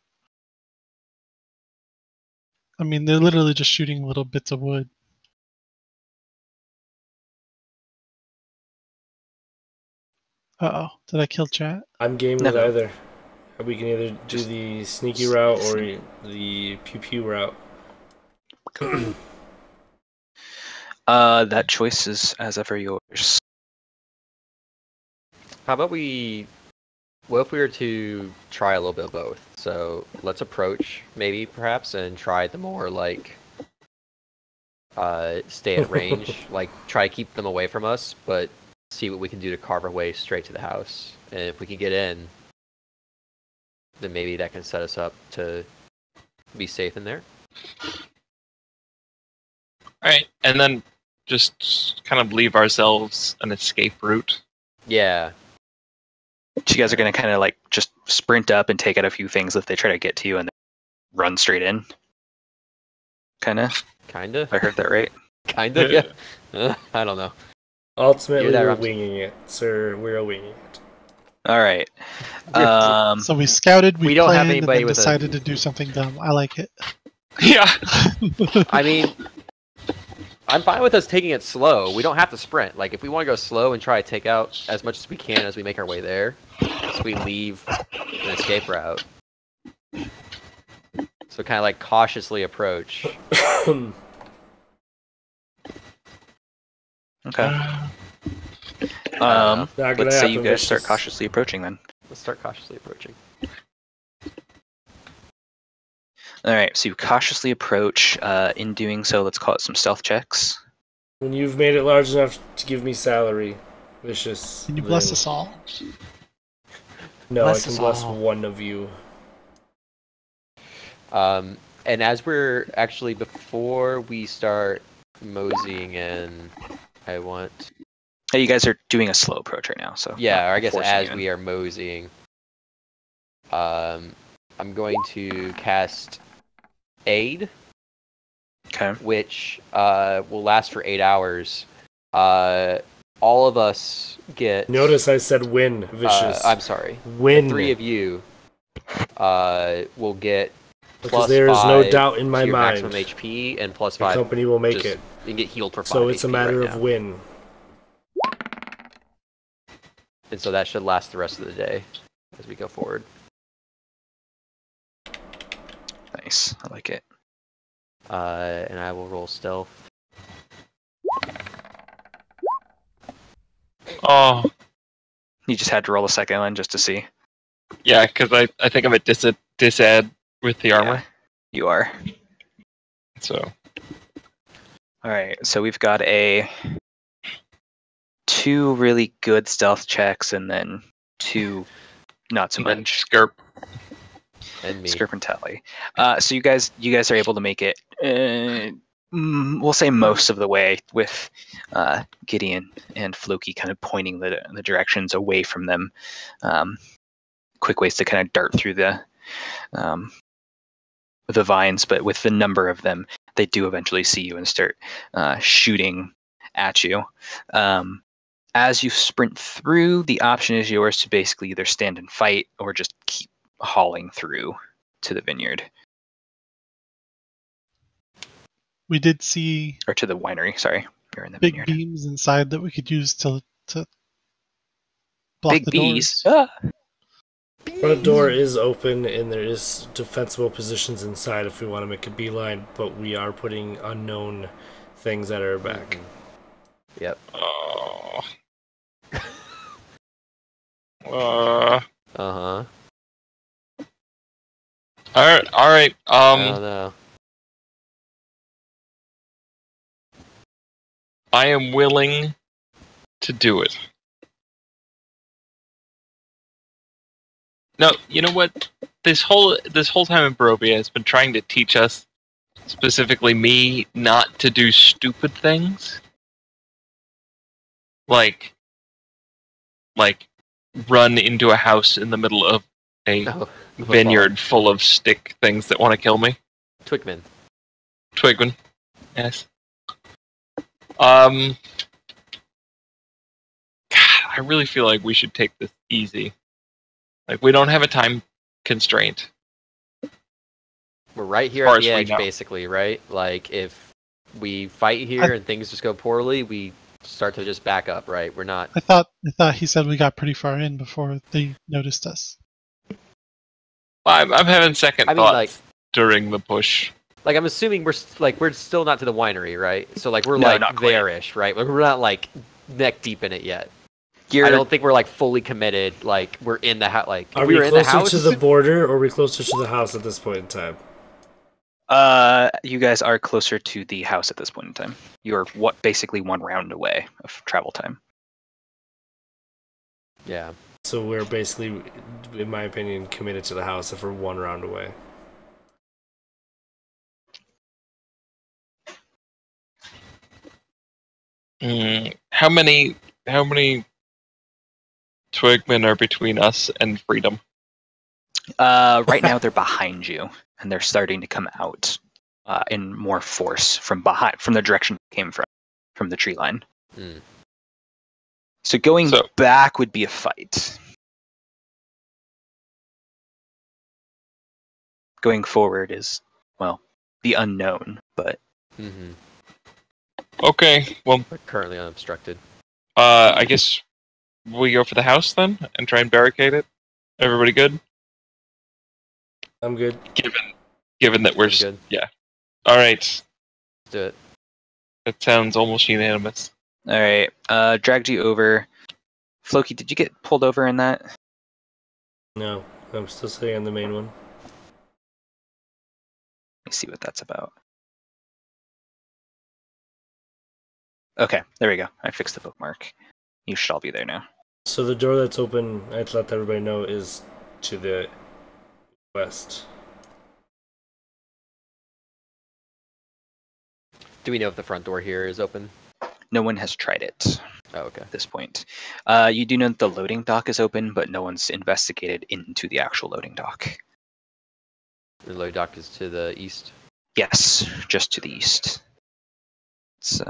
E: I mean, they're literally just shooting little bits of wood. Uh-oh, did I kill chat?
B: I'm game
C: No.
B: with either. We can either do
C: Just
B: the sneaky route or
C: sneak.
B: the pew-pew route.
C: That choice is as ever yours.
D: How about what if we were to try a little bit of both? So let's approach, maybe, perhaps, and try the more, like, stay at range. Like, try to keep them away from us, but see what we can do to carve our way straight to the house. And if we can get in, then maybe that can set us up to be safe in there.
F: Alright, and then just kind of leave ourselves an escape route.
D: Yeah.
C: So you guys are gonna kind of like just sprint up and take out a few things if they try to get to you, and then run straight in. Kinda.
D: Kinda.
C: I heard that right.
D: Kinda, yeah. I don't know.
B: Ultimately,
D: You're that,
B: we're
D: Ramsey.
B: winging it, sir. We're winging it.
C: All right.
E: So we scouted, we,
D: we don't have
E: planned, and
D: anybody
E: then
D: with a-
E: decided to do something dumb. I like it.
F: Yeah.
D: I mean, I'm fine with us taking it slow. We don't have to sprint. Like, if we want to go slow and try to take out as much as we can as we make our way there, so we leave an escape route. So kind of like cautiously approach.
C: Okay.
D: know.
B: Not gonna
C: Let's say
B: happen,
C: you guys start
B: Vicious.
C: cautiously approaching then.
D: Let's start cautiously approaching.
C: All right. So you cautiously approach. In doing so, let's call it some stealth checks.
B: When you've made it large enough to give me salary, Vicious.
E: Can you bless
B: then-
E: us all?
B: No,
E: Bless
B: I can
E: us
B: bless
E: all.
B: one of you.
D: And as we're actually, before we start moseying in, I want...
C: Hey, you guys are doing a slow approach right now, so
D: Yeah, or I guess
C: forcing
D: as
C: you in.
D: we are moseying, I'm going to cast Aid,
C: Okay.
D: which will last for 8 hours. All of us get...
B: Notice I said win, Vicious.
D: I'm sorry.
B: Win.
D: 3 of you will get
B: because
D: plus
B: there is
D: 5
B: no doubt in my
D: to your
B: mind.
D: maximum HP and plus
B: The
D: 5.
B: company will make
D: just-
B: it.
D: You can get healed for 5
B: So it's a
D: HP
B: matter
D: right
B: of
D: now.
B: win.
D: And so that should last the rest of the day as we go forward.
C: Nice. I like it.
D: And I will roll stealth.
F: Oh,
C: You just had to roll a second one just to see.
F: yeah, because I think I'm at disad with the armor.
C: Yeah, you are.
F: So
C: All right. So we've got 2 really good stealth checks, and then 2 not so
F: and then
C: much.
F: Skirp.
D: And me.
C: Skirp and Tally. So you guys are able to make it. We'll say most of the way with Gideon and Floki kind of pointing the directions away from them. Quick ways to kind of dart through the vines, but with the number of them, they do eventually see you and start shooting at you. As you sprint through, the option is yours to basically either stand and fight or just keep hauling through to the vineyard
E: We did see
C: or to the winery. Sorry, you're in the
E: big
C: vineyard.
E: beams inside that we could use to block
C: Big
E: the
C: bees.
E: doors.
C: Ah!
B: Front door is open, and there is defensible positions inside if we want to make a beeline, but we are putting unknown things at our back.
D: Yep.
F: Oh.
D: Uh-huh.
F: All right.
D: I don't know.
F: I am willing to do it. No, you know what? This whole time in Barovia has been trying to teach us, specifically me, not to do stupid things. Like run into a house in the middle of a vineyard full of stick things that want to kill me.
D: Twigman.
F: Yes. God, I really feel like we should take this easy. Like, we don't have a time constraint.
D: We're right here
F: As far
D: at the
F: as we
D: edge,
F: know.
D: basically, right? Like, if we fight here and things just go poorly, we start to just back up, right? We're not...
E: I thought he said we got pretty far in before they noticed us.
F: I'm having second
D: I mean,
F: thoughts
D: like-
F: during the push.
D: Like, I'm assuming we're still not to the winery, right? So, like, we're
C: No,
D: like
C: not quite.
D: there-ish, right? Like, we're not, like, neck deep in it yet.
C: You're,
D: I don't think we're, like, fully committed. Like, we're in the house. Like,
B: Are
D: if
B: we
D: we were in the
B: closer
D: house...
B: to the border, or are we closer to the house at this point in time?
C: you guys are closer to the house at this point in time. You're basically one round away of travel time.
D: Yeah.
B: So we're basically, in my opinion, committed to the house if we're one round away.
F: How many Twigmen are between us and freedom?
C: Right now they're behind you, and they're starting to come out in more force from the direction they came from the tree line.
D: Mm.
C: So going back would be a fight. Going forward is, well, the unknown, but
D: Mm-hmm.
F: Okay, well,
D: We're currently unobstructed.
F: I guess we go for the house then and try and barricade it. Everybody good?
B: I'm good.
F: Given that we're
D: I'm good.
F: yeah. All right,
D: Let's do it.
F: that sounds almost unanimous.
C: all right. Dragged you over. Floki, did you get pulled over in that?
B: No, I'm still sitting on the main one.
C: Let me see what that's about. Okay, there we go. I fixed the bookmark. You should all be there now.
B: So the door that's open, I had to let everybody know, is to the west.
D: Do we know if the front door here is open?
C: No one has tried it
D: Oh, okay.
C: at this point. You do know that the loading dock is open, but no one's investigated into the actual loading dock.
D: The load dock is to the east.
C: Yes, just to the east. It's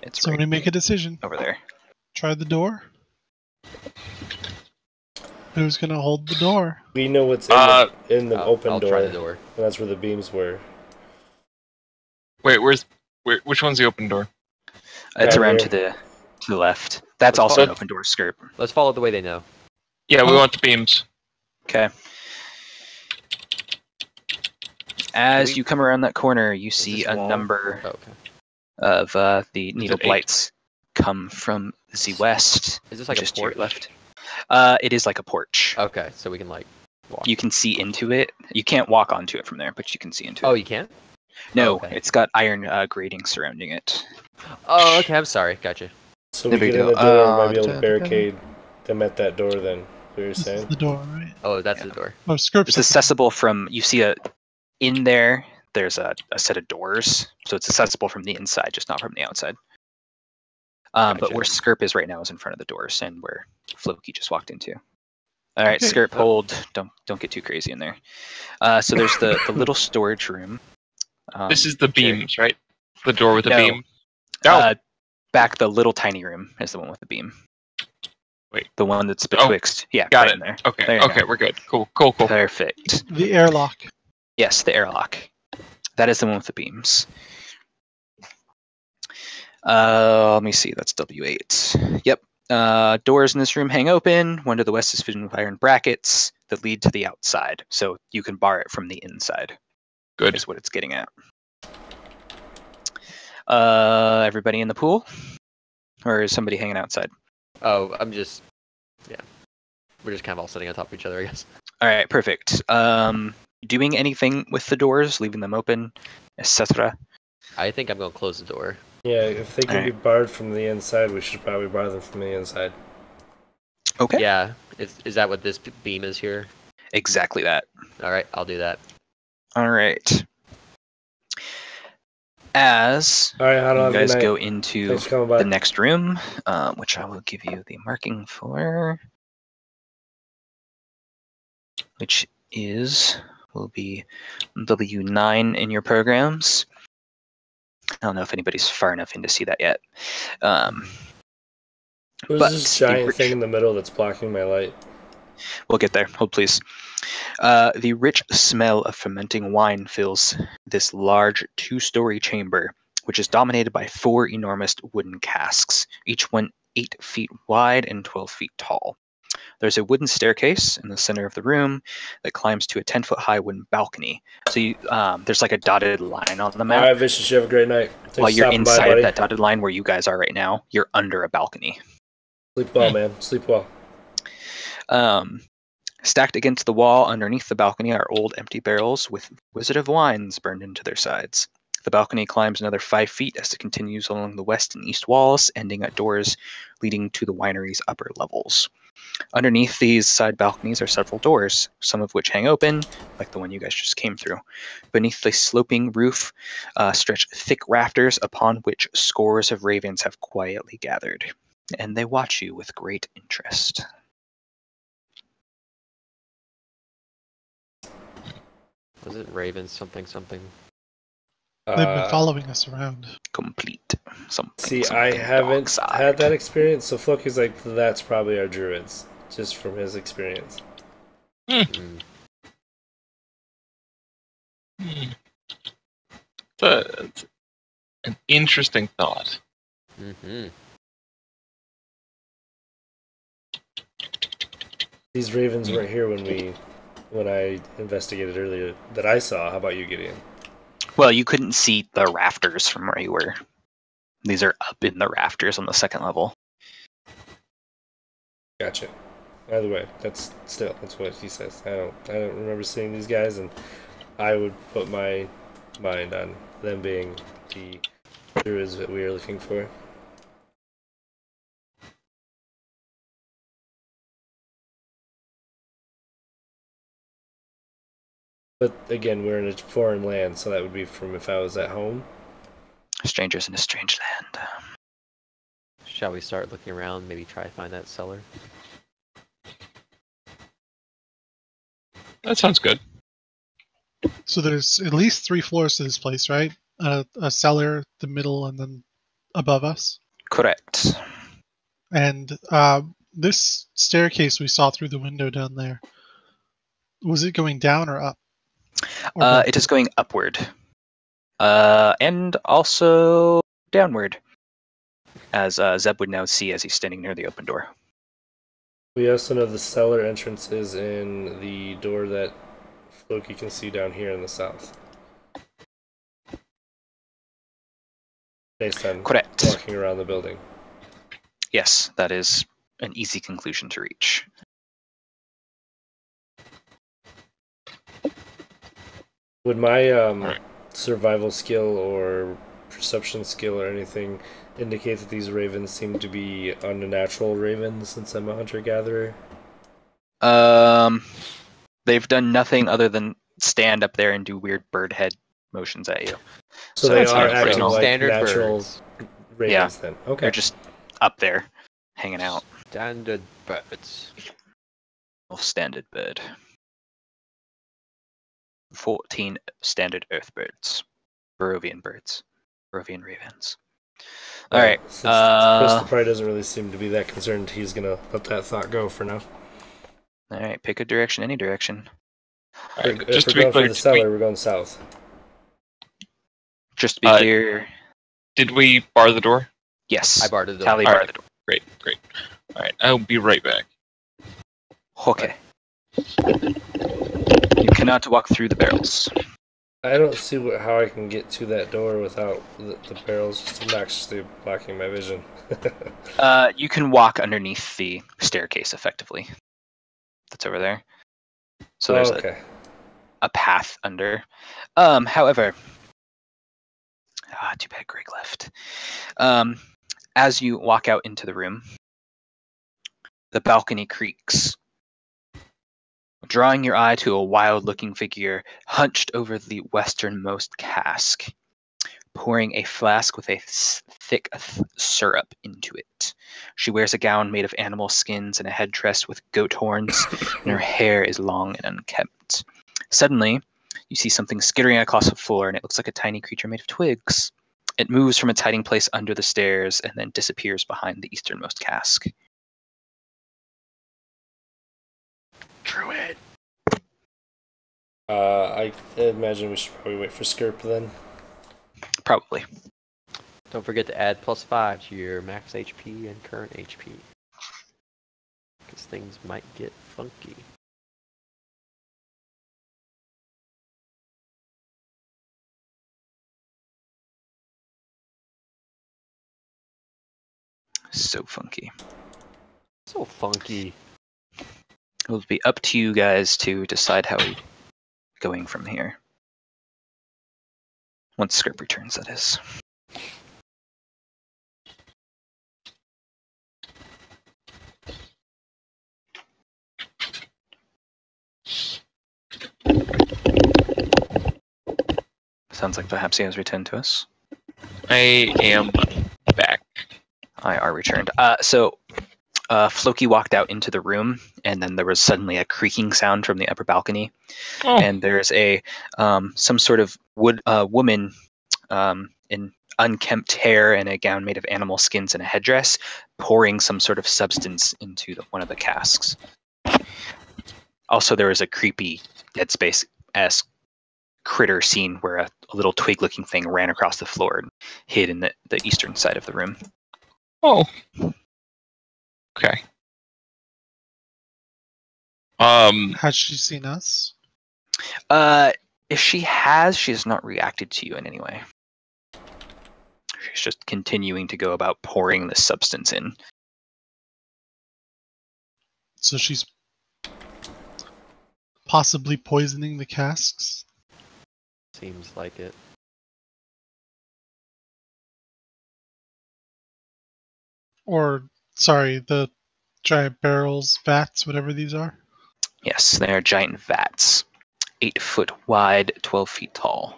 C: it's
E: Somebody
C: right
E: make a decision.
C: over there.
E: Try the door. Who's gonna hold the door?
B: We know what's in the open
D: I'll
B: door.
D: try the door.
B: And that's where the beams were.
F: Wait, which one's the open door?
C: It's
B: Right
C: around
B: here.
C: to the left. That's
D: Let's
C: also
D: follow-
C: an open door skirt.
D: Let's follow the way they know.
F: Yeah, we
E: Oh.
F: want the beams.
C: Okay. As
D: we-
C: you come around that corner, you see
D: this
C: a
D: wall?
C: number
D: Oh, okay.
C: of the needle
F: 8?
C: blights come from the west,
D: Is this like
C: just
D: a
C: to your
D: porch?
C: left. It is like a porch.
D: Okay, so we can like walk.
C: You can see into it. You can't walk onto it from there, but you can see into
D: Oh,
C: it.
D: you can't?
C: No,
D: okay.
C: it's got iron grating surrounding it.
D: Oh, okay. I'm sorry. Gotcha.
B: So
C: There
B: we
C: we
B: get in
C: go.
B: the door and might be able to
C: Da-da-da-da.
B: barricade them at that door then. What you're
E: This is
B: saying?
E: the door, right?
D: Oh, that's
C: Yeah.
D: the door.
E: Oh, Skirp's
C: It's accessible from, you see in there, there's a set of doors, so it's accessible from the inside, just not from the outside. But
D: Gotcha.
C: where Skirp is right now is in front of the doors, and where Floki just walked into. All right,
E: Okay.
C: Skirp, hold. Don't get too crazy in there. So there's the little storage room.
F: This is the
C: here.
F: beams, right? The door with the
C: No.
F: beam. Oh,
C: Back the little tiny room is the one with the beam.
F: Wait.
C: The one that's betwixt. Yeah,
F: got
C: right
F: it.
C: in there.
F: Okay,
C: There you
F: okay,
C: go.
F: we're good. Cool.
C: Perfect.
E: the airlock.
C: Yes, the airlock. That is the one with the beams. Let me see. That's W8. Yep. Doors in this room hang open. One to the west is fitted with iron brackets that lead to the outside, so you can bar it from the inside.
F: Good.
C: Is what it's getting at. Everybody in the pool, or is somebody hanging outside?
D: Oh, we're just kind of all sitting on top of each other, I guess.
C: All right, perfect. Doing anything with the doors, leaving them open, etc.
D: I think I'm going to close the door.
B: Yeah, if they can be barred from the inside, we should probably bar them from the inside.
C: Okay.
D: Yeah, is that what this beam is here?
C: Exactly that.
D: All right, I'll do that.
C: All right. As
B: All right, how do
C: you
B: I have a
C: guys
B: good
C: go
B: night?
C: into
B: Thanks for coming by.
C: the next room, which I will give you the marking for, which will be W9 in your programs. I don't know if anybody's far enough in to see that yet.
B: There's
C: but
B: this
C: the
B: giant
C: rich-
B: thing in the middle that's blocking my light.
C: We'll get there. Hold, please. The rich smell of fermenting wine fills this large 2-story chamber, which is dominated by 4 enormous wooden casks, each one 8 feet wide and 12 feet tall. There's a wooden staircase in the center of the room that climbs to a 10-foot-high wooden balcony. So there's like a dotted line on the
B: All
C: map.
B: right, Vicious, you have a great night. Thanks
C: While
B: for
C: you're
B: stopping by,
C: inside
B: buddy.
C: of that dotted line where you guys are right now, you're under a balcony.
B: Sleep well, man. Sleep well.
C: Stacked against the wall underneath the balcony are old empty barrels with Wizard of Wines burned into their sides. The balcony climbs another 5 feet as it continues along the west and east walls, ending at doors leading to the winery's upper levels. Underneath these side balconies are several doors, some of which hang open, like the one you guys just came through. Beneath the sloping roof stretch thick rafters upon which scores of ravens have quietly gathered, and they watch you with great interest.
D: Was it Raven something?
E: They've been following us around.
C: Complete.
B: See,
C: something
B: I haven't
C: dark
B: had
C: side.
B: that experience, so Floki's like, that's probably our druids, just from his experience.
D: Mm.
F: It's an interesting thought.
D: Mm-hmm.
B: These ravens weren't here when I investigated earlier that I saw. How about you, Gideon?
C: Well, you couldn't see the rafters from where you were. These are up in the rafters on the second level.
B: Gotcha. Either way, that's what he says. I don't remember seeing these guys, and I would put my mind on them being the druids that we are looking for. But again, we're in a foreign land, so that would be from if I was at home.
C: Strangers in a strange land.
D: Shall we start looking around? Maybe try to find that cellar.
F: That sounds good.
E: So there's at least 3 floors to this place, right? A cellar, the middle, and then above us.
C: Correct.
E: And this staircase we saw through the window down there, was it going down or up? Or both?
C: It is going upward. And also downward. As Zeb would now see as he's standing near the open door.
B: We also know the cellar entrance is in the door that Floki can see down here in the south. Based on
C: Correct.
B: walking around the building.
C: Yes, that is an easy conclusion to reach.
B: Would my survival skill or perception skill or anything indicate that these ravens seem to be unnatural ravens since I'm a hunter-gatherer?
C: They've done nothing other than stand up there and do weird bird head motions at you.
B: So
C: So
B: they
C: it's
B: are
C: not
B: acting
C: original.
B: like
D: Standard
B: natural
D: birds.
B: ravens then. Okay.
C: They're just up there, hanging out.
D: Standard birds.
C: Standard bird. 14 standard earth birds. Barovian birds. Barovian ravens. Alright.
B: Since Krista probably doesn't really seem to be that concerned, he's gonna let that thought go for now.
C: Alright, pick a direction, any direction.
F: Alright,
B: If
F: just
B: we're
F: to be
B: going
F: clear,
B: for the cellar, we're going south.
C: Just to be clear,
F: did we bar the door?
C: yes.
D: I barred the door.
C: Tally
F: All
C: bar
F: right.
C: the door.
F: Great. Alright, I'll be right back.
C: Okay. You cannot walk through the barrels.
B: I don't see how I can get to that door without the barrels just obnoxiously blocking my vision.
C: You can walk underneath the staircase, effectively. That's over there. So there's a path under. However, too bad Greg left. As you walk out into the room, the balcony creaks, drawing your eye to a wild-looking figure hunched over the westernmost cask, pouring a flask with a thick syrup into it. She wears a gown made of animal skins and a headdress with goat horns, and her hair is long and unkempt. Suddenly, you see something skittering across the floor, and it looks like a tiny creature made of twigs. It moves from its hiding place under the stairs and then disappears behind the easternmost cask.
D: Druid.
B: I imagine we should probably wait for Skirp then.
C: Probably.
D: Don't forget to add +5 to your max HP and current HP. Because things might get funky.
C: So funky.
D: So funky.
C: It will be up to you guys to decide how we're going from here. Once Script returns, that is. Sounds like perhaps he has returned to us.
F: I am back.
C: I are returned. So Floki walked out into the room, and then there was suddenly a creaking sound from the upper balcony.
F: Oh.
C: And there's a some sort of woman in unkempt hair and a gown made of animal skins and a headdress, pouring some sort of substance into one of the casks. Also, there was a creepy Dead Space-esque critter scene where a little twig-looking thing ran across the floor and hid in the eastern side of the room.
F: Oh. Okay.
E: Has she seen us?
C: If she has not reacted to you in any way. She's just continuing to go about pouring this substance in.
E: So she's possibly poisoning the casks?
D: Seems like it.
E: Or, sorry, the giant barrels, vats, whatever these are?
C: Yes, they are giant vats. 8 foot wide, 12 feet tall.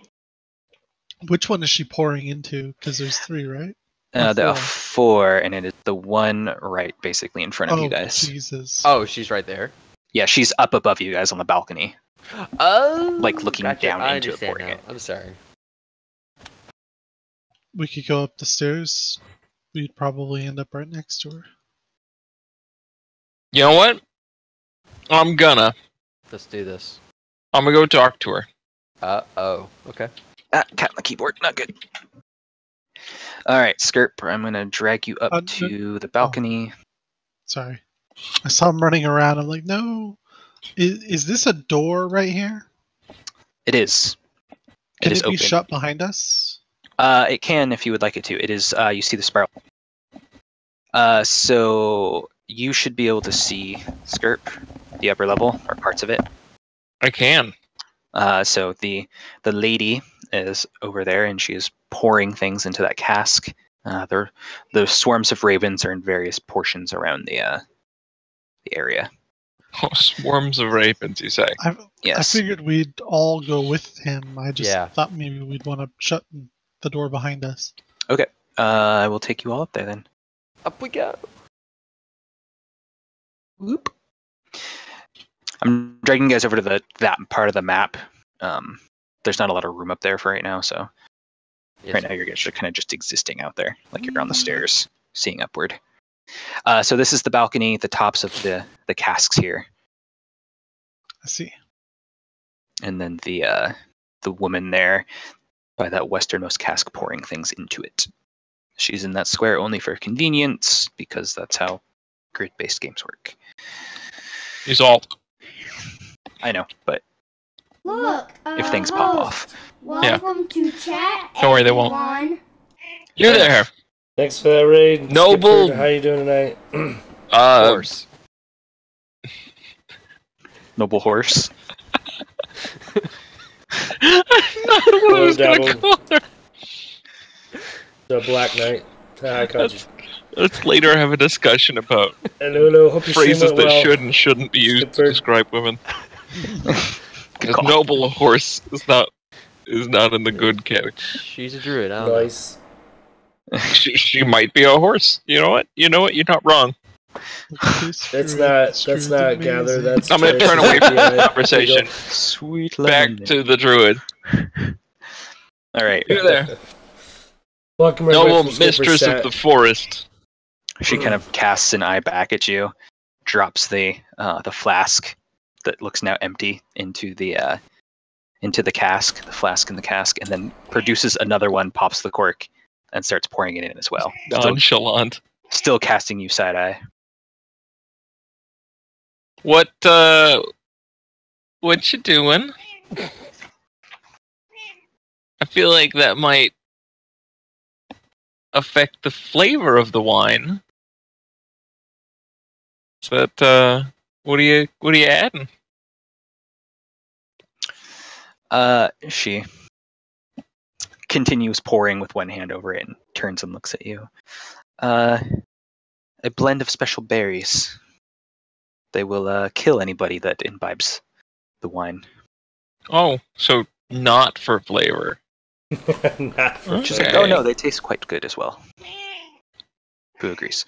E: Which one is she pouring into? Because there's 3, right?
C: There are 4, and it is the one right basically in front of you guys.
E: Jesus.
D: Oh, she's right there.
C: Yeah, she's up above you guys on the balcony.
D: Oh,
C: Like looking down
D: I
C: into it,
D: understand
C: pouring
D: now.
C: it.
D: I'm sorry.
E: We could go up the stairs. We'd probably end up right next to her.
F: You know what? I'm gonna
D: Let's do this.
F: go talk to her.
D: Oh. Okay.
C: Cat on the keyboard, not good. Alright, Skirp, I'm gonna drag you up to the balcony.
E: Sorry. I saw him running around. I'm like, no. Is this a door right here?
C: It is.
E: Can
C: is
E: it be
C: open.
E: shut behind us?
C: It can if you would like it to. It is, you see the spiral. So you should be able to see Skirp, the upper level, or parts of it.
F: I can.
C: So the lady is over there, and she is pouring things into that cask. The swarms of ravens are in various portions around the area.
F: Oh, swarms of ravens, you say?
E: I
C: Yes.
E: figured we'd all go with him. I just
D: Yeah.
E: thought maybe we'd want to shut the door behind us.
C: Okay. I will take you all up there then.
D: Up we go.
C: Whoop. I'm dragging you guys over to that part of the map. There's not a lot of room up there for right now, so right now you're kind of just existing out there, like you're on the stairs, seeing upward. So this is the balcony, the tops of the casks here,
E: I see.
C: and then the woman there by that westernmost cask pouring things into it. She's in that square only for convenience, because that's how grid-based games work.
F: He's all.
C: I know, but
G: Look,
C: if things pop off.
G: welcome to chat.
F: Don't worry, they won't.
G: everyone.
F: You're there.
B: Thanks for that raid.
F: Noble.
B: Skipford, how you doing tonight?
D: Horse.
C: Noble horse.
F: Not what I was gonna call her.
B: The Black Knight. Hi, Kaji.
F: Let's later have a discussion about
B: And Lulu, hope your stream
F: phrases
B: went
F: that
B: well.
F: should and shouldn't be used to
B: Skipper.
F: describe women.
C: Good
F: As
C: call.
F: noble a horse is not in the good category.
D: She's a druid. I don't know.
B: Nice.
F: She might be a horse. You know what? You're not wrong.
B: That's not gather. That's
F: I'm gonna turn away from the conversation.
C: Sweet
F: Back
C: lemon.
F: to the druid.
C: All right.
F: You're there.
B: Welcome,
F: Noble
B: everybody, from Skipper's
F: mistress
B: chat.
F: of the forest.
C: She kind of casts an eye back at you, drops the flask that looks now empty into the cask, the flask in the cask, and then produces another one, pops the cork, and starts pouring it in as well.
F: Nonchalant.
C: Still casting you side eye.
F: What you doing? I feel like that might affect the flavor of the wine. So that what are you adding?
C: She continues pouring with one hand over it and turns and looks at you. A blend of special berries. They will kill anybody that imbibes the wine.
F: Oh, so not for flavor.
B: Not for
C: She's
F: Okay.
C: like, oh no, they taste quite good as well. Who agrees?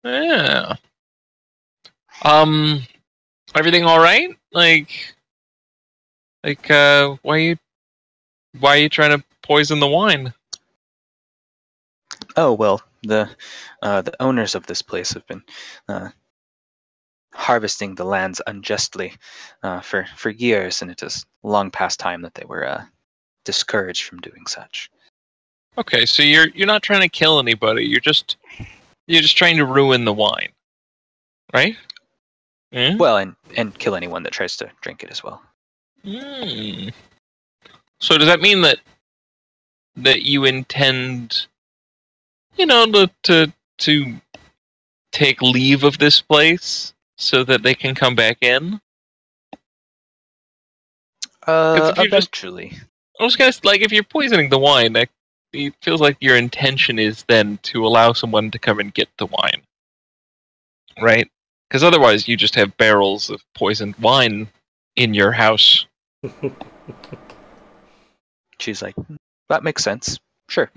F: Yeah. Everything all right? Like, why are you trying to poison the wine?
C: Oh well, the owners of this place have been harvesting the lands unjustly for years, and it is long past time that they were discouraged from doing such.
F: Okay, so you're not trying to kill anybody. You're just trying to ruin the wine, right? Hmm?
C: Well, and kill anyone that tries to drink it as well.
F: Hmm. So does that mean that you intend, to take leave of this place so that they can come back in? 'Cause if you're just-
C: Eventually.
F: I was gonna like, if you're poisoning the wine, it feels like your intention is then to allow someone to come and get the wine, right? Because otherwise, you just have barrels of poisoned wine in your house.
C: She's like, that makes sense. Sure.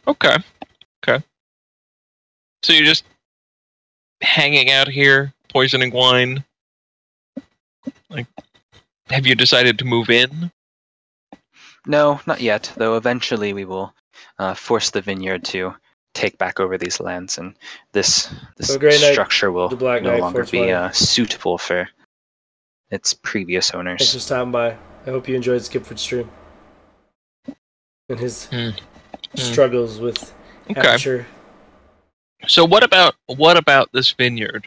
F: Okay. So you're just hanging out here, poisoning wine. Like, have you decided to move in?
C: No, not yet, though eventually we will force the vineyard to take back over these lands, and this
B: Have a great night,
C: structure will
B: the Black
C: no
B: Knight,
C: longer be
B: 420.
C: suitable for its previous
B: Thanks
C: owners.
B: for stopping by. I hope you enjoyed Skipford's stream and his struggles with
F: Okay.
B: aperture.
F: So what about this vineyard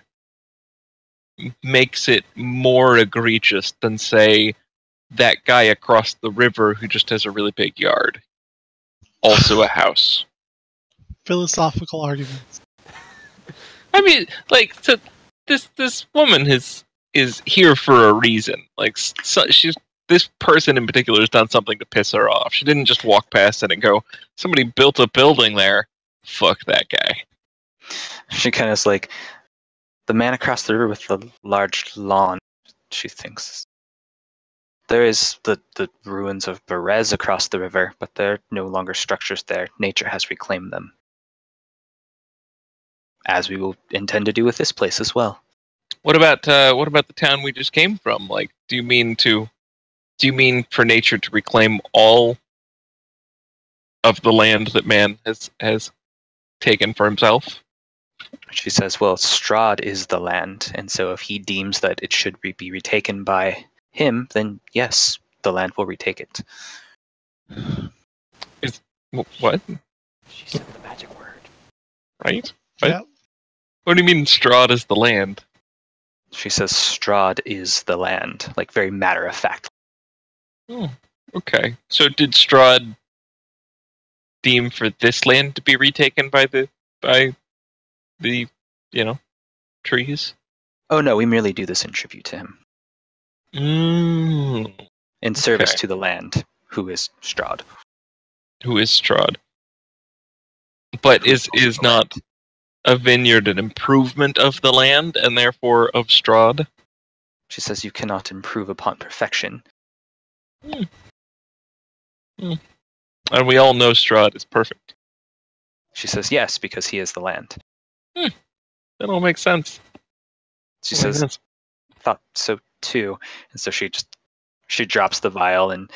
F: makes it more egregious than, say, that guy across the river who just has a really big yard? Also a house.
E: Philosophical arguments.
F: I mean, like, so this woman is here for a reason. Like, so this person in particular has done something to piss her off. She didn't just walk past it and go, somebody built a building there. Fuck that guy.
C: She kind of is like, the man across the river with the large lawn, she thinks. There is the ruins of Berez across the river, but there are no longer structures there. Nature has reclaimed them. As we will intend to do with this place as well.
F: What about the town we just came from? Like, do you mean for nature to reclaim all of the land that man has taken for himself?
C: She says, well, Strahd is the land, and so if he deems that it should be retaken by him, then yes, the land will retake it.
F: What?
D: She said the magic word.
F: Right? What?
E: Yeah.
F: What do you mean Strahd is the land?
C: She says Strahd is the land, like very matter of fact.
F: Oh, okay. So did Strahd deem for this land to be retaken by the trees?
C: Oh no, we merely do this in tribute to him, in service
F: Okay.
C: to the land, who is Strahd.
F: Who is Strahd? But is not a vineyard an improvement of the land and therefore of Strahd?
C: She says you cannot improve upon perfection.
F: And we all know Strahd is perfect.
C: She says yes, because he is the land.
F: That all makes sense.
C: She
F: Oh my
C: says,
F: goodness.
C: thought so too. And so she drops the vial and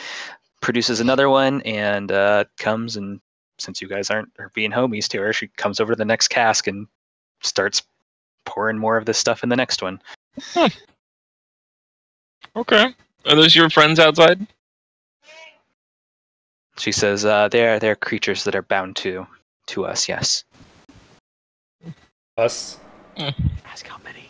C: produces another one and comes, and since you guys are being homies to her, she comes over to the next cask and starts pouring more of this stuff in the next one.
F: Okay. Are those your friends outside?
C: She says they're creatures that are bound to us, yes.
B: Us?
D: Ask how many.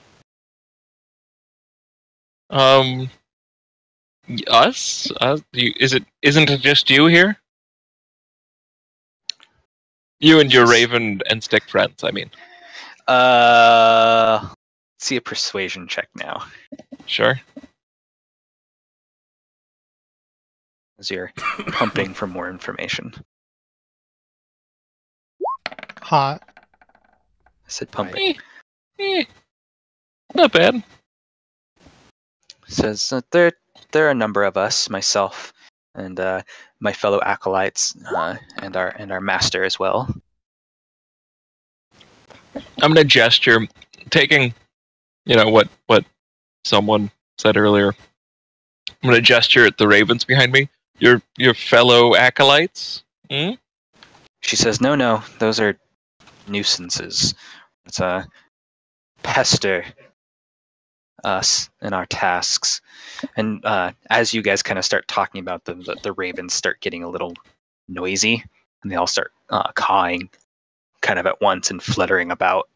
F: Us? Isn't it just you here? You and your Raven and Stick friends, I mean.
C: Let's see a persuasion check now.
F: Sure.
C: As you're pumping for more information.
E: Hot.
C: I said pumping.
F: Not bad.
C: Says there are a number of us, myself and my fellow acolytes, and our master as well.
F: I'm gonna gesture, taking, what someone said earlier. I'm gonna gesture at the ravens behind me. Your fellow acolytes.
C: She says, no, those are nuisances. It's pester us and our tasks. And as you guys kind of start talking about the ravens start getting a little noisy, and they all start cawing kind of at once and fluttering about.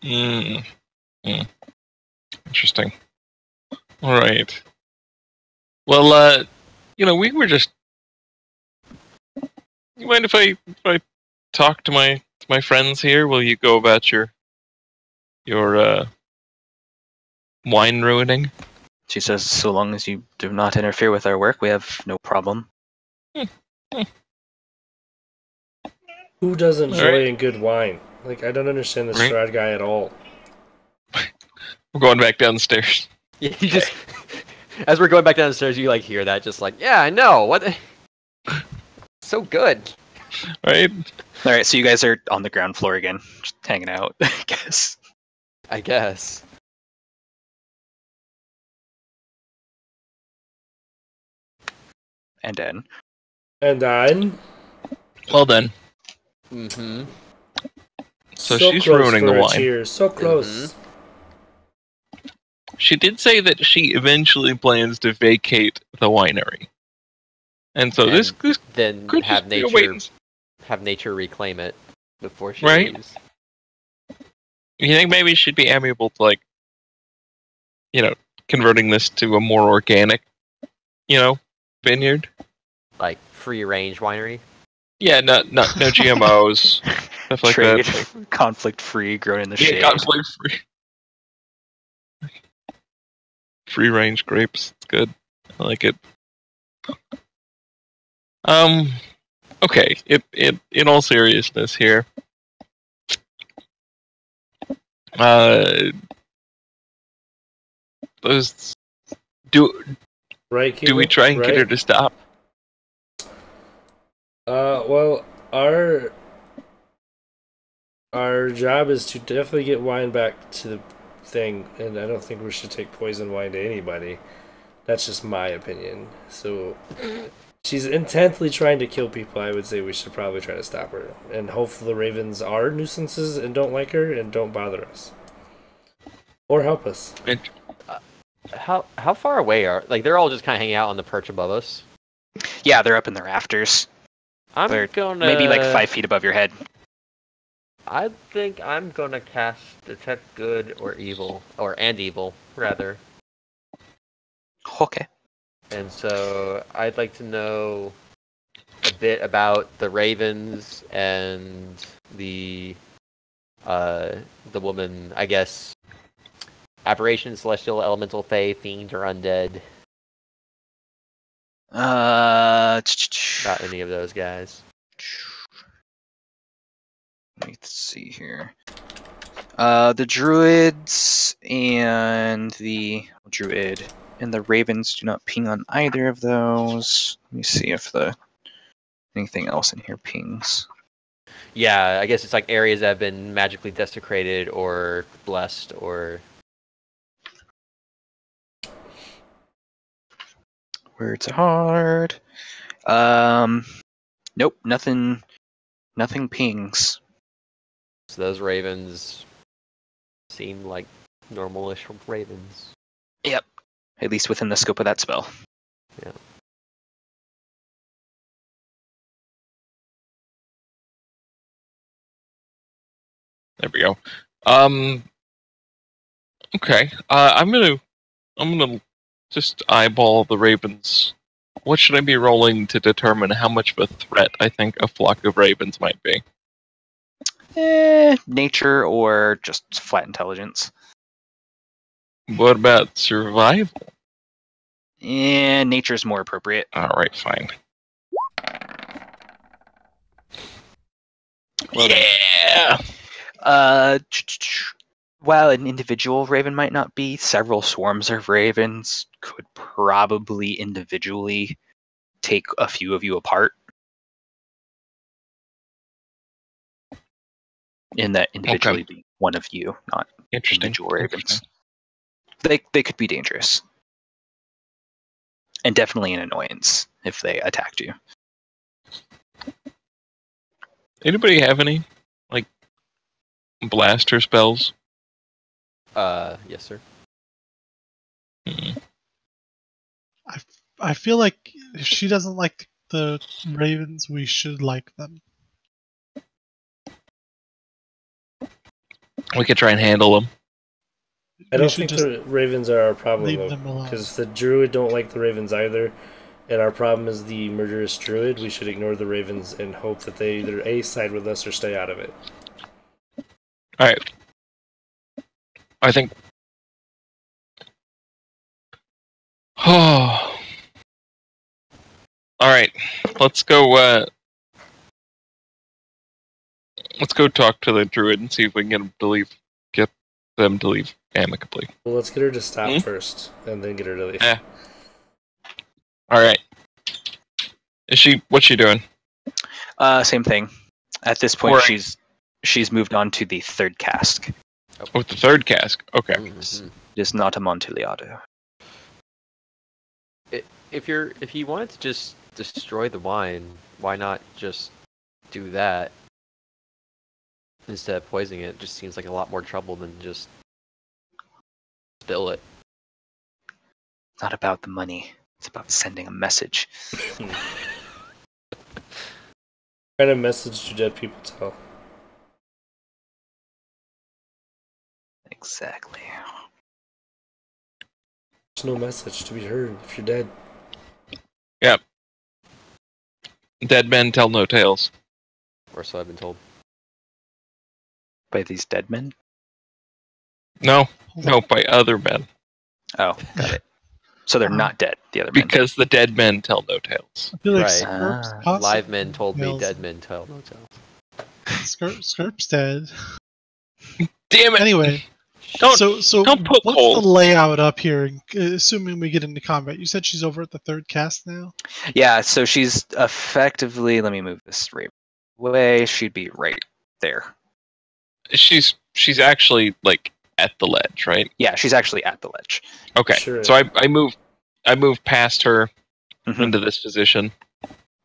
F: Interesting. All right. Well, we were just. You mind if I talk to my friends here? Will you go about your wine ruining?
C: She says, so long as you do not interfere with our work, we have no problem.
B: Who doesn't
F: All
B: enjoy
F: right.
B: a good wine? Like, I don't understand this
F: Right.
B: Strahd guy at all.
F: We're going back down the stairs.
D: Yeah, you just as we're going back down the stairs, you like hear that, just like, yeah, I know what. So good.
F: Right?
C: All right, so you guys are on the ground floor again, just hanging out, I guess.
D: I guess.
C: And then
B: And then...
F: Well then.
D: Mm-hmm.
F: So she's
B: close
F: ruining
B: for
F: the
B: a
F: wine.
B: Cheers. So close.
F: She did say that she eventually plans to vacate the winery. And so this
D: Then
F: could
D: have
F: just be a wait.
D: nature reclaim it before she
F: Right.
D: leaves.
F: You think maybe she'd be amiable to, like, converting this to a more organic, vineyard?
D: Like free range winery.
F: Yeah, no GMOs, stuff like
C: trade,
F: that.
C: conflict-free, grown in the shade.
F: Conflict free. Free range grapes. It's good. I like it. Okay. In all seriousness here. Those
B: Right,
F: do we
B: Keelan?
F: try and
B: Right?
F: get her to stop?
B: Well, our job is to definitely get wine back to the thing, and I don't think we should take poison wine to anybody. That's just my opinion. So, she's intently trying to kill people. I would say we should probably try to stop her. And hopefully the ravens are nuisances and don't like her and don't bother us. Or help us.
D: How far away are they're all just kind of hanging out on the perch above us?
C: Yeah, they're up in the rafters.
D: I'm
C: They're
D: gonna
C: maybe like 5 feet above your head.
D: I think I'm gonna cast Detect Good or Evil, and Evil, rather.
C: Okay.
D: And so I'd like to know a bit about the ravens and the woman, I guess, aberration, celestial, elemental, fae, fiend, or undead. Not any of those guys.
C: Let's see here. The druids and the druid and the ravens do not ping on either of those. Let me see if anything else in here pings.
D: Yeah, I guess it's like areas that have been magically desecrated or blessed or.
C: Words are hard. Nope, nothing pings.
D: So those ravens seem like normal-ish ravens.
C: Yep, at least within the scope of that spell.
D: Yeah.
F: There we go. Okay. I'm gonna just eyeball the ravens. What should I be rolling to determine how much of a threat I think a flock of ravens might be?
C: Nature or just flat intelligence.
F: What about survival?
C: Nature's more appropriate.
F: Alright, fine.
C: Well,
F: yeah!
C: While an individual raven might not be, several swarms of ravens could probably individually take a few of you apart. In that individually being one of you, not individual ravens. They could be dangerous. And definitely an annoyance if they attacked you.
F: Anybody have any, like, blaster spells?
D: Yes, sir.
E: I feel like if she doesn't like the ravens, we should like them.
F: We could try and handle them.
B: I don't think the ravens are our problem, though, because the druid don't like the ravens either, and our problem is the murderous druid. We should ignore the ravens and hope that they either A, side with us or stay out of it.
F: Alright. I think... Oh. Alright. Let's go talk to the druid and see if we can get them to leave amicably.
B: Well, let's get her to stop first, and then get her to leave.
F: Yeah. Alright. What's she doing?
C: Same thing. At this point, she's moved on to the third cask.
F: Oh, the third cask. Okay.
D: Mm-hmm.
C: It is not Amontillado.
D: If you wanted to just destroy the wine, why not just do that instead of poisoning it? It just seems like a lot more trouble than just spill it.
C: It's not about the money. It's about sending a message.
B: What kind of message do dead people tell?
C: Exactly.
B: There's no message to be heard if you're dead.
F: Yep. Dead men tell no tales.
D: Or so I've been told.
C: By these dead men?
F: No, by other men.
C: Oh, got it. So they're not dead, the other men.
F: Because the dead men tell no tales.
E: I feel like
D: Right. Live men told me dead men tell no tales.
E: Skirp's dead.
F: Damn it!
E: Anyway,
F: Don't put
E: what's
F: cold.
E: the layout up here? Assuming we get into combat, you said she's over at the third cast now.
C: Yeah, so she's effectively. Let me move this right away. She'd be right there.
F: She's actually like at the ledge, right?
C: Yeah, she's actually at the ledge.
F: Okay,
B: Sure.
F: so I move past her into this position.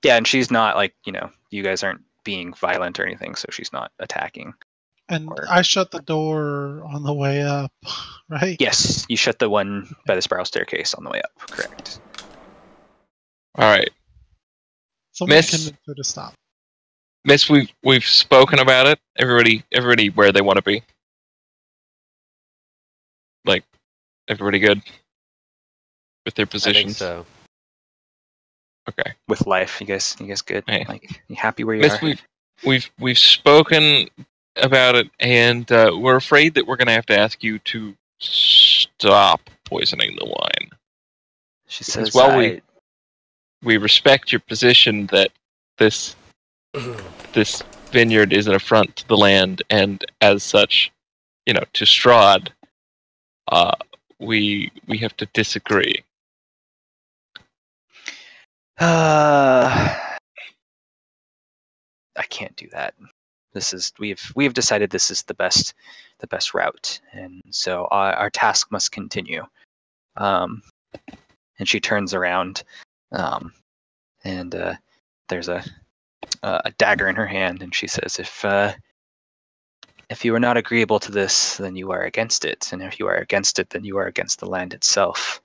C: Yeah, and she's not like you guys aren't being violent or anything, so she's not attacking.
E: And I shut the door on the way up, right?
C: Yes, you shut the one by the spiral staircase on the way up. Correct.
F: All right.
E: Someone
F: Miss.
E: convinced her to stop.
F: Miss, we've spoken about it. Everybody where they want to be. Like, everybody good with their
D: I think
F: positions?
D: so.
F: Okay.
C: With life, you guys good?
F: Hey.
C: Like, you happy where you
F: Miss,
C: are?
F: we've spoken about it, and we're afraid that we're going to have to ask you to stop poisoning the wine.
C: She
F: Because
C: says,
F: while we respect your position that this vineyard is an affront to the land, and as such, to Strahd, we have to disagree.
C: I can't do that. We have decided this is the best route, and so our task must continue. And she turns around, and there's a dagger in her hand, and she says, if you are not agreeable to this, then you are against it, and if you are against it, then you are against the land itself.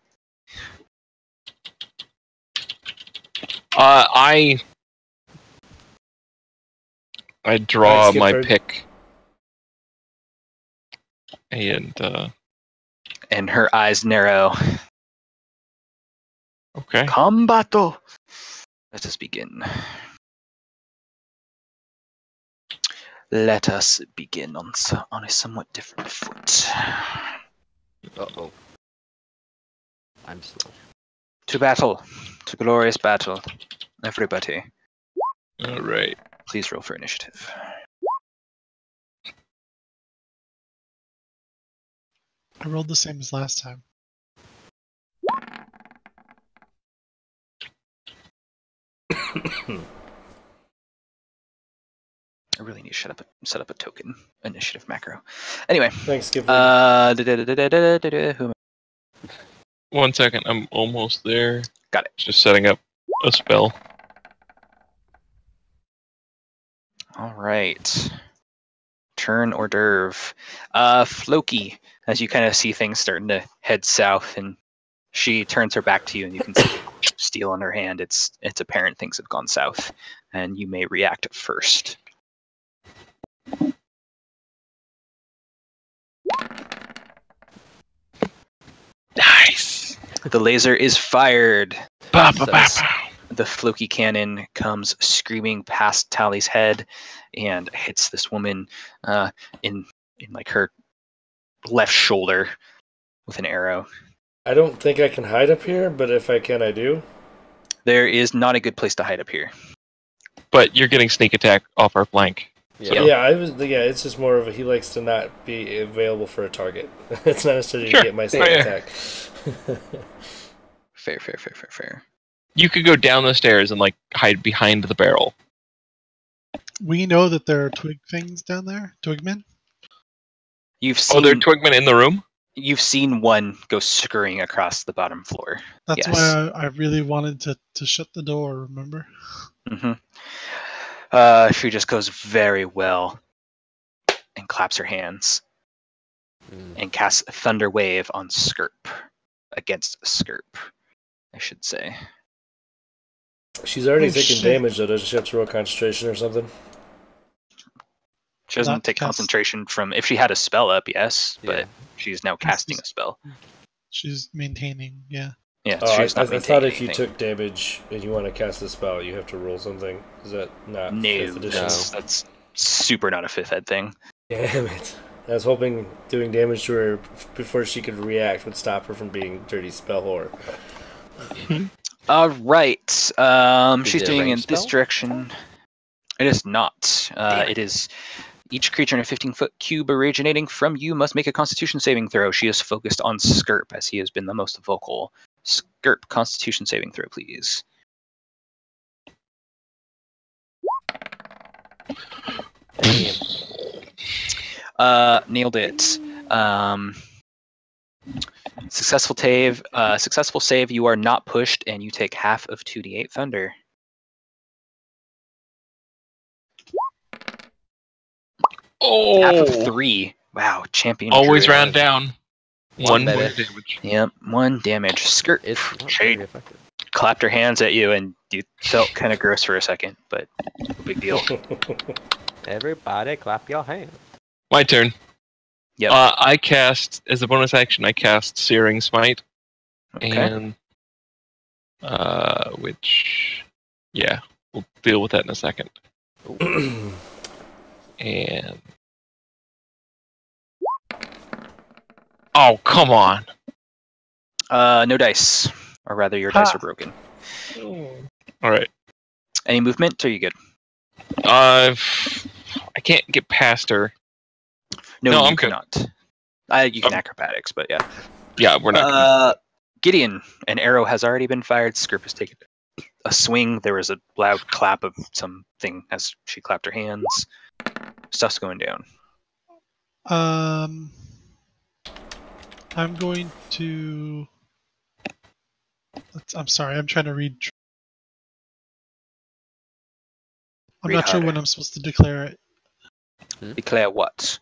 F: I draw my pick, and
C: her eyes narrow.
F: Okay.
C: Combato. Let us begin. Let us begin on a somewhat different foot.
D: Uh-oh. I'm slow.
C: To battle. To glorious battle. Everybody,
F: All right.
C: please roll for initiative.
E: I rolled the same as last time.
C: I really need to set up a token initiative macro. Anyway.
B: Thanks, Skip.
C: Who am
F: 1 second. I'm almost there.
C: Got it.
F: Just setting up a spell.
C: All right. Turn hors d'oeuvre. Floki, as you kind of see things starting to head south, and she turns her back to you, and you can see steel in her hand. It's apparent things have gone south, and you may react first.
F: Nice.
C: The laser is fired.
F: Ba,
D: ba,
F: ba,
D: ba,
F: ba.
C: The Floki cannon comes screaming past Tally's head and hits this woman in like her left shoulder with an arrow.
B: I don't think I can hide up here, but if I can, I do.
C: There is not a good place to hide up here.
F: But you're getting sneak attack off our flank.
D: Yeah.
B: Yeah, it's just more of he likes to not be available for a target. It's not necessarily
F: Sure.
B: to get my sneak
F: Yeah.
B: attack.
C: Fair.
F: You could go down the stairs and like hide behind the barrel.
E: We know that there are twig things down there. Twigmen.
C: You've
F: Oh, there are
C: seen
F: twigmen in the room?
C: you've seen one go scurrying across the bottom floor.
E: That's
C: Yes.
E: why I really wanted to shut the door. Remember?
C: She just goes very well and claps her hands and casts Thunder Wave on Skirp. Against Skirp, I should say.
B: She's already
E: Oh,
B: taking
E: shit.
B: damage, though. Doesn't she have to roll concentration or something?
C: She doesn't
E: Not
C: take
E: cast-
C: concentration from if she had a spell up, yes, but
D: Yeah.
C: she's now casting a spell.
E: She's maintaining. Yeah.
C: Yeah,
B: Oh,
C: she's
B: I
C: not
B: thought if
C: maintaining
B: you
C: anything.
B: took damage and you want to cast a spell, you have to roll something. Is that not
C: No,
B: 5th edition?
C: that's super not a 5th ed thing.
B: Damn it. I was hoping doing damage to her before she could react would stop her from being dirty spell whore.
C: All right.
D: Is
C: She's
D: it a
C: doing in
D: ranged
C: this
D: spell?
C: direction. It is not. It is each creature in a 15-foot cube originating from you must make a Constitution saving throw. She is focused on Skirp as he has been the most vocal. Skirp, Constitution saving throw, please. Nailed it. Successful save. You are not pushed, and you take half of 2d8 thunder.
F: Oh,
C: Half of 3. Wow, champion.
F: always
C: druid.
F: round down.
D: One
F: One point
D: baby.
F: of damage.
C: Yep, 1 damage. Skirt.
D: It's not
C: Shade.
D: very effective.
C: clapped her hands at you, and you felt kind of gross for a second, but no big deal.
D: Everybody clap your hands.
F: My turn.
C: Yep.
F: I cast, as a bonus action, I cast Searing Smite.
C: Okay.
F: And, which, yeah, we'll deal with that in a second. And, oh, come on.
C: No dice. Or rather, your dice are broken.
F: All right.
C: Any movement? Are you good?
F: I can't get past her.
C: No,
F: No,
C: you
F: I'm good.
C: cannot. You can acrobatics, but yeah.
F: Yeah, we're not.
C: Gideon, an arrow has already been fired. Skirp has taken a swing. There was a loud clap of something as she clapped her hands. Stuff's going down.
E: I'm going to. I'm sorry. I'm trying to read. I'm
C: Read
E: not sure
C: harder.
E: when I'm supposed to declare it.
C: Declare what?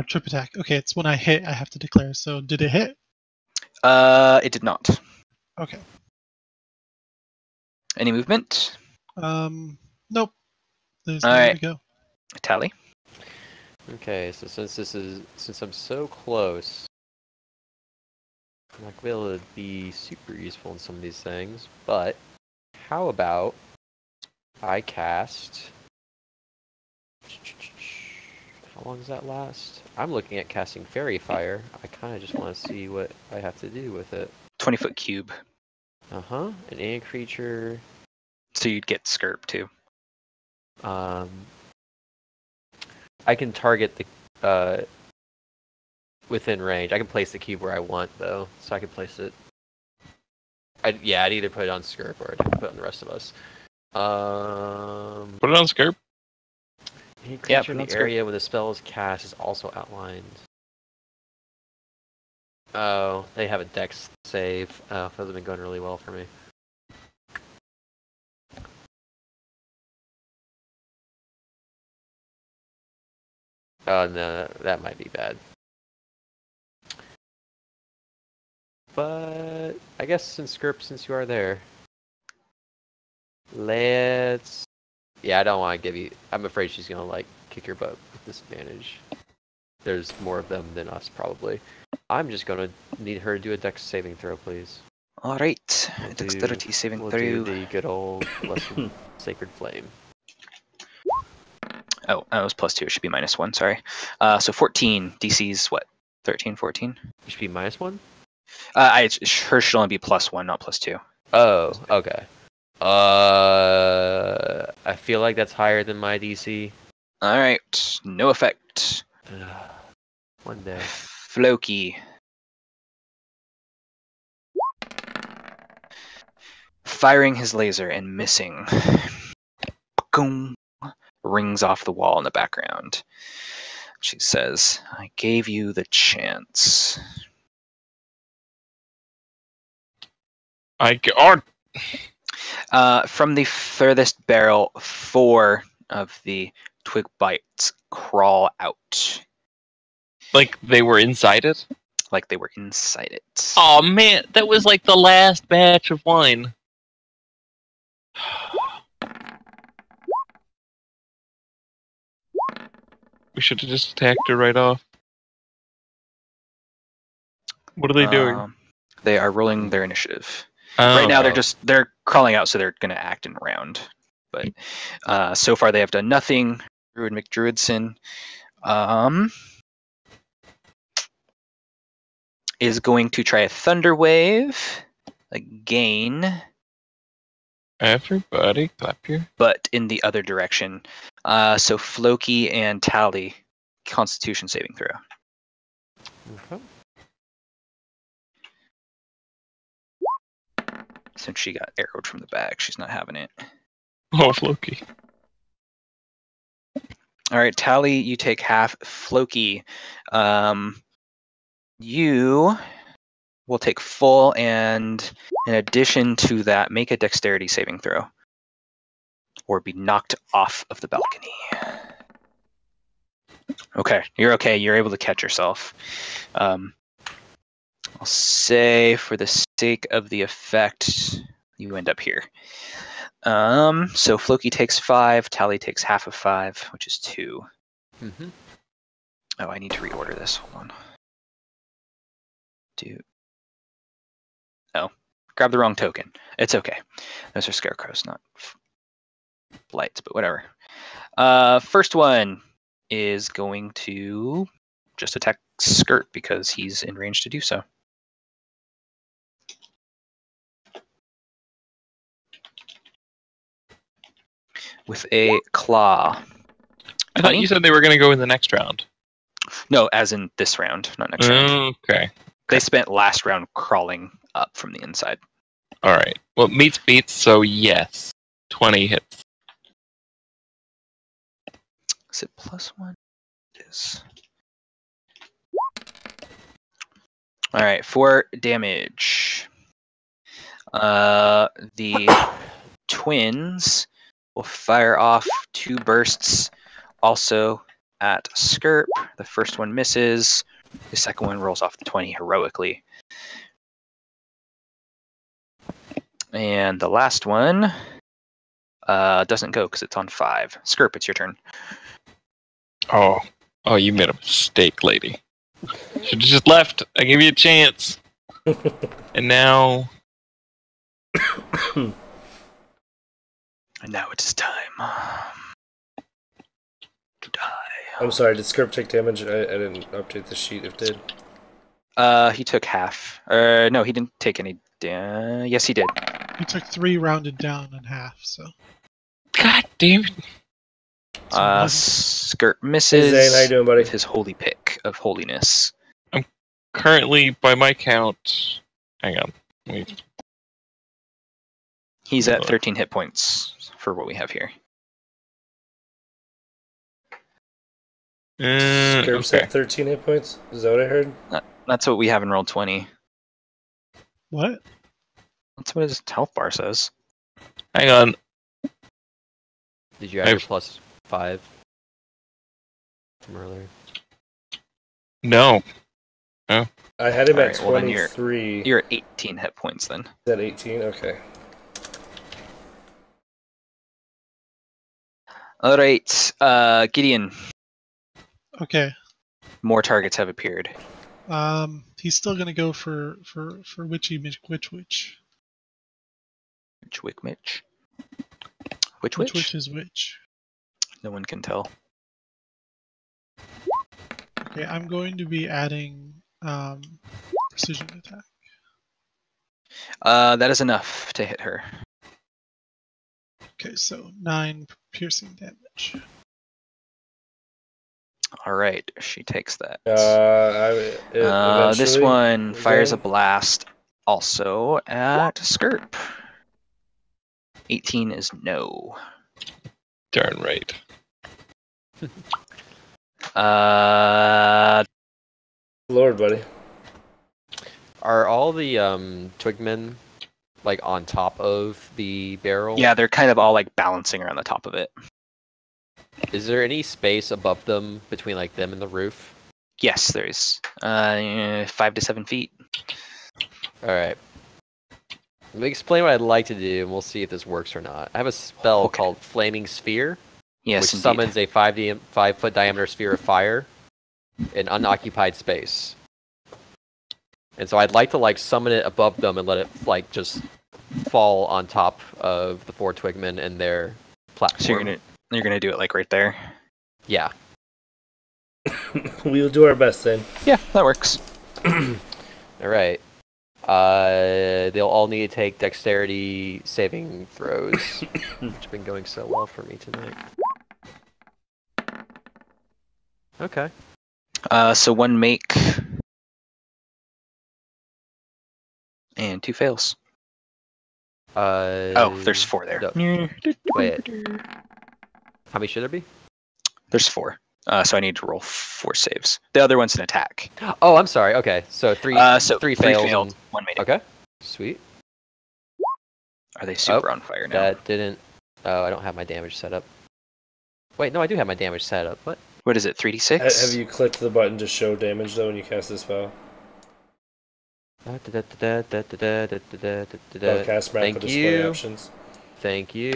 E: Trip attack. Okay, it's when I hit. I have to declare. So did it hit?
C: It did not.
E: Okay.
C: Any movement?
E: Nope. There's
C: All
E: nowhere
C: right.
E: to go.
C: Tally.
D: Okay, so since I'm so close, I'm not gonna be able to be super useful in some of these things. But how about I cast? How long does that last? I'm looking at casting Fairy Fire. I kind of just want to see what I have to do with it.
C: 20-foot cube.
D: An any creature.
C: So you'd get Skirp too.
D: I can target the within range. I can place the cube where I want though, so I can place it. I'd either put it on Skirp or I'd put it on the rest of us.
F: Put it on Skirp.
D: Any
C: Yeah,
D: creature in
C: put it
D: the
C: on Skirp.
D: area when the spell is cast is also outlined. Oh, they have a dex save. Oh, that hasn't been going really well for me. Oh no, that might be bad. But I guess since you are there, let's. Yeah, I don't want to give you. I'm afraid she's gonna like kick your butt with disadvantage. There's more of them than us, probably. I'm just gonna need her to do a dex saving throw, please.
C: All right. Dexterity saving
D: We'll
C: throw.
D: do the good old blessed sacred flame.
C: Oh, it was +2. It should be -1. Sorry. So 14. DC's what? 13, 14.
D: It should be -1.
C: Hers should only be +1, not +2.
D: Oh, okay. I feel like that's higher than my DC.
C: All right. No effect.
D: One day.
C: Floki. Firing his laser and missing. Boom. Rings off the wall in the background. She says, I gave you the chance. From the furthest barrel, 4 of the twig bites crawl out.
F: Like they were inside it?
C: Like they were inside it.
F: Oh man, that was like the last batch of wine. We should have just attacked her right off. What are they doing?
C: They are rolling their initiative.
F: Oh,
C: Right now
F: okay.
C: they're crawling out, so they're gonna act in a round. But so far they have done nothing. Druid McDruidson is going to try a Thunder Wave again.
F: Everybody clap your...
C: But in the other direction. So Floki and Tally, Constitution saving throw.
D: Okay.
C: Since she got arrowed from the back, she's not having it.
F: Oh, Floki.
C: All right, Tally, you take half. Floki, you will take full, and in addition to that, make a dexterity saving throw. Or be knocked off of the balcony. Okay, you're okay. You're able to catch yourself. I'll say, for the sake of the effect, you end up here. So Floki takes 5, Tally takes half of 5, which is 2.
D: Mm-hmm.
C: Oh, I need to reorder this. Hold on. Oh, grab the wrong token. It's okay. Those are scarecrows, not blights, but whatever. First one is going to just attack Skirt because he's in range to do so. With a claw.
F: I thought you said they were going to go in the next round.
C: No, as in this round, not next round.
F: Okay.
C: They spent last round crawling up from the inside.
F: All right. Well, meets beats, so yes. 20 hits.
C: Is it +1? It is. All right, 4 damage. The twins will fire off 2 bursts also at Skirp. The first one misses. The second one rolls off the 20 heroically. And the last one doesn't go because it's on 5. Skirp, it's your turn.
F: Oh, you made a mistake, lady. Should have just left. I gave you a chance. And now...
C: And now it is time to die.
B: I'm sorry, did Skirp take damage? I didn't update the sheet if it did.
C: He took half. No, he didn't take any damage. Yes, he did.
E: He took 3 rounded down in half, so.
F: God damn it.
C: Skirt misses.
B: Hey Zane, how you doing, buddy?
C: With his holy pick of holiness.
F: Currently, by my count... Hang on. Wait.
C: He's at 13 hit points for what we have here.
B: Skirp's
F: Okay.
B: at 13 hit points? Is that what I heard?
C: That's what we have in roll 20.
E: What?
C: That's what his health bar says.
F: Hang on.
D: Did you add your +5 from earlier?
F: No.
B: I had him at
C: Alright, well then
B: 23.
C: You're at 18 hit points then.
B: Is that 18? Okay.
C: Alright, Gideon.
E: Okay.
C: More targets have appeared.
E: He's still gonna go for Witchy Witch.
C: Which Wick Mitch? Which
E: Which
C: witch?
E: is which?
C: No one can tell.
E: Okay, I'm going to be adding precision attack.
C: That is enough to hit her.
E: Okay, so 9 piercing damage.
C: Alright, she takes that. This
B: Eventually,
C: one fires a
B: Zane?
C: blast also at Skirp. 18 is no.
F: Darn right.
B: Lord, buddy.
D: Are all the twigmen like on top of the barrel?
C: Yeah, they're kind of all like balancing around the top of it.
D: Is there any space above them between like them and the roof?
C: Yes, there's 5 to 7 feet.
D: All right. Let me explain what I'd like to do, and we'll see if this works or not. I have a spell
C: Okay.
D: called Flaming Sphere,
C: Yes,
D: which
C: indeed.
D: summons a 5-foot diameter sphere of fire in unoccupied space. And so I'd like to like summon it above them and let it like just fall on top of the 4 twigmen and their platform.
C: So you're gonna do it like right there.
D: Yeah.
B: We'll do our best then.
C: Yeah, that works.
D: All right. They'll all need to take dexterity saving throws, which have been going so well for me tonight. Okay.
C: So 1 make and 2 fails. Oh, there's 4 there.
D: no. Wait. How many should there be?
C: There's 4. So I need to roll 4 saves. The other one's an attack.
D: Oh, I'm sorry. Okay, so three
C: Three
D: fails.
C: failed, 1 made it.
D: Okay, sweet.
C: Are they super on fire now?
D: That didn't. Oh, I don't have my damage set up. Wait, no, I do have my damage set up. What?
C: What is it, 3d6?
B: Have you clicked the button to show damage though when you cast this spell? Cast map
D: Thank
B: with display
D: you.
B: options.
D: Thank you.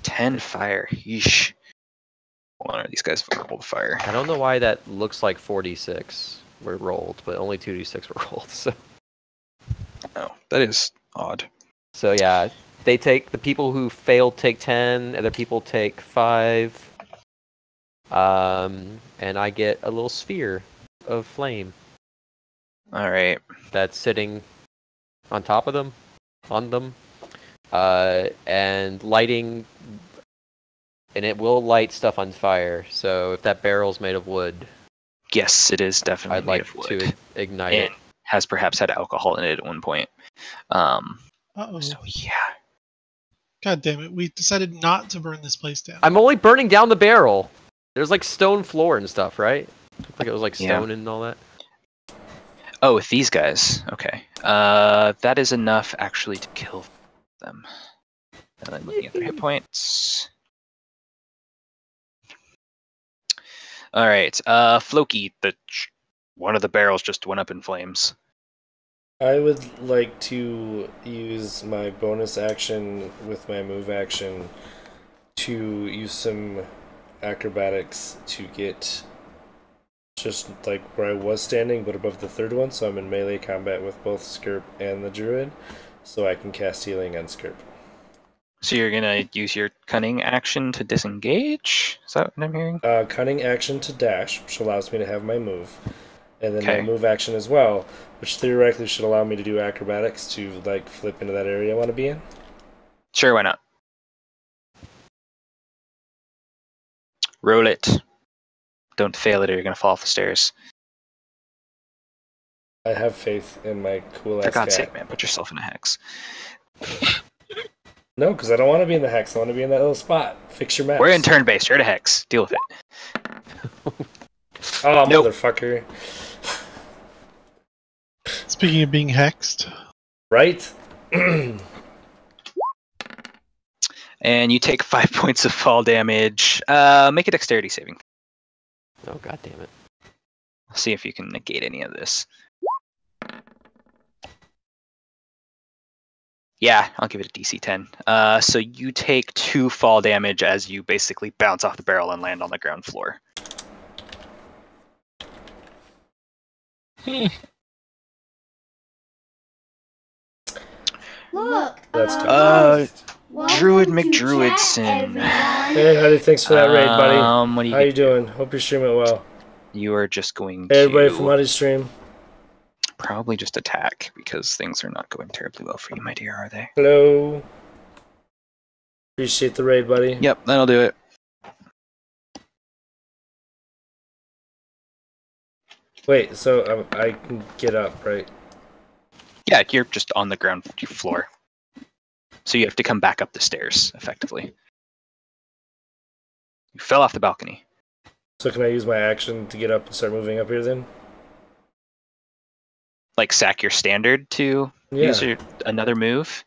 C: 10 fire. Yeesh. Hold on, are these guys vulnerable to fire?
D: I don't know why that looks like 4d6 were rolled, but only 2d6 were rolled.
C: Oh, that is odd.
D: So yeah, they take the people who failed take 10, other people take 5. And I get a little sphere of flame
C: All right.
D: that's sitting on top of them, on them, and lighting, and it will light stuff on fire. So if that barrel's made of wood,
C: Yes, it is definitely
D: I'd
C: made
D: like
C: of wood.
D: to ignite
C: And
D: it.
C: has perhaps had alcohol in it at one point.
E: Uh-oh.
C: So yeah.
E: God damn it. We decided not to burn this place down.
D: I'm only burning down the barrel. There's like stone floor and stuff, right? Looked like it was like
C: Yeah.
D: stone and all that.
C: Oh, with these guys. Okay. That is enough actually to kill them. And then looking at their hit points. All right. Floki, one of the barrels just went up in flames.
B: I would like to use my bonus action with my move action to use some acrobatics to get just like where I was standing, but above the third one, so I'm in melee combat with both Skirp and the Druid, so I can cast healing on Skirp.
C: So you're gonna use your cunning action to disengage? Is that what I'm hearing?
B: Cunning action to dash, which allows me to have my move, and then
C: Okay.
B: my move action as well, which theoretically should allow me to do acrobatics to like flip into that area I want to be in.
C: Sure, why not? Roll it. Don't fail it or you're gonna fall off the stairs.
B: I have faith in my cool
C: For
B: ass
C: God's
B: cat.
C: sake, man, put yourself in a hex.
B: No, because I don't want to be in the hex. I want to be in that little spot. Fix your maps.
C: We're in turn based. You're at a hex. Deal with it.
B: Oh,
C: Nope.
B: motherfucker.
E: Speaking of being hexed,
B: Right?
C: And you take 5 points of fall damage. Make a dexterity saving.
D: Oh god damn it.
C: See if you can negate any of this. Yeah, I'll give it a DC 10. So you take 2 fall damage as you basically bounce off the barrel and land on the ground floor.
G: Look.
B: That's tough.
C: Druid
G: welcome to
C: McDruidson.
G: chat, everyone.
B: Hey, Huddy, thanks for that raid, buddy.
C: What do you
B: How you
C: get?
B: doing? Hope you're streaming well.
C: You are just going
B: Hey, everybody
C: to
B: from Huddy's stream.
C: probably just attack because things are not going terribly well for you, my dear, are they?
B: Hello. Appreciate the raid, buddy.
C: Yep, that'll do it.
B: Wait, so I can get up, right?
C: Yeah, you're just on the ground floor. So you have to come back up the stairs, effectively. You fell off the balcony.
B: So can I use my action to get up and start moving up here then?
C: Like sack your standard to
B: Yeah.
C: use another move?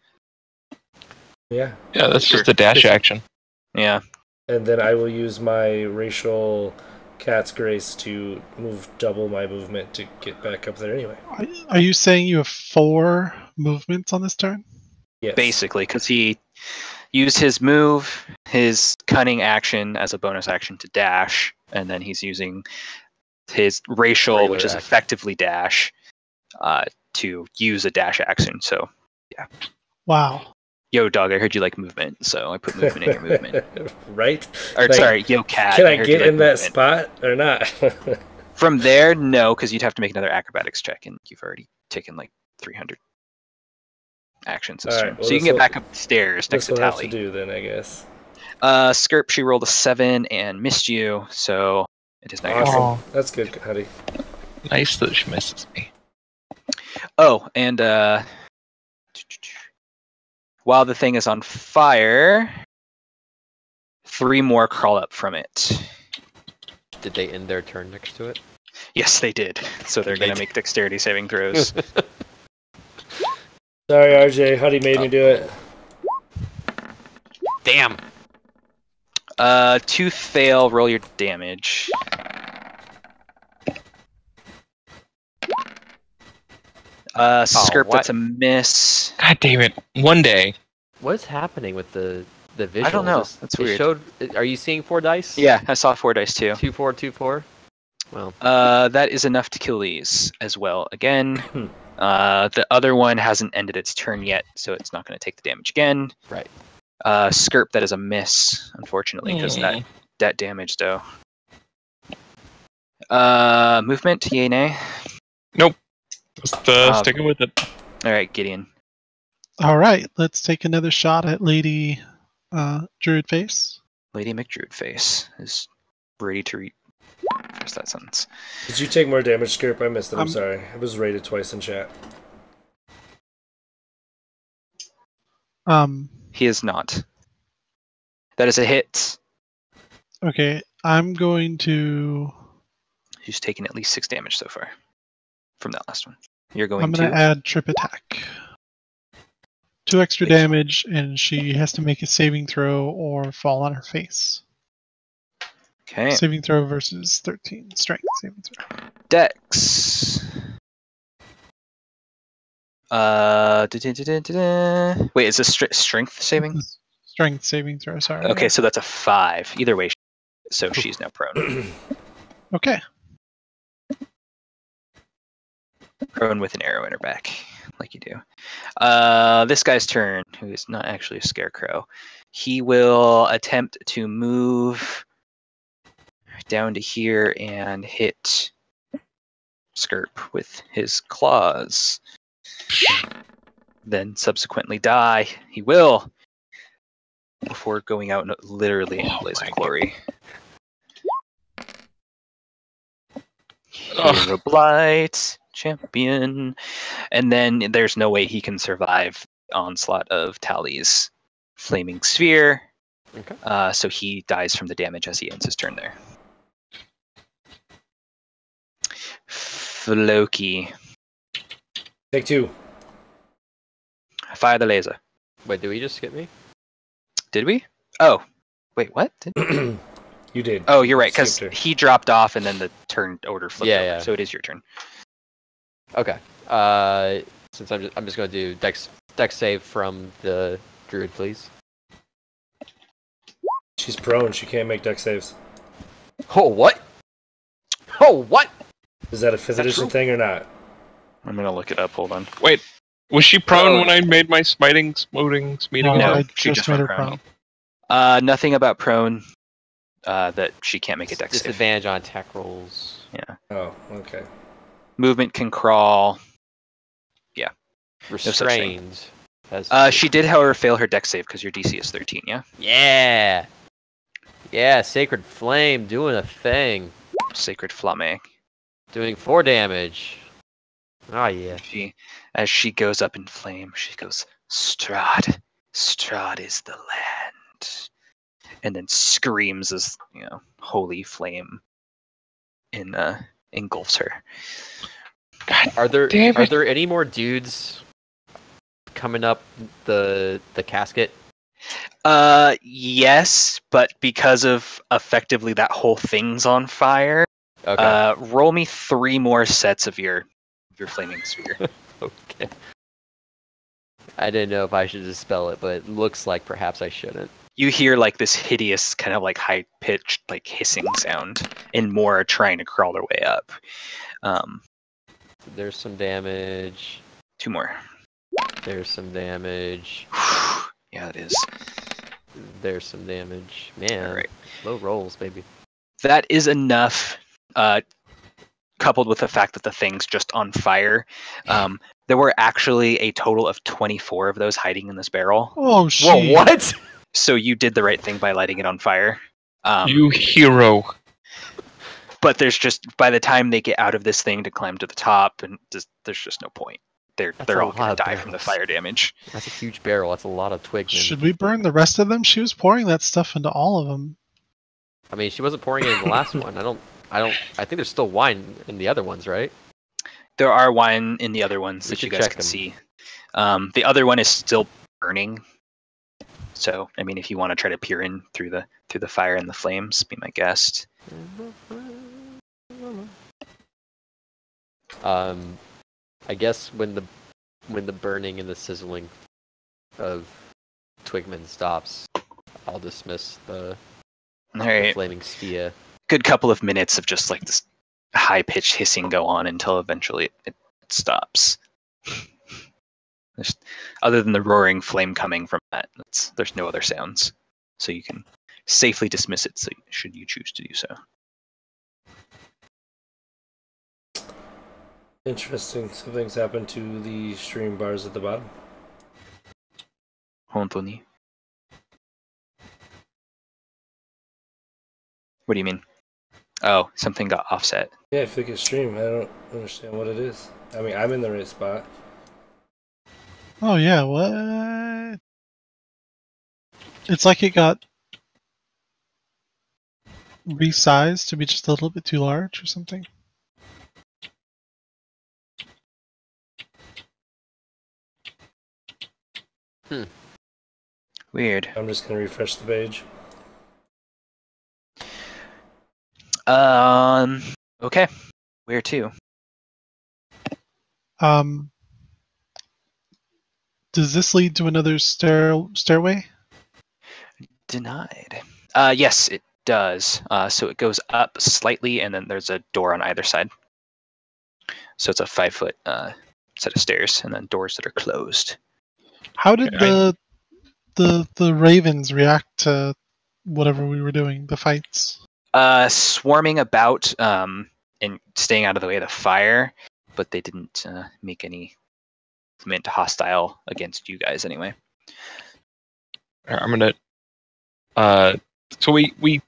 B: Yeah.
F: Yeah, that's just a dash action.
C: Yeah.
B: And then I will use my racial cat's grace to move double my movement to get back up there anyway.
E: are you saying you have 4 movements on this turn?
B: Yes.
C: Basically, because he used his move, his cunning action as a bonus action to dash, and then he's using his racial,
D: Regular
C: which is
D: action.
C: effectively dash, to use a dash action. So,
E: Wow.
C: yo, dog, I heard you like movement, so I put movement in your movement.
B: Right?
C: Or,
B: Like,
C: sorry, yo, cat.
B: Can I
C: heard you
B: get
C: like
B: in that
C: movement.
B: spot or not?
C: From there, no, because you'd have to make another acrobatics check, and you've already taken like 300 actions this
B: All right,
C: turn.
B: well,
C: So you can
B: this
C: get
B: will-
C: back up the stairs next
B: This
C: to
B: will have to
C: Tally.
B: do then, I guess.
C: Skirp, she rolled a 7 and missed you, so it is now your turn.
B: Awesome.
E: Oh.
B: That's good, Huddy.
F: Nice that she misses me.
C: Oh, and while the thing is on fire, 3 more crawl up from it.
D: Did they end their turn next to it?
C: Yes, they did. So they're going to make dexterity saving throws.
B: Sorry, RJ. Huddy made me do it.
D: Damn!
C: 2 fail, roll your damage. Skirp,
D: what?
C: that's a miss.
F: God damn it! One day.
D: What's happening with the visual?
C: I don't know.
D: Just-
C: That's
D: it
C: weird.
D: Showed. Are you seeing 4 dice?
C: Yeah, I saw 4 dice too.
D: 2, 4, 2, 4. Well,
C: That is enough to kill these as well. Again, the other one hasn't ended its turn yet, so it's not going to take the damage again.
D: right.
C: Skirp, that is a miss, unfortunately, because that damage, though. Movement, yay, nay.
F: Just sticking with it.
C: All right, Gideon.
E: All right, let's take another shot at Lady Druid Face.
C: Lady McDruid Face is ready to read that sentence.
B: Did you take more damage, Skirp? I missed it. I'm
E: Um,
B: sorry. It was rated twice in chat.
C: He is not. That is a hit.
E: Okay, I'm going to.
C: He's taken at least 6 damage so far from that last one. You're
E: I'm
C: going
E: going
C: to
E: to add trip attack. 2 extra damage, and she has to make a saving throw or fall on her face.
C: Okay.
E: Saving throw versus 13. Strength saving throw.
C: Dex. Wait, is this strength saving?
E: Strength saving throw, sorry.
C: Okay,
E: yeah.
C: so that's a 5. Either way, so she's now prone.
E: Okay.
C: Prone with an arrow in her back, like you do. This guy's turn, who is not actually a scarecrow. He will attempt to move down to here and hit Skirp with his claws. Then subsequently die. He will, before going out literally in a blaze of glory. Hero Blight, champion. And then there's no way he can survive the onslaught of Tally's flaming sphere.
D: Okay.
C: So he dies from the damage as he ends his turn there. Floki.
B: Take 2.
C: Fire the laser.
D: Wait, did we just skip me?
C: Did we? Oh. Wait, what?
B: You did.
C: Oh, you're right, because
B: Skipped her.
C: he dropped off and then the turn order flipped
D: Yeah,
C: over.
D: yeah.
C: So it is your turn.
D: Okay. Since I'm just going to do dex save from the druid, please.
B: She's prone. She can't make dex saves.
D: Oh what? Oh what?
B: Is that a 5th edition
D: true?
B: thing or not?
C: I'm going to look it up. Hold on.
F: Wait, was she prone
C: Oh.
F: when I made my smiting, smoting, smeating?
C: No,
E: I
C: she
E: just
C: just
E: made
C: went
E: her
C: prone.
E: prone.
C: Nothing about prone that she can't make a dex save.
D: Disadvantage on attack rolls.
C: Yeah.
B: Oh, okay.
C: Movement can crawl. such thing.
D: Restrained. Has
C: She did, however, fail her dex save because your DC is 13, yeah?
D: Yeah. Yeah, Sacred Flame doing a thing.
C: Sacred Flamme.
D: Doing 4 damage. Oh yeah.
C: As she goes up in flame, she goes, Strahd. Strahd is the land. And then screams as, holy flame engulfs her.
D: Are there
F: damn
D: are
F: it.
D: there any more dudes coming up the casket?
C: Yes, but because of effectively that whole thing's on fire,
D: Okay.
C: roll me 3 more sets of your flaming sphere.
D: Okay. I didn't know if I should dispel it, but it looks like perhaps I shouldn't.
C: You hear like this hideous kind of like high pitched like hissing sound, and more are trying to crawl their way up.
D: There's some damage.
C: 2 more.
D: There's some damage.
C: Yeah, it is.
D: There's some damage. Man,
C: All right.
D: low rolls, baby.
C: That is enough. Coupled with the fact that the thing's just on fire. There were actually a total of 24 of those hiding in this barrel.
E: Oh, shit.
D: Whoa, what?
C: So you did the right thing by lighting it on fire.
F: You hero.
C: But there's just, by the time they get out of this thing to climb to the top, and there's just no point. They're
D: That's a
C: all going
D: lot
C: to
D: of
C: die from the
D: barrels.
C: fire damage.
D: That's a huge barrel. That's a lot of twigs.
E: Should we burn the rest of them? She was pouring that stuff into all of them.
D: I mean, she wasn't pouring it in the last one. I think there's still wine in the other ones, right?
C: There are wine in the other ones
D: We
C: that you
D: should
C: guys
D: check
C: can
D: them.
C: see. The other one is still burning. So, I mean, if you want to try to peer in through the fire and the flames, be my guest.
D: I guess when the burning and the sizzling of Twigman stops, I'll dismiss the
C: All right.
D: flaming sphere.
C: Good couple of minutes of just like this high-pitched hissing go on until eventually it stops. Other than the roaring flame coming from that, there's no other sounds. So you can safely dismiss it should you choose to do so.
B: Interesting. Something's happened to the stream bars at the bottom.
C: Hontoni. What do you mean? Oh, something got offset.
B: Yeah, if you look at stream, I don't understand what it is. I mean, I'm in the right spot.
E: Oh yeah, what? It's like it got resized to be just a little bit too large or something.
C: Weird.
B: I'm just gonna refresh the page.
C: Okay. Where to?
E: Does this lead to another stairway?
C: Denied. Yes, it does. So it goes up slightly, and then there's a door on either side. So it's a 5-foot set of stairs, and then doors that are closed.
E: How did the ravens react to whatever we were doing, the fights?
C: Swarming about and staying out of the way of the fire, but they didn't make any movement hostile against you guys anyway.
F: I'm gonna. So we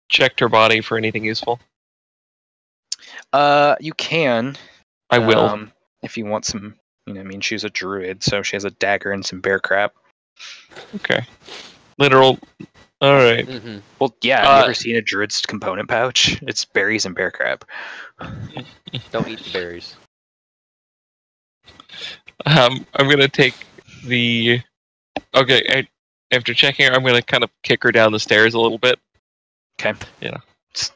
F: checked her body for anything useful.
C: You can.
F: I will.
C: If you want some. I mean, she's a druid, so she has a dagger and some bear crap.
F: Okay. Literal. All right.
D: Mm-hmm.
C: Well, yeah. Have you ever seen a druid's component pouch? It's berries and bear crap.
D: Don't eat the berries.
F: I'm gonna take the. Okay. After checking her, I'm gonna kind of kick her down the stairs a little bit.
C: Okay.
F: Yeah.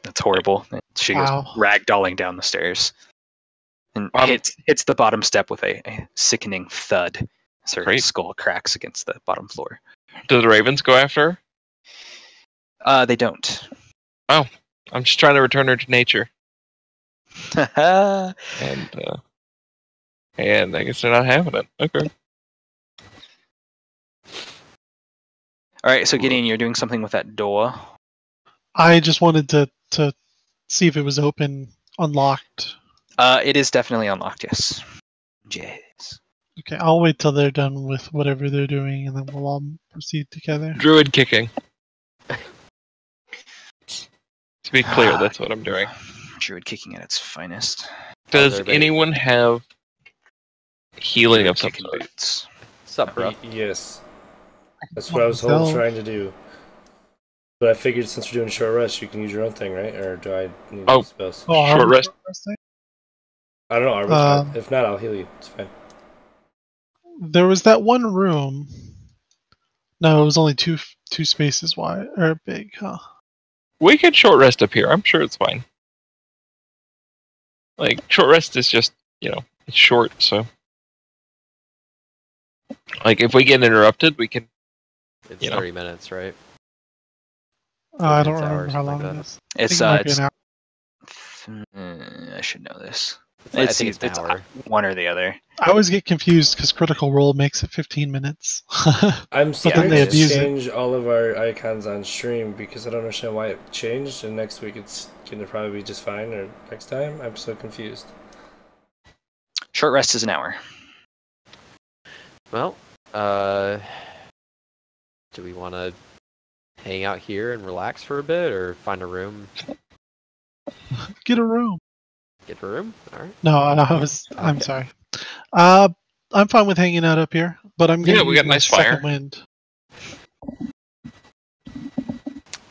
C: That's horrible. She goes
E: Wow.
C: ragdolling down the stairs and hits the bottom step with a sickening thud as her
F: Great.
C: skull cracks against the bottom floor.
F: Do the ravens go after her?
C: They don't.
F: I'm just trying to return her to nature, and I guess they're not having it. Okay.
C: All right, so Gideon, you're doing something with that door.
E: I just wanted to see if it was open, unlocked.
C: It is definitely unlocked, yes. Yes.
E: Okay, I'll wait till they're done with whatever they're doing, and then we'll all proceed together.
F: Druid kicking. To be clear, that's what I'm doing.
C: Druid kicking at its finest.
F: Does anyone have healing of some
C: Kicking
F: sort?
C: boots.
D: Sup, bro?
B: Yes. That's what I was trying to do. But I figured since we're doing short rest, you can use your own thing, right? Or do I need spells?
E: Oh,
F: Short rest.
B: I don't know. Are we fine? If not, I'll heal you. It's fine.
E: There was that one room. No, it was only two spaces wide or big, huh?
F: We can short rest up here. I'm sure it's fine. Like, short rest is just, it's short, so. Like, if we get interrupted, we can.
D: It's 30 minutes, right?
E: I don't
D: 30
E: remember
D: hours,
E: how
D: something
E: long
D: like
E: it
D: that.
E: is.
C: It's
E: I think it might be an hour.
C: I should know this.
D: I think it's an hour.
C: One or the other.
E: I always get confused because Critical Role makes it 15 minutes.
B: I'm
E: then
B: scared
E: they
B: to
E: abuse it.
B: change all of our icons on stream because I don't understand why it changed, and next week it's going to probably be just fine, or next time? I'm so confused.
C: Short rest is an hour.
D: Well, do we want to hang out here and relax for a bit, or find a room?
E: Get a room.
D: Get a room? Alright.
E: No, I'm sorry. I'm fine with hanging out up here, but I'm gonna
F: we
E: use
F: got
E: my
F: nice
E: second
F: fire.
E: wind.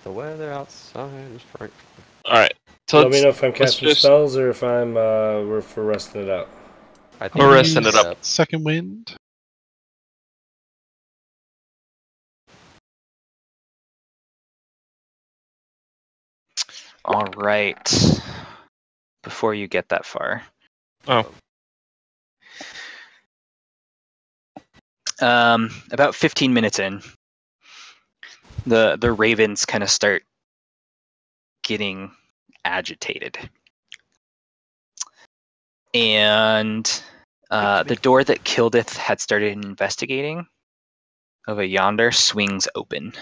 D: The weather outside is frightful.
F: Alright. So
B: Let me know if I'm casting
F: just-
B: spells or if I'm we're resting it out.
D: I
E: I'm
D: think
F: We're
E: gonna
F: resting it
E: use
F: up.
E: Second wind.
C: All right. Before you get that far.
F: Oh.
C: About 15 minutes in, the ravens kind of start getting agitated, and the door that Kildith had started investigating over yonder swings open.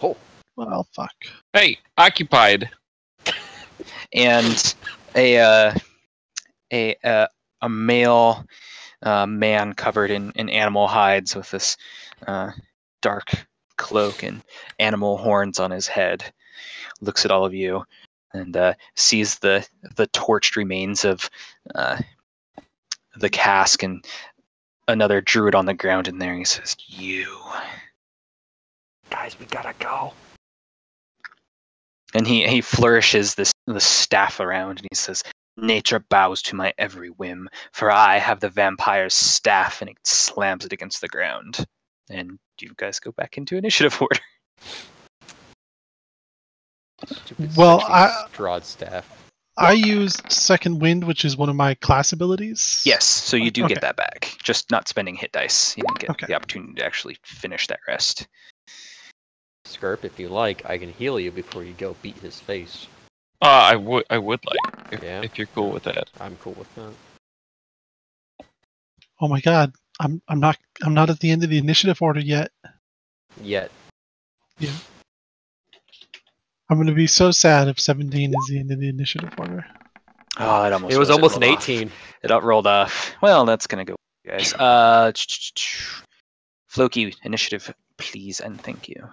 D: Oh,
E: Well, fuck.
F: Hey, occupied.
C: And a male man covered in animal hides with this dark cloak and animal horns on his head looks at all of you and sees the torched remains of the cask and another druid on the ground in there. He says, "You
D: guys, we gotta go."
C: And he flourishes the staff around and he says, "Nature bows to my every whim, for I have the vampire's staff," and he slams it against the ground. And you guys go back into initiative order.
D: Stupid
E: Well,
D: sexy Strahd staff.
E: I used Second Wind, which is one of my class abilities.
C: Yes, so you do
E: Okay.
C: get that back. Just not spending hit dice. You didn't get
E: Okay.
C: the opportunity to actually finish that rest.
D: Skirp, if you like, I can heal you before you go beat his face.
F: I would like if you're cool with that.
D: I'm cool with that.
E: Oh my god, I'm not at the end of the initiative order yet.
D: Yet.
E: Yeah. I'm gonna be so sad if 17 is the end of the initiative order.
C: Oh, it almost
D: It was
C: was.
D: almost an
C: rolled off.
D: 18.
C: It rolled off. Well, that's gonna go, guys. Floki, initiative, please and thank you.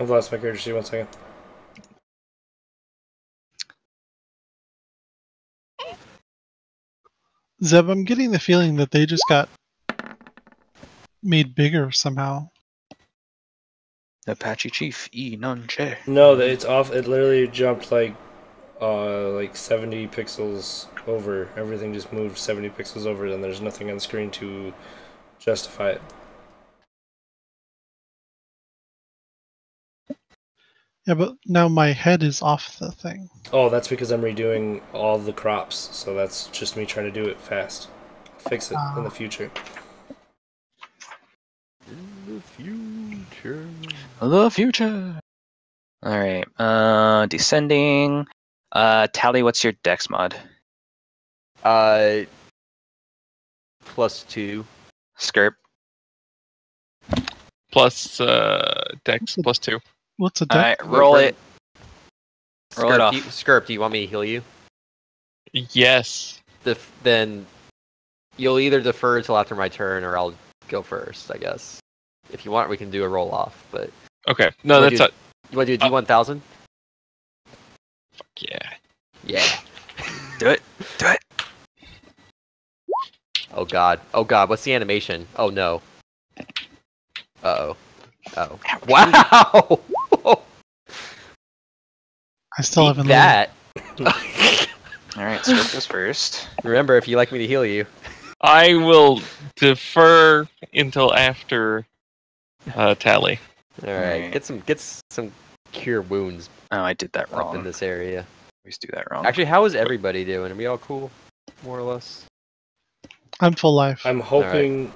B: I've lost my character sheet. 1 second.
E: Zeb, I'm getting the feeling that they just got made bigger somehow.
C: Apache Chief, Nunche.
B: No, it's off. It literally jumped like 70 pixels over. Everything just moved 70 pixels over, and there's nothing on screen to justify it.
E: Yeah, but now my head is off the thing.
B: Oh, that's because I'm redoing all the crops, so that's just me trying to do it fast. I'll fix it in the future.
D: In the future.
C: The future. All right. Descending. Tally, what's your dex mod?
D: +2.
C: Skirp.
F: Plus Dex +2.
E: What's a
C: All
E: deck?
C: right, roll it. Roll it off.
D: Skirp, do you want me to heal you?
F: Yes.
D: Then you'll either defer until after my turn, or I'll go first, I guess. If you want, we can do a roll off. But
F: Okay. No,
D: Wanna
F: that's
D: do-
F: not.
D: you want to do D1000?
F: Yeah.
D: Yeah.
C: Do it. Do it.
D: Oh god. Oh god. What's the animation? Oh no. Uh-oh. Oh. Wow!
E: I still
D: Eat
E: haven't
D: that.
C: All right, Skirp goes first.
D: Remember, if you like me to heal you.
F: I will defer until after Tally.
D: All right. Get some cure wounds
C: Oh, I did that
D: up
C: wrong.
D: in this area.
C: Always do that wrong.
D: Actually, how is everybody doing? Are we all cool? More or less?
E: I'm full life.
B: I'm hoping.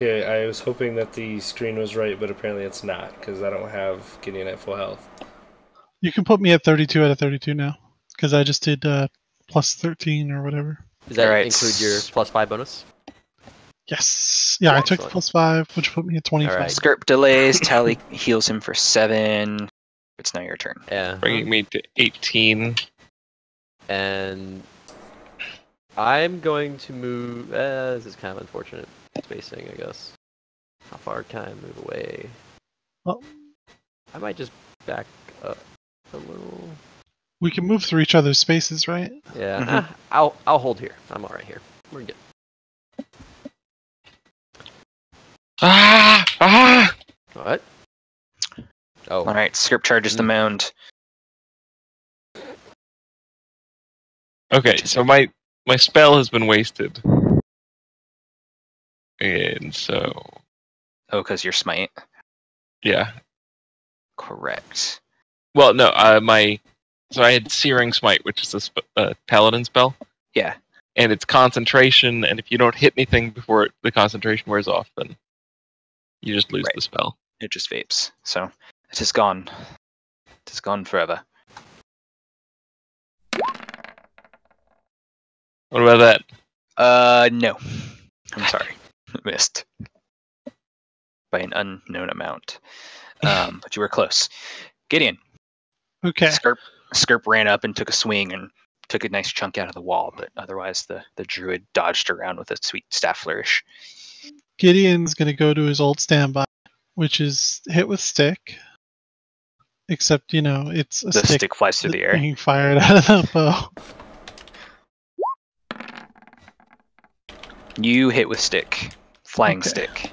B: Yeah, I was hoping that the screen was right, but apparently it's not, because I don't have Gideon at full health.
E: You can put me at 32 out of 32 now, because I just did plus 13 or whatever.
D: Does that
C: Alright,
D: include your +5 bonus?
E: Yes. Yeah, I took the
D: Excellent.
E: +5, which put me at 25.
D: Alright.
C: Skirp delays. Tally heals him for 7. It's now your turn.
D: Yeah.
F: Bringing me to 18.
D: And I'm going to move. This is kind of unfortunate spacing, I guess. How far can I move away?
E: Well,
D: I might just back up a little.
E: we can move through each other's spaces, right?
D: Yeah.
C: Mhm.
D: I'll hold here. I'm all right here. We're good.
F: Ah!
D: What? Oh.
C: All right, Skirp charges the mound.
F: Okay, so my spell has been wasted. And so,
C: Oh, because you're smite.
F: yeah.
C: Correct.
F: Well, no, so I had Searing Smite, which is a paladin spell.
C: Yeah.
F: and it's concentration, and if you don't hit anything before the concentration wears off, then you just lose
C: Right.
F: the spell.
C: It just vapes. So it is gone. It is gone forever.
F: What about that?
C: No. I'm sorry. Missed. By an unknown amount. But you were close. Gideon.
E: Okay.
C: Skirp ran up and took a swing and took a nice chunk out of the wall, but otherwise the druid dodged around with a sweet staff flourish.
E: Gideon's going to go to his old standby, which is hit with stick. Except, it's a
C: The stick flies through the air.
E: being fired out of the bow.
C: You hit with stick. Flying
E: Okay.
C: stick.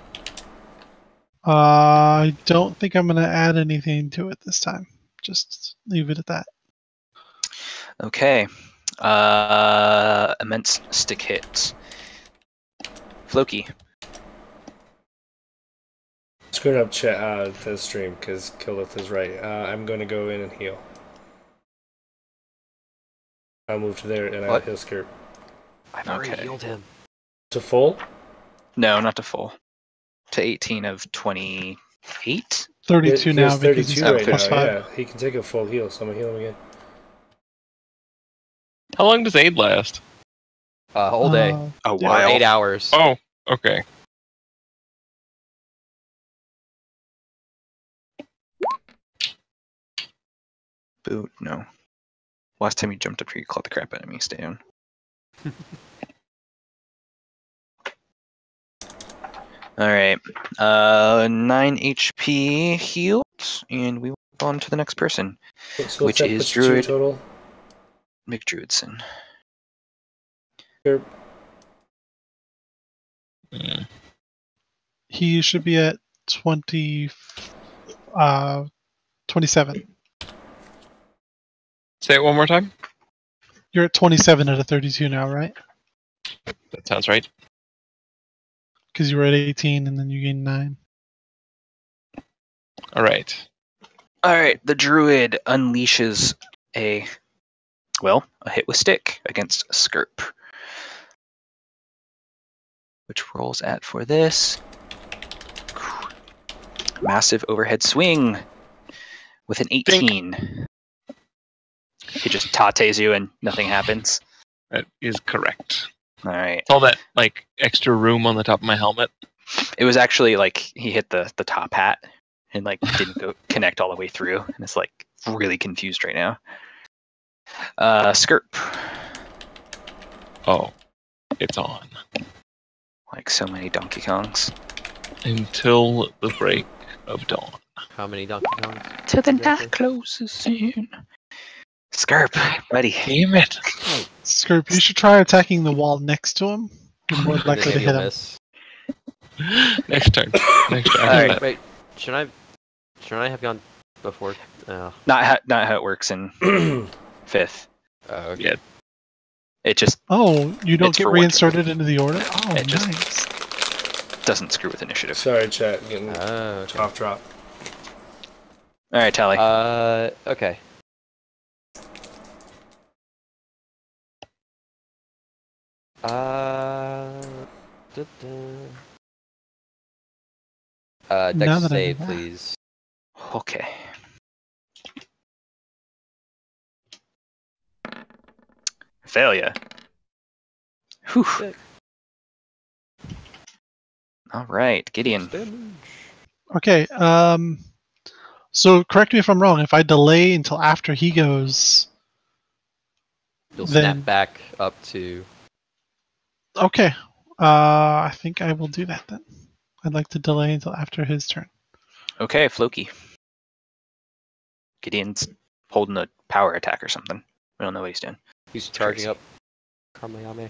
E: I don't think I'm going to add anything to it this time. Just leave it at that.
C: Okay. Immense stick hit. Floki.
B: Screwing up the stream because Killith is right. I'm going to go in and heal. I'll move to there and I'll
D: What?
B: heal Skirp.
D: I've already
C: Okay.
D: healed him.
B: To full?
C: No, not to full. To 18 of 28?
E: 32
B: He
E: now
B: has
E: because he's
B: 32
E: got
B: right
E: plus
B: now,
E: 5.
B: yeah. He can take a full heal, so I'm going to heal him again.
F: How long does aid last?
D: Whole day.
C: A
E: yeah.
D: Or
C: while.
D: 8 hours.
F: Oh, okay.
C: Boot, no. Last time you jumped up here, you clawed the crap out of me. Stay down. Alright. 9 HP healed, and we will move on to the next person.
B: So
C: Which
B: what's that
C: is
B: put you to
C: Druid.
B: total?
C: McDruidson.
B: Skirp.
F: Mm.
E: He should be at 27.
F: Say it one more time.
E: You're at 27 out of 32 now, right?
F: That sounds right.
E: Because you were at 18 and then you gained 9.
F: All right.
C: Alright, the druid unleashes a hit with stick against Skirp. Which rolls at for this. Massive overhead swing with an 18. He just tates you and nothing happens.
F: That is correct.
C: Alright.
F: It's all that like extra room on the top of my helmet.
C: It was actually like he hit the top hat and like didn't go connect all the way through, and it's like really confused right now. Skirp.
F: Oh, it's on.
C: Like so many Donkey Kongs.
F: Until the break of dawn.
D: How many Donkey Kongs?
C: To the
D: Exactly.
C: night closes soon. Skirp, buddy.
F: Damn it.
E: Skirp, you should try attacking the wall next to him. You're more likely to
D: Maybe
E: hit
D: you'll
E: him.
D: miss.
F: Next turn. Next turn.
C: Alright.
D: Wait, shouldn't I have gone before? Oh,
C: Not how it works in 5th.
D: okay.
F: Yeah.
C: It just
E: Oh, you don't
C: It's
E: get
C: for one
E: reinserted into the order? Oh,
C: It just-
E: nice.
C: doesn't screw with initiative.
B: Sorry, chat. Getting
D: Okay.
B: off drop.
C: Alright, Tally.
D: Okay.
E: Now
D: Dex
E: that I
D: save,
E: know that.
D: please.
C: Okay. Failure. Whew.
D: Sick.
C: Alright, Gideon.
D: Damage.
E: Okay, so correct me if I'm wrong. If I delay until after he goes,
D: You'll
E: Then-
D: snap back up to.
E: okay, I think I will do that then. I'd like to delay until after his turn.
C: Okay, Floki. Gideon's holding a power attack or something. We don't know what he's doing.
D: He's charging
C: crazy.
D: up. Kamehameha.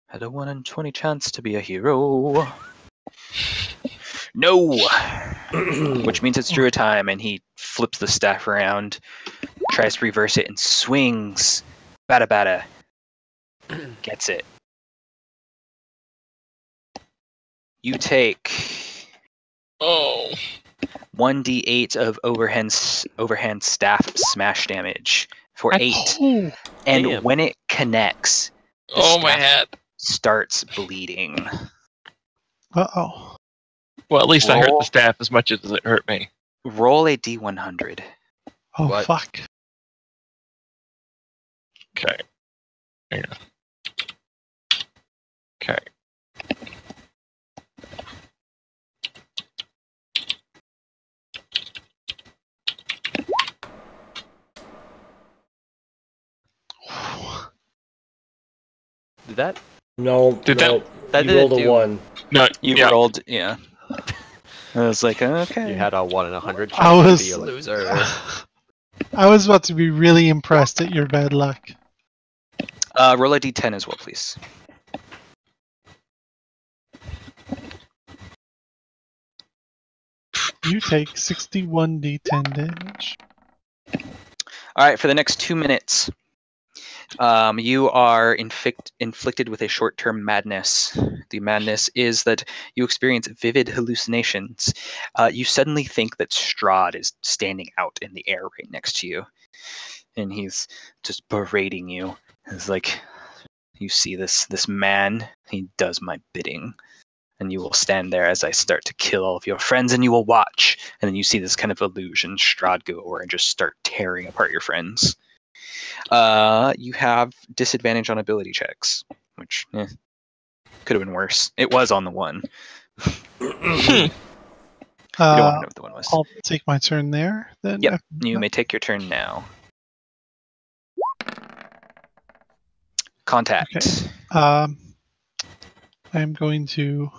C: Had a 1 in 20 chance to be a hero. No! Which means it's Druid time, and he flips the staff around, tries to reverse it, and swings. Bada bada. Gets it. You take
F: Oh.
C: 1d8 of overhand staff smash damage for 8.
E: Oh,
C: And
D: Damn.
C: when it connects, the
F: Oh my
C: staff
F: head.
C: starts bleeding.
E: uh-oh.
F: Well, at least I hurt
C: Roll.
F: the staff as much as it hurt me.
C: Roll a d100.
E: Oh,
D: What?
E: fuck.
F: Okay. Hang on. Okay.
D: Did that?
B: No,
F: Did
B: no.
D: that
B: You
D: didn't
B: rolled a
D: do-
B: 1.
F: No,
C: You
F: yeah.
C: rolled, yeah. I was like, okay.
D: You had a 1 in 100
E: I
D: chance
E: was-
D: to be a loser.
E: I was about to be really impressed at your bad luck.
C: Roll a d10 as well, please.
E: You take 61 d10 damage.
C: All right, for the next 2 minutes, you are inflicted with a short-term madness. The madness is that you experience vivid hallucinations. You suddenly think that Strahd is standing out in the air right next to you, and he's just berating you. It's like, you see this man, he does my bidding. And you will stand there as I start to kill all of your friends, and you will watch. And then you see this kind of illusion, Strahd go over and just start tearing apart your friends. You have disadvantage on ability checks, which could have been worse. It was on the 1. You don't want to know what the 1 was.
E: I'll take my turn there. Then.
C: Yep, you may take your turn now. Contact.
E: Okay. I'm going to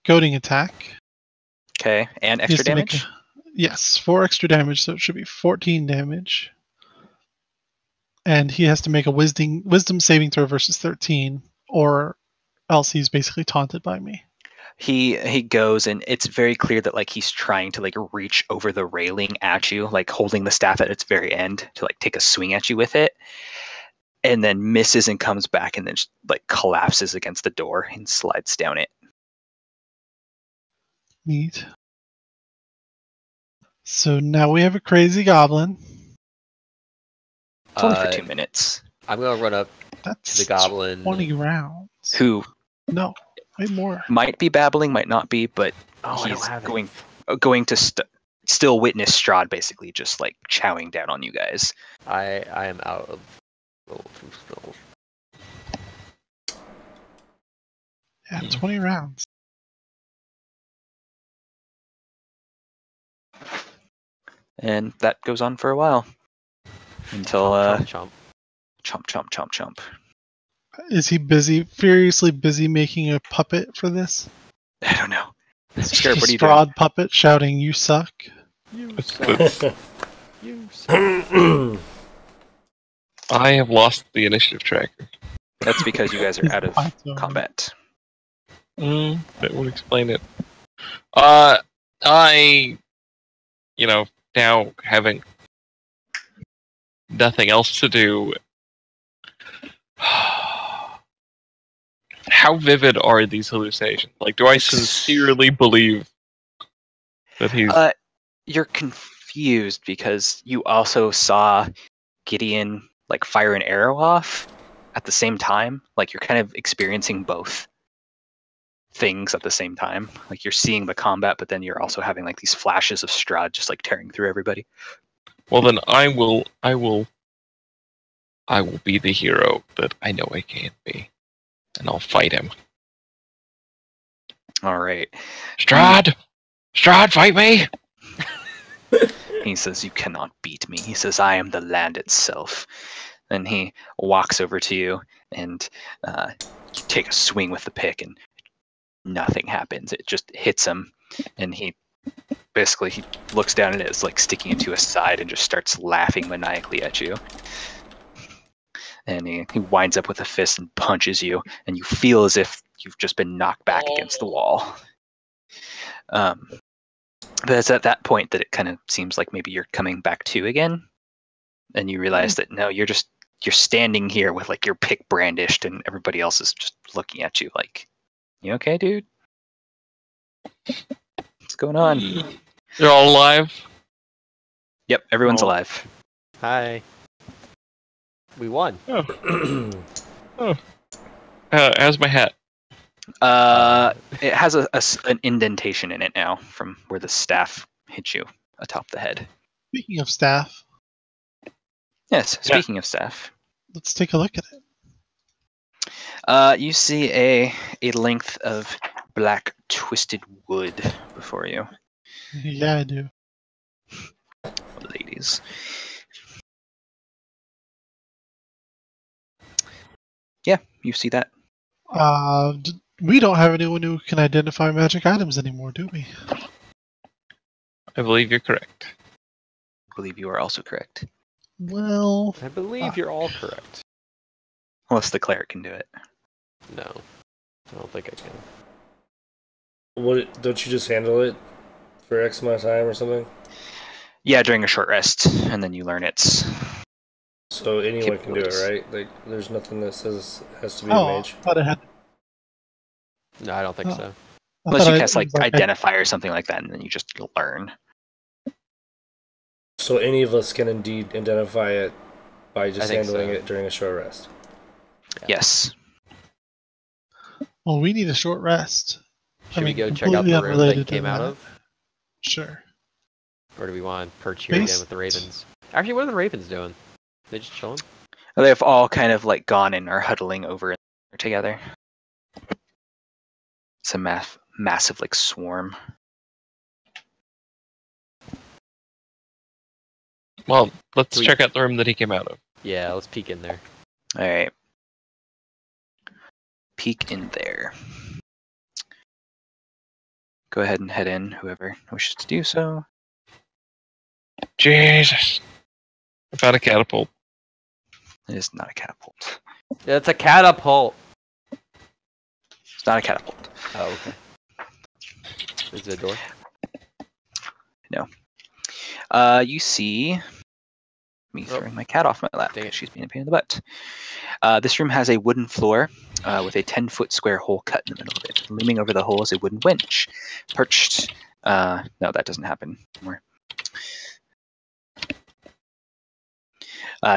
E: goading attack.
C: Okay, and
E: He has
C: extra
E: to make
C: damage?
E: yes, 4 extra damage, so it should be 14 damage. And he has to make a wisdom saving throw versus 13, or else he's basically taunted by me.
C: He goes, and it's very clear that like he's trying to like reach over the railing at you, like holding the staff at its very end to like take a swing at you with it, and then misses and comes back and then just, like collapses against the door and slides down it.
E: Neat. So now we have a crazy goblin.
C: It's only for
D: Uh,
C: 2 minutes.
D: I'm gonna run up
E: That's
D: to the goblin.
E: 20 rounds.
C: Who
E: No, way more.
C: might be babbling, might not be, but
D: Oh, I don't
C: he's
D: have
C: going to still witness Strahd basically just like chowing down on you guys.
D: I am out of level 2 spells.
E: Yeah, 20 rounds.
C: And that goes on for a while. Until
D: Chomp, chomp.
C: chomp, chomp, chomp, chomp.
E: Is he furiously busy making a puppet for this?
C: I don't know.
E: It's
C: Scarab,
E: just
C: what are
E: a
C: you doing?
E: Strahd puppet shouting, "You suck."
D: You
F: That's-
D: suck. You suck.
F: I have lost the initiative tracker.
C: That's because you guys are out of combat.
F: That would explain it. Now having nothing else to do. How vivid are these hallucinations? Like, do I sincerely believe that he's...
C: You're confused because you also saw Gideon like fire an arrow off at the same time. Like you're kind of experiencing both things at the same time. Like you're seeing the combat, but then you're also having like these flashes of Strahd just like tearing through everybody.
F: Well, then I will be the hero that I know I can be, and I'll fight him.
C: All right.
F: Strahd, fight me!
C: He says, "You cannot beat me." He says, "I am the land itself." Then he walks over to you and you take a swing with the pick, and nothing happens. It just hits him, and he looks down and it's like sticking into his side and just starts laughing maniacally at you. And he winds up with a fist and punches you, and you feel as if you've just been knocked back against the wall. But it's at that point that it kind of seems like maybe you're coming back to again, and you realize that no, you're standing here with like your pick brandished, and everybody else is just looking at you like, "You okay, dude?" What's going on?
F: You're all alive?
C: Yep, everyone's
F: Oh.
C: alive.
D: Hi. We won.
F: How's my hat?
C: It has an indentation in it now from where the staff hit you atop the head.
E: Speaking of staff,
C: Yes,
F: Yeah.
C: speaking of staff.
E: let's take a look at it.
C: You see a length of black twisted wood before you,
E: Yeah, I do.
C: ladies. Yeah, you see that.
E: We don't have anyone who can identify magic items anymore, do we?
F: I believe you're correct.
C: I believe you are also correct.
E: Well,
D: I believe you're all correct.
C: Unless the cleric can do it.
D: No, I don't think I can.
B: What? Don't you just handle it for X amount of time or something?
C: Yeah, during a short rest, and then you learn its.
B: So anyone can do it,
C: Capabilities.
B: right? Like, there's nothing that says it has to be a
E: I
B: mage.
E: thought it had.
D: No, I don't think
E: Oh.
D: so.
E: I
C: Unless
E: thought
C: you
E: it
C: cast like
E: was
C: identify or something like that, and then you just learn.
B: So any of us can indeed identify it by just
D: think
B: handling
D: so.
B: it during a short rest.
D: Yeah.
C: Yes.
E: Well, we need a short rest.
D: Should we go check out
E: completely
D: the room that
E: unrelated
D: you
E: to
D: came out
E: that.
D: of?
E: Sure.
D: Or do we want to perch here again with the ravens? Actually, what are the ravens doing? They just chilling?
C: They've all kind of like gone and are huddling over together. It's a massive like swarm.
F: Well, let's
D: Do we-
F: check out the room that he came out of.
D: Yeah, let's peek in there.
C: All right. Peek in there. Go ahead and head in, whoever wishes to do so.
F: Jesus. I found a catapult.
C: It is not a catapult.
D: It's a catapult!
C: It's not a catapult.
D: Oh, okay. Is it a door?
C: You see me
D: Oh.
C: throwing my cat off my lap
D: Dang it.
C: because she's being a pain in the butt. This room has a wooden floor with a 10-foot square hole cut in the middle of it. Looming over the hole is a wooden winch. Perched. No, that doesn't happen anymore.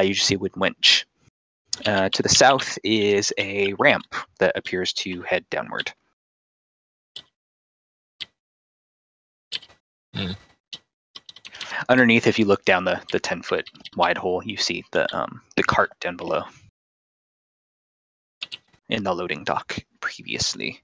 C: You just see a wooden winch. To the south is a ramp that appears to head downward.
F: Hmm.
C: Underneath, if you look down the 10-foot wide hole, you see the cart down below in the loading dock previously.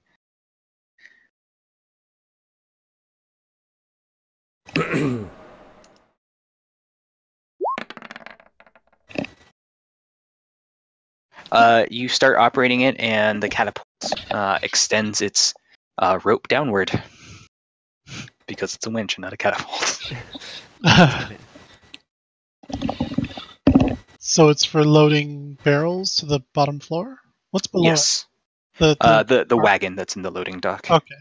C: You start operating it, and the catapult extends its rope downward because it's a winch and not a catapult.
E: So it's for loading barrels to the bottom floor? What's below
C: Yes,
E: it?
C: the wagon that's in the loading dock.
E: Okay.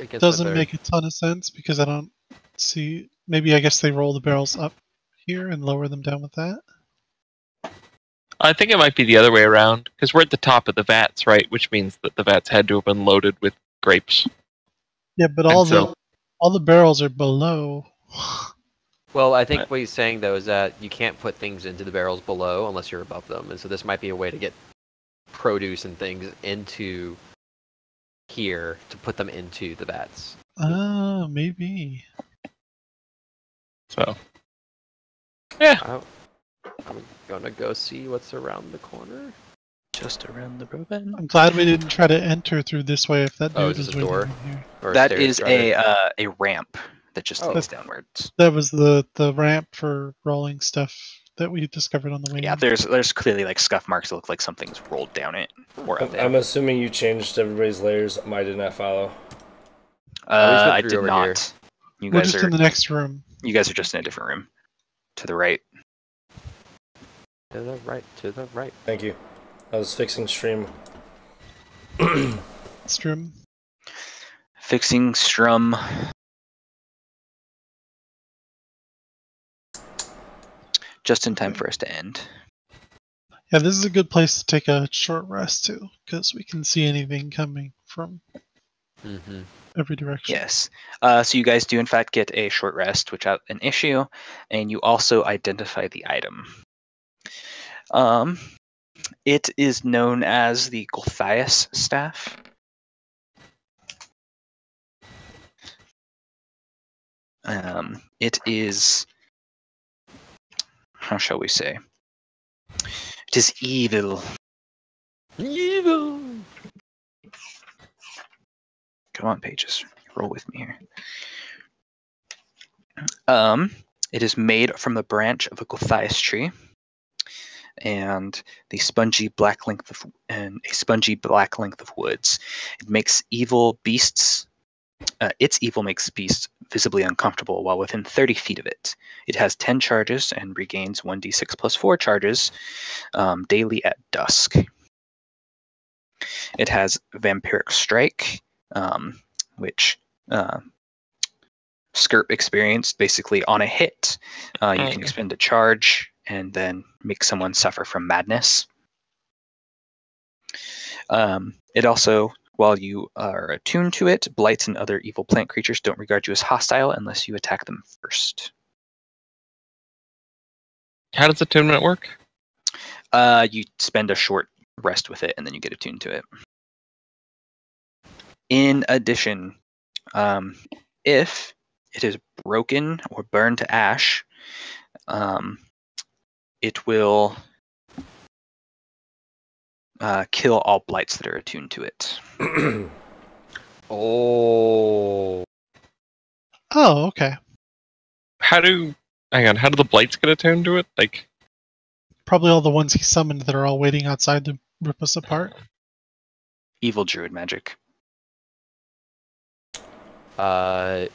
D: I guess
E: Doesn't
D: with
E: make a ton of sense because I don't see. Maybe I guess they roll the barrels up here and lower them down with that.
F: I think it might be the other way around, because we're at the top of the vats, right? Which means that the vats had to have been loaded with grapes.
E: Yeah, but
F: And
E: all
F: so-
E: the barrels are below.
D: Well, I think what he's saying though is that you can't put things into the barrels below unless you're above them, and so this might be a way to get produce and things into here to put them into the vats.
E: Maybe.
F: So, yeah.
D: I'm gonna go see what's around the corner.
C: Just around the robin.
E: I'm glad we didn't try to enter through this way if that dude
D: Oh, is
E: was
D: this a
E: waiting
D: door?
E: in here.
D: Or
C: That
D: stairs,
C: is
D: rather.
C: a ramp that just
D: Oh.
C: leads downwards.
E: That was the ramp for rolling stuff that we discovered on the way
C: Yeah,
E: in.
C: there's clearly like scuff marks that look like something's rolled down it or up
D: Okay.
B: I'm assuming you changed everybody's layers. I did not follow.
D: Oh, we just went
C: I
D: through
C: did
D: over
C: not.
D: here.
C: You
E: We're
C: guys
E: just
C: are
E: in the next room.
C: you guys are just in a different room. To the right.
D: To the right, to the right.
B: Thank you. I was fixing stream.
E: Strum.
C: Fixing Strum. Just in time for us to end.
E: Yeah, this is a good place to take a short rest too, because we can see anything coming from
D: Mm-hmm.
E: every direction.
C: Yes. So you guys do in fact get a short rest without an issue, and you also identify the item. It is known as the Gulthias staff. It is, how shall we say? It is evil.
D: Evil.
C: Come on, pages. Roll with me here. It is made from the branch of a Gulthias tree, and a spongy black length of woods. It makes evil beasts. Its evil makes beasts visibly uncomfortable while within 30 feet of it. It has 10 charges and regains 1d6 plus 4 charges daily at dusk. It has Vampiric Strike, which Skirp experienced. Basically, on a hit, you can expend a charge and then make someone suffer from madness. It also, while you are attuned to it, blights and other evil plant creatures don't regard you as hostile unless you attack them first.
F: How does attunement work?
C: You spend a short rest with it, and then you get attuned to it. In addition, if it is broken or burned to ash, it will kill all blights that are attuned to it.
D: Oh.
E: Oh, okay.
F: How do the blights get attuned to it? Like,
E: Probably all the ones he summoned that are all waiting outside to rip us apart.
C: Evil druid magic.
D: Does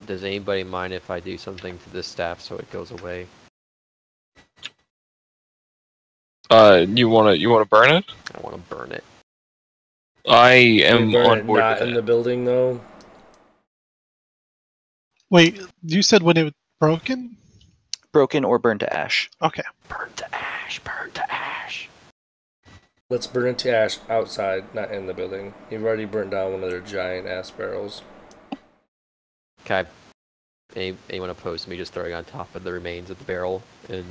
D: anybody mind if I do something to this staff so it goes away?
F: you wanna burn it?
D: I want to burn it.
F: I am
B: Burn
F: on
B: it
F: board
B: not
F: with
B: in
F: that.
B: the building though.
E: Wait, you said when it was broken?
C: Broken or burned to ash.
E: Okay.
D: Burn to ash, burn to ash.
B: Let's burn it to ash outside, not in the building. You've already burnt down one of their giant ass barrels.
D: Okay. Anyone opposed to me just throwing on top of the remains of the barrel? And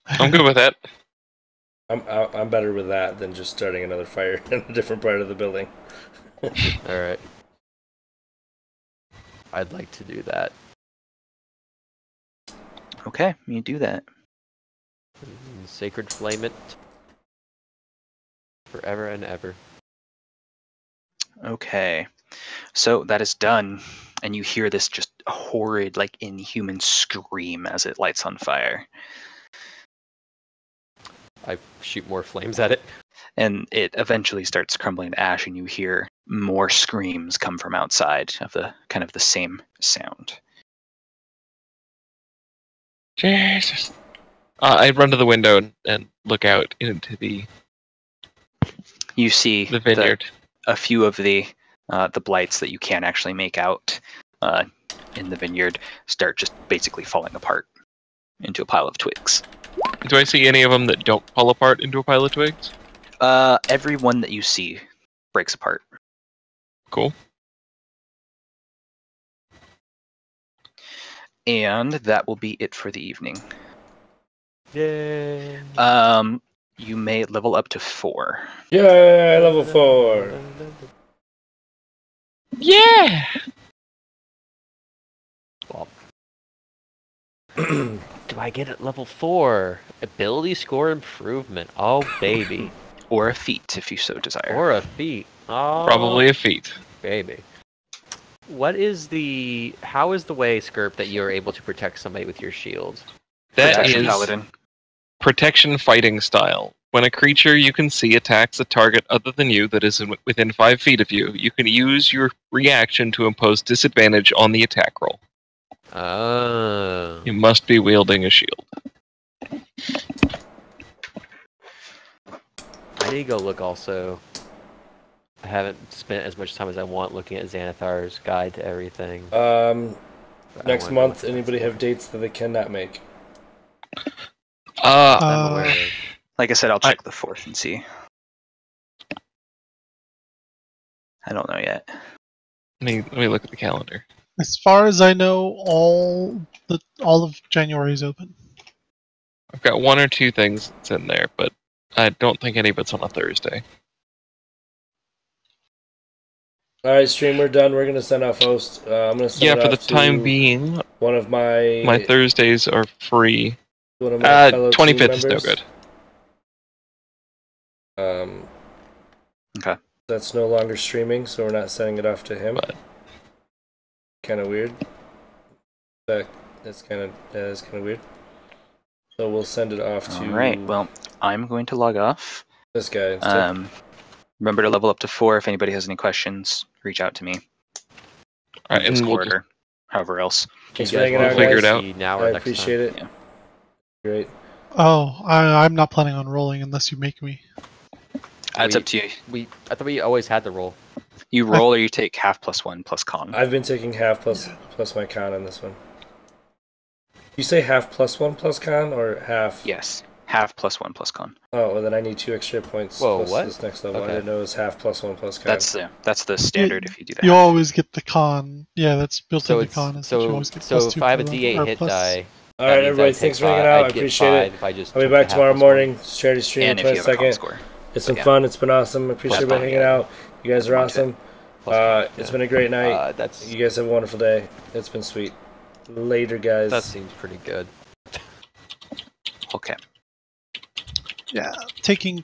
F: I'm good with that.
B: I'm better with that than just starting another fire in a different part of the building.
D: alright. I'd like to do that.
C: Okay, you do that.
D: Sacred flame it. Forever and ever.
C: Okay, so that is done, and you hear this just horrid, like inhuman scream as it lights on fire.
D: I shoot more flames at it.
C: And it eventually starts crumbling to ash, and you hear more screams come from outside of the kind of the same sound.
F: Jesus. I run to the window and look out into the
C: You see
F: vineyard.
C: a few of the blights that you can't actually make out in the vineyard start just basically falling apart into a pile of twigs.
F: Do I see any of them that don't fall apart into a pile of twigs?
C: Every one that you see breaks apart.
F: Cool.
C: And that will be it for the evening.
D: Yay!
C: You may level up to 4.
B: Yay, level 4.
F: Yeah!
D: Well, do I get it level 4? Ability score improvement. Oh, baby.
C: Or a feat, if you so desire.
D: Or a feat. Oh,
F: Probably a feat.
D: baby. How is the way, Skirp, that you are able to protect somebody with your shield?
F: That
C: Protection
F: is
C: Paladin.
F: protection fighting style. When a creature you can see attacks a target other than you that is within 5 feet of you, you can use your reaction to impose disadvantage on the attack roll.
D: Oh.
F: You must be wielding a shield.
D: I need to go look also. I haven't spent as much time as I want looking at Xanathar's guide to everything. But I
B: Next
D: wanna go
B: month,
D: look at
B: anybody
D: that
B: have
D: stuff.
B: dates that they cannot make?
D: I'm aware of.
C: Like I said, I'll check the 4th and see. I don't know yet.
F: Let me look at the calendar.
E: As far as I know, all of January is open.
F: I've got 1 or 2 things that's in there, but I don't think any of it's on a Thursday.
B: All right, stream, we're done. We're gonna send off host. I'm gonna send it
F: For the
B: off to
F: time being,
B: one of my
F: Thursdays are free.
B: one of my fellow
F: 25th
B: team
F: is no
B: members.
F: good.
C: Okay.
B: That's no longer streaming, so we're not sending it off to him.
F: But
B: Kind of weird. That's kind of weird. So we'll send it off to.
C: All right. Well, I'm going to log off.
B: This guy instead.
C: Remember to level up to 4. If anybody has any questions, reach out to me.
F: All right, and we'll
C: Discord or however else.
B: Thanks
D: You
B: for
D: guys
B: hanging
D: wanna
B: out,
F: figure it
B: guys.
F: out.
D: see now
B: I
D: or next
B: appreciate
D: time?
B: it.
C: Yeah.
B: Great.
E: Oh, I'm not planning on rolling unless you make me.
C: It's up to you.
D: I thought we always had the roll.
C: You roll or you take half +1 plus con.
B: I've been taking half plus my con on this one. You say half +1 plus con or half?
C: Yes. Half +1 plus con.
B: Oh, well then I need 2 extra points
D: Whoa,
B: plus
D: what?
B: this next level.
D: Okay.
B: I didn't know it was half +1 plus con.
C: That's the standard if you do that.
E: You always get the con. Yeah, that's built
D: So
E: into
D: it's
E: con. Is that you
D: so
E: always get
D: so
E: plus 2
D: if I have a
E: per
D: D8
E: round, or
D: hit
E: plus-
D: die.
B: All
D: that
B: right,
D: means
B: everybody,
D: I'd
B: thanks
D: take
B: for hanging
D: five-
B: out. I
D: I'd get
B: appreciate
D: 5
B: it.
D: if I just
B: I'll be
D: took the
B: back
D: half
B: tomorrow
D: plus
B: morning. Charity stream
C: And
B: in
C: if you have a con
B: 22nd.
C: score.
B: It's been
C: Yeah.
B: fun. It's been awesome. I appreciate
C: Plus
B: everybody
C: one,
B: hanging
C: yeah.
B: out. You guys are
C: Plus one,
B: awesome.
D: Plus one,
B: It's
D: yeah.
B: been a great night.
D: That's
B: You guys have a wonderful day. It's been sweet. Later, guys.
D: that seems pretty good.
C: Okay.
E: Yeah, taking